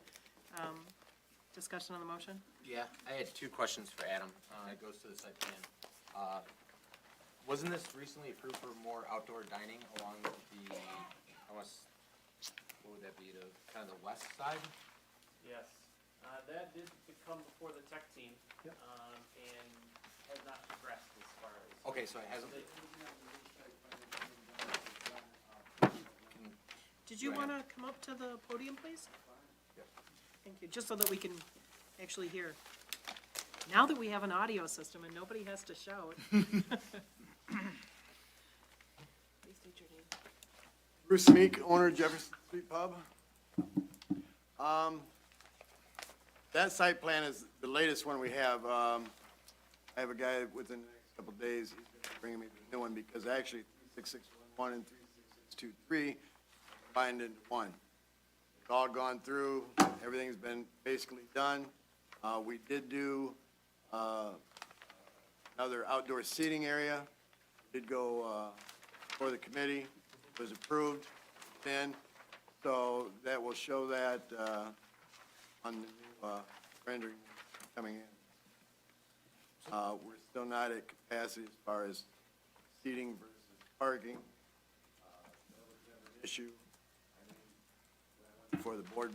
Discussion on the motion? Yeah, I had two questions for Adam. It goes to the site plan. Wasn't this recently approved for more outdoor dining along the, almost, what would that be, the, kind of the west side? Yes, that did come before the tech team, and has not progressed as far as. Okay, so it hasn't, Did you want to come up to the podium, please? Thank you, just so that we can actually hear. Now that we have an audio system and nobody has to shout. Please state your name. Bruce Meek, owner of Jefferson Street Pub. That site plan is the latest one we have. I have a guy within the next couple of days, he's gonna bring me the new one, because actually 36611 and 36623 combined into one. It's all gone through, everything's been basically done. We did do another outdoor seating area. Did go for the committee, was approved then. So that will show that on the new rendering coming in. We're still not at capacity as far as seating versus parking. That was never an issue. I mean, when I went before the board,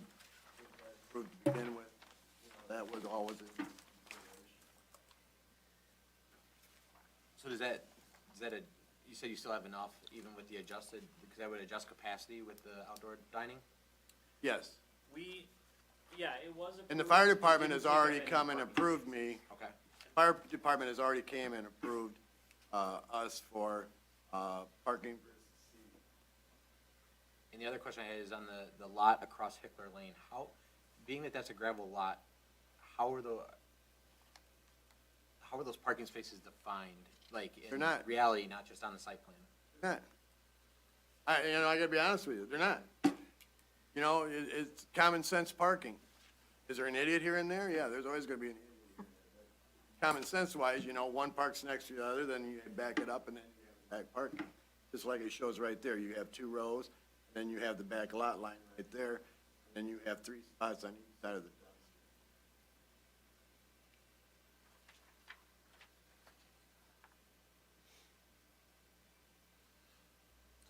approved to begin with, that was always a. so does that, you said you still have enough, even with the adjusted, because that would adjust capacity with the outdoor dining? Yes. It was approved. And the fire We department didn't has take already out any come and parking. approved me. Okay. Fire department has already came and approved us for parking versus seating. And the other question I had is on the lot across Hickler Lane, how, being that that's a gravel lot, how are those parking spaces defined? Like, They're in not. reality, not just on the site plan? They're not. I gotta be honest with you, they're not. You know, it's common sense parking. Is there an idiot here and there? Yeah, there's always gonna be an idiot here and there. Common sense wise, one parks next to the other, then you back it up and then you have back parking. Just like it shows right there, you have 2 rows, then you have the back lot line right there, and you have 3 spots on each side of the dumpster.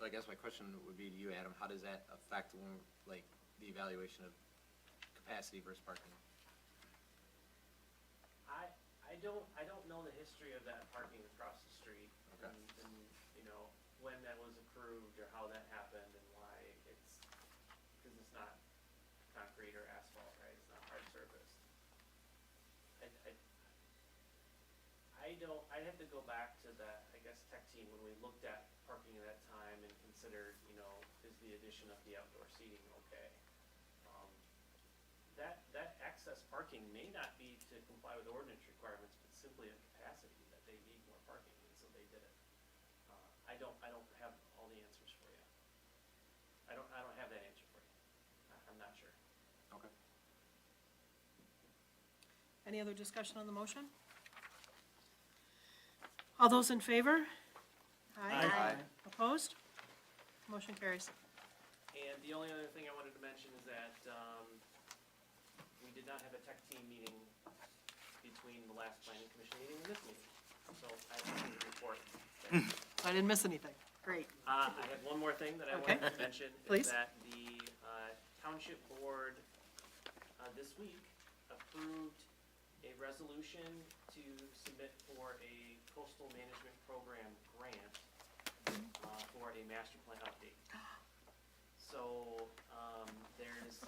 So I guess my question would be to you, Adam, how does that affect when, like, the evaluation of capacity versus parking? I don't know the history of that parking across the street. Okay. And, when that was approved or how that happened and why it's, because it's not concrete or asphalt, right? It's not hard surface. I'd have to go back to that, I guess, tech team when we looked at parking at that time and considered, is the addition of the outdoor seating okay? That excess parking may not be to comply with ordinance requirements, but simply a capacity that they need more parking, and so they did it. I don't have all the answers for you. I don't have that answer for you. I'm not sure. Okay. Any other discussion on the motion? All those in favor? Aye. Opposed? Motion carries. And the only other thing I wanted to mention is that, we did not have a tech team meeting between the last planning commission meeting and this meeting. So I have nothing to report. So I didn't miss anything. Great. I have one more thing that I Okay. wanted to mention. Please. Is that the township board this week approved a resolution to submit for a coastal management program grant for a master plan update. So there's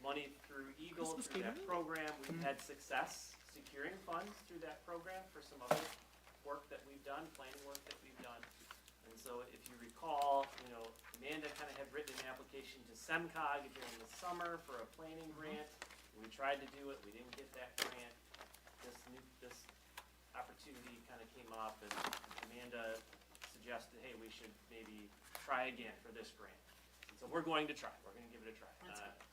money through Eagle Christmas through that came program. We've had success securing funds through that program for some other work that we've done, planning work that we've done. And so if you recall, Amanda kind of had written an application to SEMCOG during the summer for a planning grant. We tried to do it, we didn't get that grant. This opportunity kind of came up, and Amanda suggested, hey, we should maybe try again for this grant. And so we're going to try, we're gonna give it a try.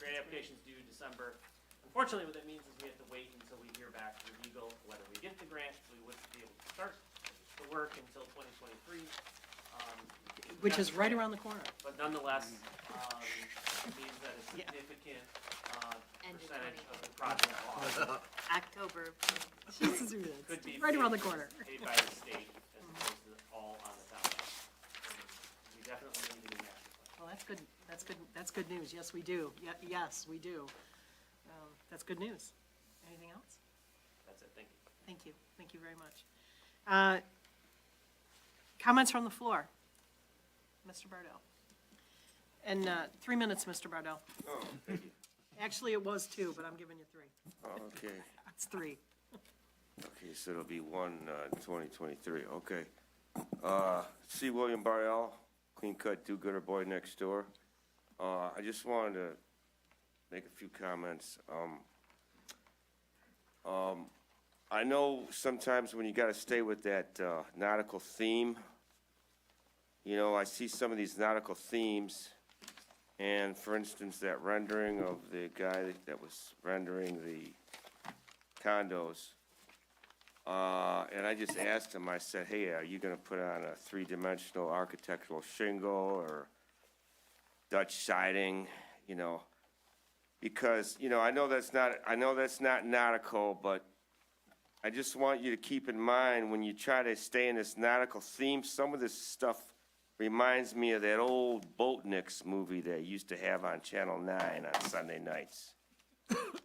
Grant application's due December. Unfortunately, what that means is we have to wait until we hear back from Eagle whether we get the grant, so we wouldn't be able to start the work until 2023. Which is right around the corner. But nonetheless, it means that a significant End of percentage of the project cost October. Jesus, could be right around the paid- corner. paid by the state as opposed to all that's good, that's good, that's good news. Yes, we do. Yes, we do. That's good news. Anything else? That's it, thank you. Thank you very much. Comments from the floor? Mr. Bardell. And 3 minutes, Mr. Bardell. Oh, thank you. Actually, it was 2, but I'm giving you 3. Oh, okay. It's 3. Okay, so it'll be 1/2023, okay. C. William Barrell, clean cut, do-gooder boy next door. I just wanted to make a few comments. I know sometimes when you gotta stay with that, nautical theme, you know, I see some of these nautical themes, and for instance, that rendering of the guy that was rendering the condos, and I just asked him, I said, hey, are you gonna put on a three-dimensional architectural shingle or Dutch siding, you know? Because, you know, I know that's not nautical, but I just want you to keep in mind, when you try to stay in this nautical theme, some of this stuff reminds me of that old Boatniks movie they used to have on Channel 9 on Sunday nights.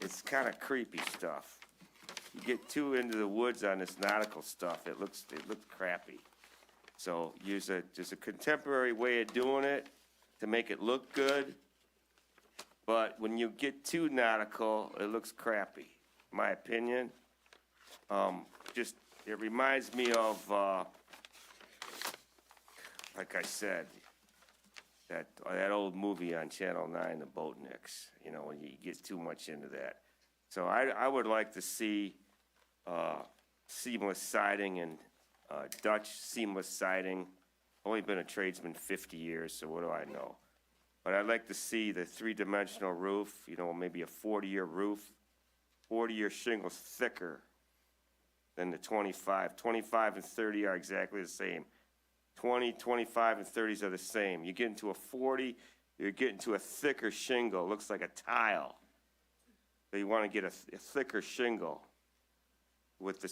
It's kind of creepy stuff. You get too into the woods on this nautical stuff, it looks crappy. So there's a contemporary way of doing it to make it look good, but when you get too nautical, it looks crappy, in my opinion. It reminds me of, like I said, that old movie on Channel 9, The Boatniks, you know, when you get too much into that. So I would like to see, seamless siding and, Dutch seamless siding. Only been a tradesman 50 years, so what do I know? But I'd like to see the three-dimensional roof, you know, maybe a 40-year roof, 40-year shingles thicker than the 25. 25 and 30 are exactly the same. 20, 25, and 30s are the same. You get into a 40, you're getting to a thicker shingle. It looks like a tile. So you want to get a thicker shingle with the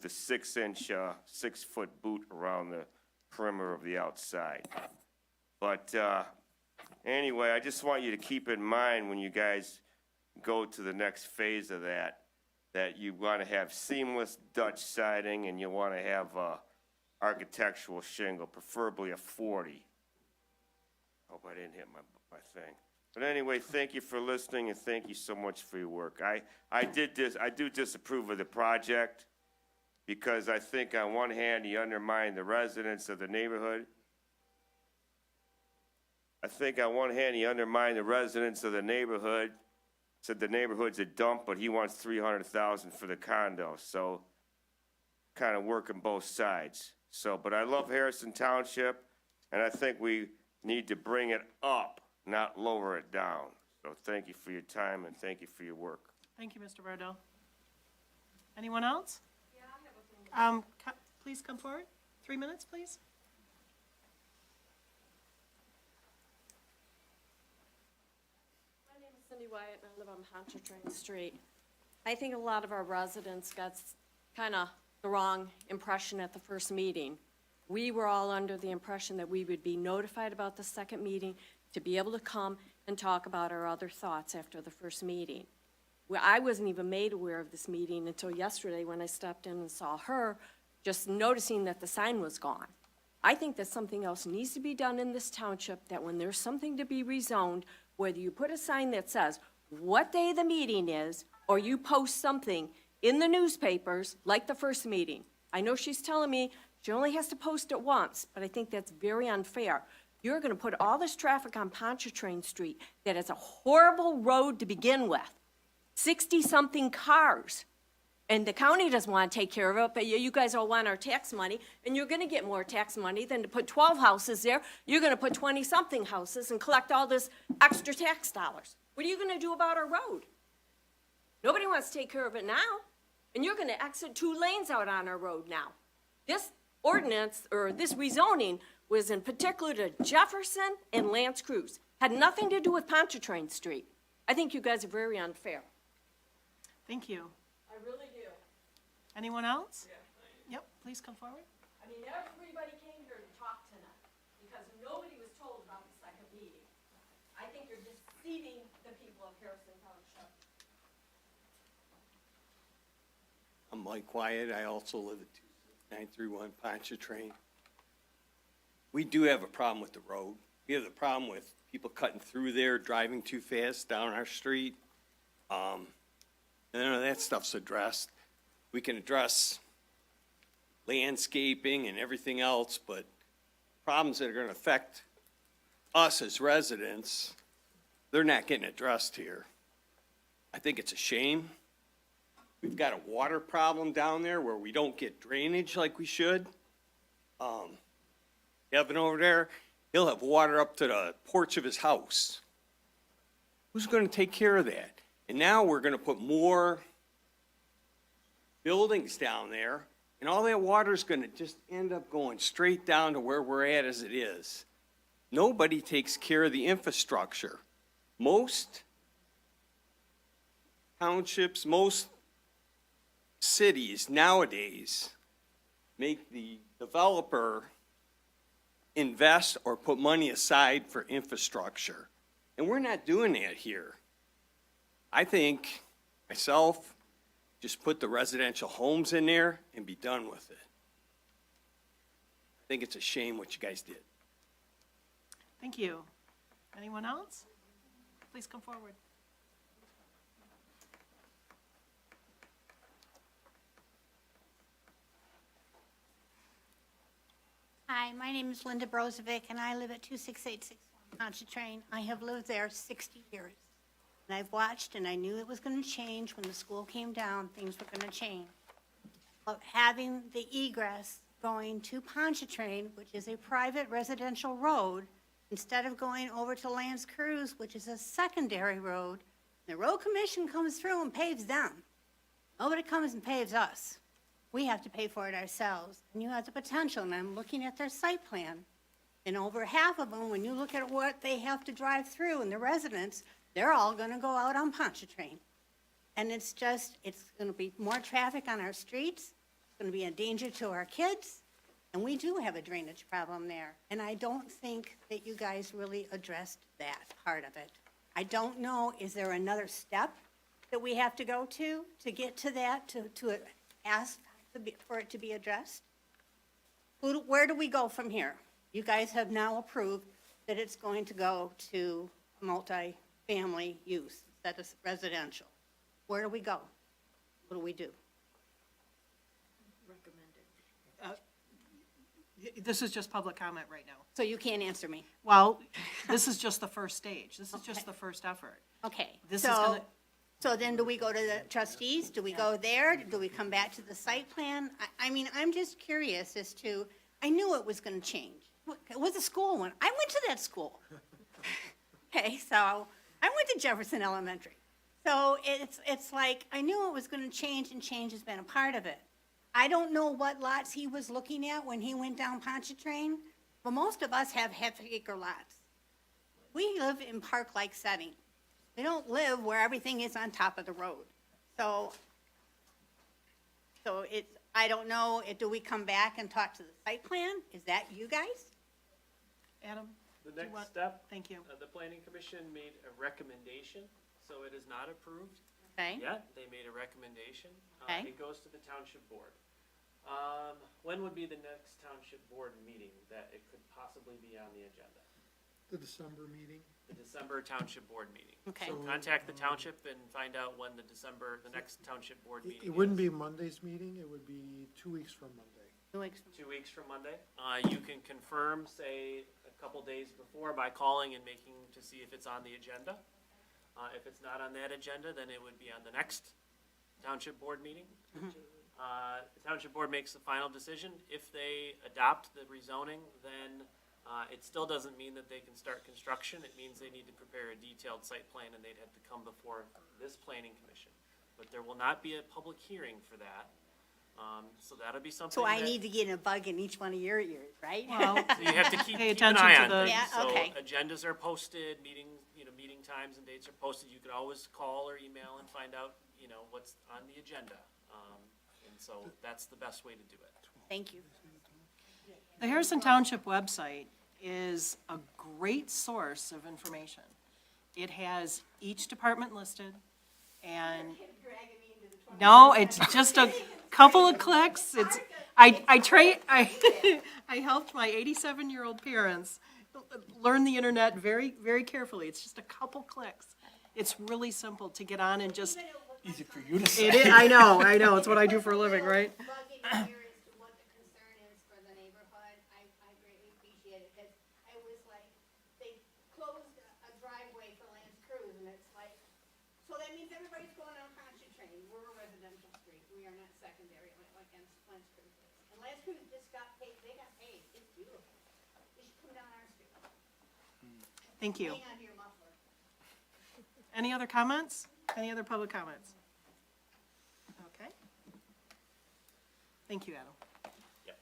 6-inch, 6-foot boot around the perimeter of the outside. But anyway, I just want you to keep in mind when you guys go to the next phase of that you want to have seamless Dutch siding and you want to have architectural shingle, preferably a 40. Hope I didn't hit my thing. But anyway, thank you for listening and thank you so much for your work. I do disapprove of the project because I think on one hand you undermine the residents of the neighborhood. Said the neighborhood's a dump, but he wants $300,000 for the condo, so kind of working both sides. So, but I love Harrison Township, and I think we need to bring it up, not lower it down. So thank you for your time and thank you for your work. Thank you, Mr. Bardell. Anyone else? Yeah, I have a few. Please come forward. 3 minutes, please. Cindy Wyatt, and I live on Pontchartrain Street. I think a lot of our residents got kind of the wrong impression at the first meeting. We were all under the impression that we would be notified about the second meeting to be able to come and talk about our other thoughts after the first meeting. I wasn't even made aware of this meeting until yesterday when I stepped in and saw her, just noticing that the sign was gone. I think that something else needs to be done in this township, that when there's something to be rezoned, whether you put a sign that says what day the meeting is, or you post something in the newspapers, like the first meeting. I know she's telling me she only has to post it once, but I think that's very unfair. You're gonna put all this traffic on Pontchartrain Street that is a horrible road to begin with. 60-something cars. And the county doesn't want to take care of it, but you guys all want our tax money, and you're going to get more tax money than to put 12 houses there. You're going to put 20-something houses and collect all this extra tax dollars. What are you going to do about our road? Nobody wants to take care of it now, and you're going to exit 2 lanes out on our road now. This ordinance, or this rezoning, was in particular to Jefferson and Lance Cruz. Had nothing to do with Pontchartrain Street. I think you guys are very unfair. Thank you. I really do. Anyone else? Yep, please come forward. I mean, everybody came here to talk tonight because nobody was told about the second meeting. I think you're deceiving the people of Harrison Township. I'm Mike Wyatt. I also live at 2931 Pontchartrain. We do have a problem with the road. We have the problem with people cutting through there, driving too fast down our street. None of that stuff's addressed. We can address landscaping and everything else, but problems that are gonna affect us as residents, they're not getting addressed here. I think it's a shame. We've got a water problem down there where we don't get drainage like we should. Kevin over there, he'll have water up to the porch of his house. Who's gonna take care of that? And now we're gonna put more buildings down there, and all that water's gonna just end up going straight down to where we're at as it is. Nobody takes care of the infrastructure. Most townships, most cities nowadays make the developer invest or put money aside for infrastructure. And we're not doing that here. I think, myself, just put the residential homes in there and be done with it. I think it's a shame what you guys did. Thank you. Anyone else? Please come forward. Hi, my name is Linda Brozovic, and I live at 26861 Pontchartrain. I have lived there 60 years. And I've watched, and I knew it was going to change. When the school came down, things were going to change. But having the egress going to Pontchartrain, which is a private residential road, instead of going over to Lance Cruz, which is a secondary road, the road commission comes through and paves them. Nobody comes and paves us. We have to pay for it ourselves. And you have the potential, and I'm looking at their site plan. And over half of them, when you look at what they have to drive through and the residents, they're all gonna go out on Pontchartrain. And it's gonna be more traffic on our streets, it's gonna be a danger to our kids, and we do have a drainage problem there. And I don't think that you guys really addressed that part of it. I don't know, is there another step that we have to go to get to that, to ask for it to be addressed? Where do we go from here? You guys have now approved that it's going to go to multi-family use, that is residential. Where do we go? What do we do? This is just public comment right now. So you can't answer me? Well, this is just the first stage. This is just the first effort. Okay, This is gonna, so then do we go to the trustees? Do we go there? Do we come back to the site plan? I mean, I'm just curious as to, I knew it was gonna change. It was a school one. I went to that school. Okay, so I went to Jefferson Elementary. So it's like, I knew it was gonna change, and change has been a part of it. I don't know what lots he was looking at when he went down Pontchartrain, but most of us have half-acre lots. We live in park-like setting. We don't live where everything is on top of the road. So it's, I don't know, do we come back and talk to the site plan? Is that you guys? Adam? The do you want- next step, Thank you. the planning commission made a recommendation, so it is not approved Okay, yet. They made a recommendation. Okay. It goes to the township board. When would be the next township board meeting that it could possibly be on the agenda? The December meeting. The December township board meeting. okay. So contact the township and find out when the next township board meeting is. It wouldn't be Monday's meeting, it would be 2 weeks from Monday. 2 weeks. 2 weeks from Monday. You can confirm, say, a couple days before by calling and making to see if it's on the agenda. If it's not on that agenda, then it would be on the next township board meeting. The township board makes the final decision. If they adopt the rezoning, then it still doesn't mean that they can start construction. It means they need to prepare a detailed site plan, and they'd have to come before this planning commission. But there will not be a public hearing for that. So that'll be something So I that- need to get a bug in each one of your ears, right? Well, So you have to keep Pay an attention eye to on the- things. Yeah, okay. So agendas are posted, meeting times and dates are posted. You could always call or email and find out, what's on the agenda. And so that's the best way to do it. Thank you. The Harrison Township website is a great source of information. It has each department listed, and, no, it's just a couple of clicks. It's, I helped my 87-year-old parents learn the internet very, very carefully. It's just a couple clicks. It's really simple to get on and just. Easy for you to say. It is, I know, it's what I do for a living, right? Bugging here as to what the concern is for the neighborhood, I greatly appreciate it, because I was like, they closed a driveway for Lance Cruz, and it's like, so that means everybody's going on Pontchartrain. We're a residential street, we are not secondary like Lance Cruz is. And Lance Cruz just got paid, they got paid, it's beautiful. You should come down our street. Thank you. Hang on to your muffler. Any other comments? Any other public comments? Okay. Thank you, Adam. Yep.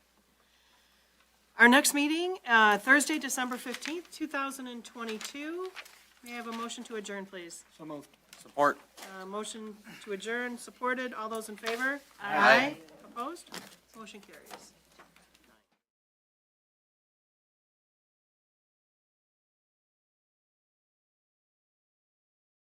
Our next meeting, Thursday, December 15th, 2022. May I have a motion to adjourn, please? So moved. Support. Motion to adjourn, supported. All those in favor? Aye. Opposed? Motion carries.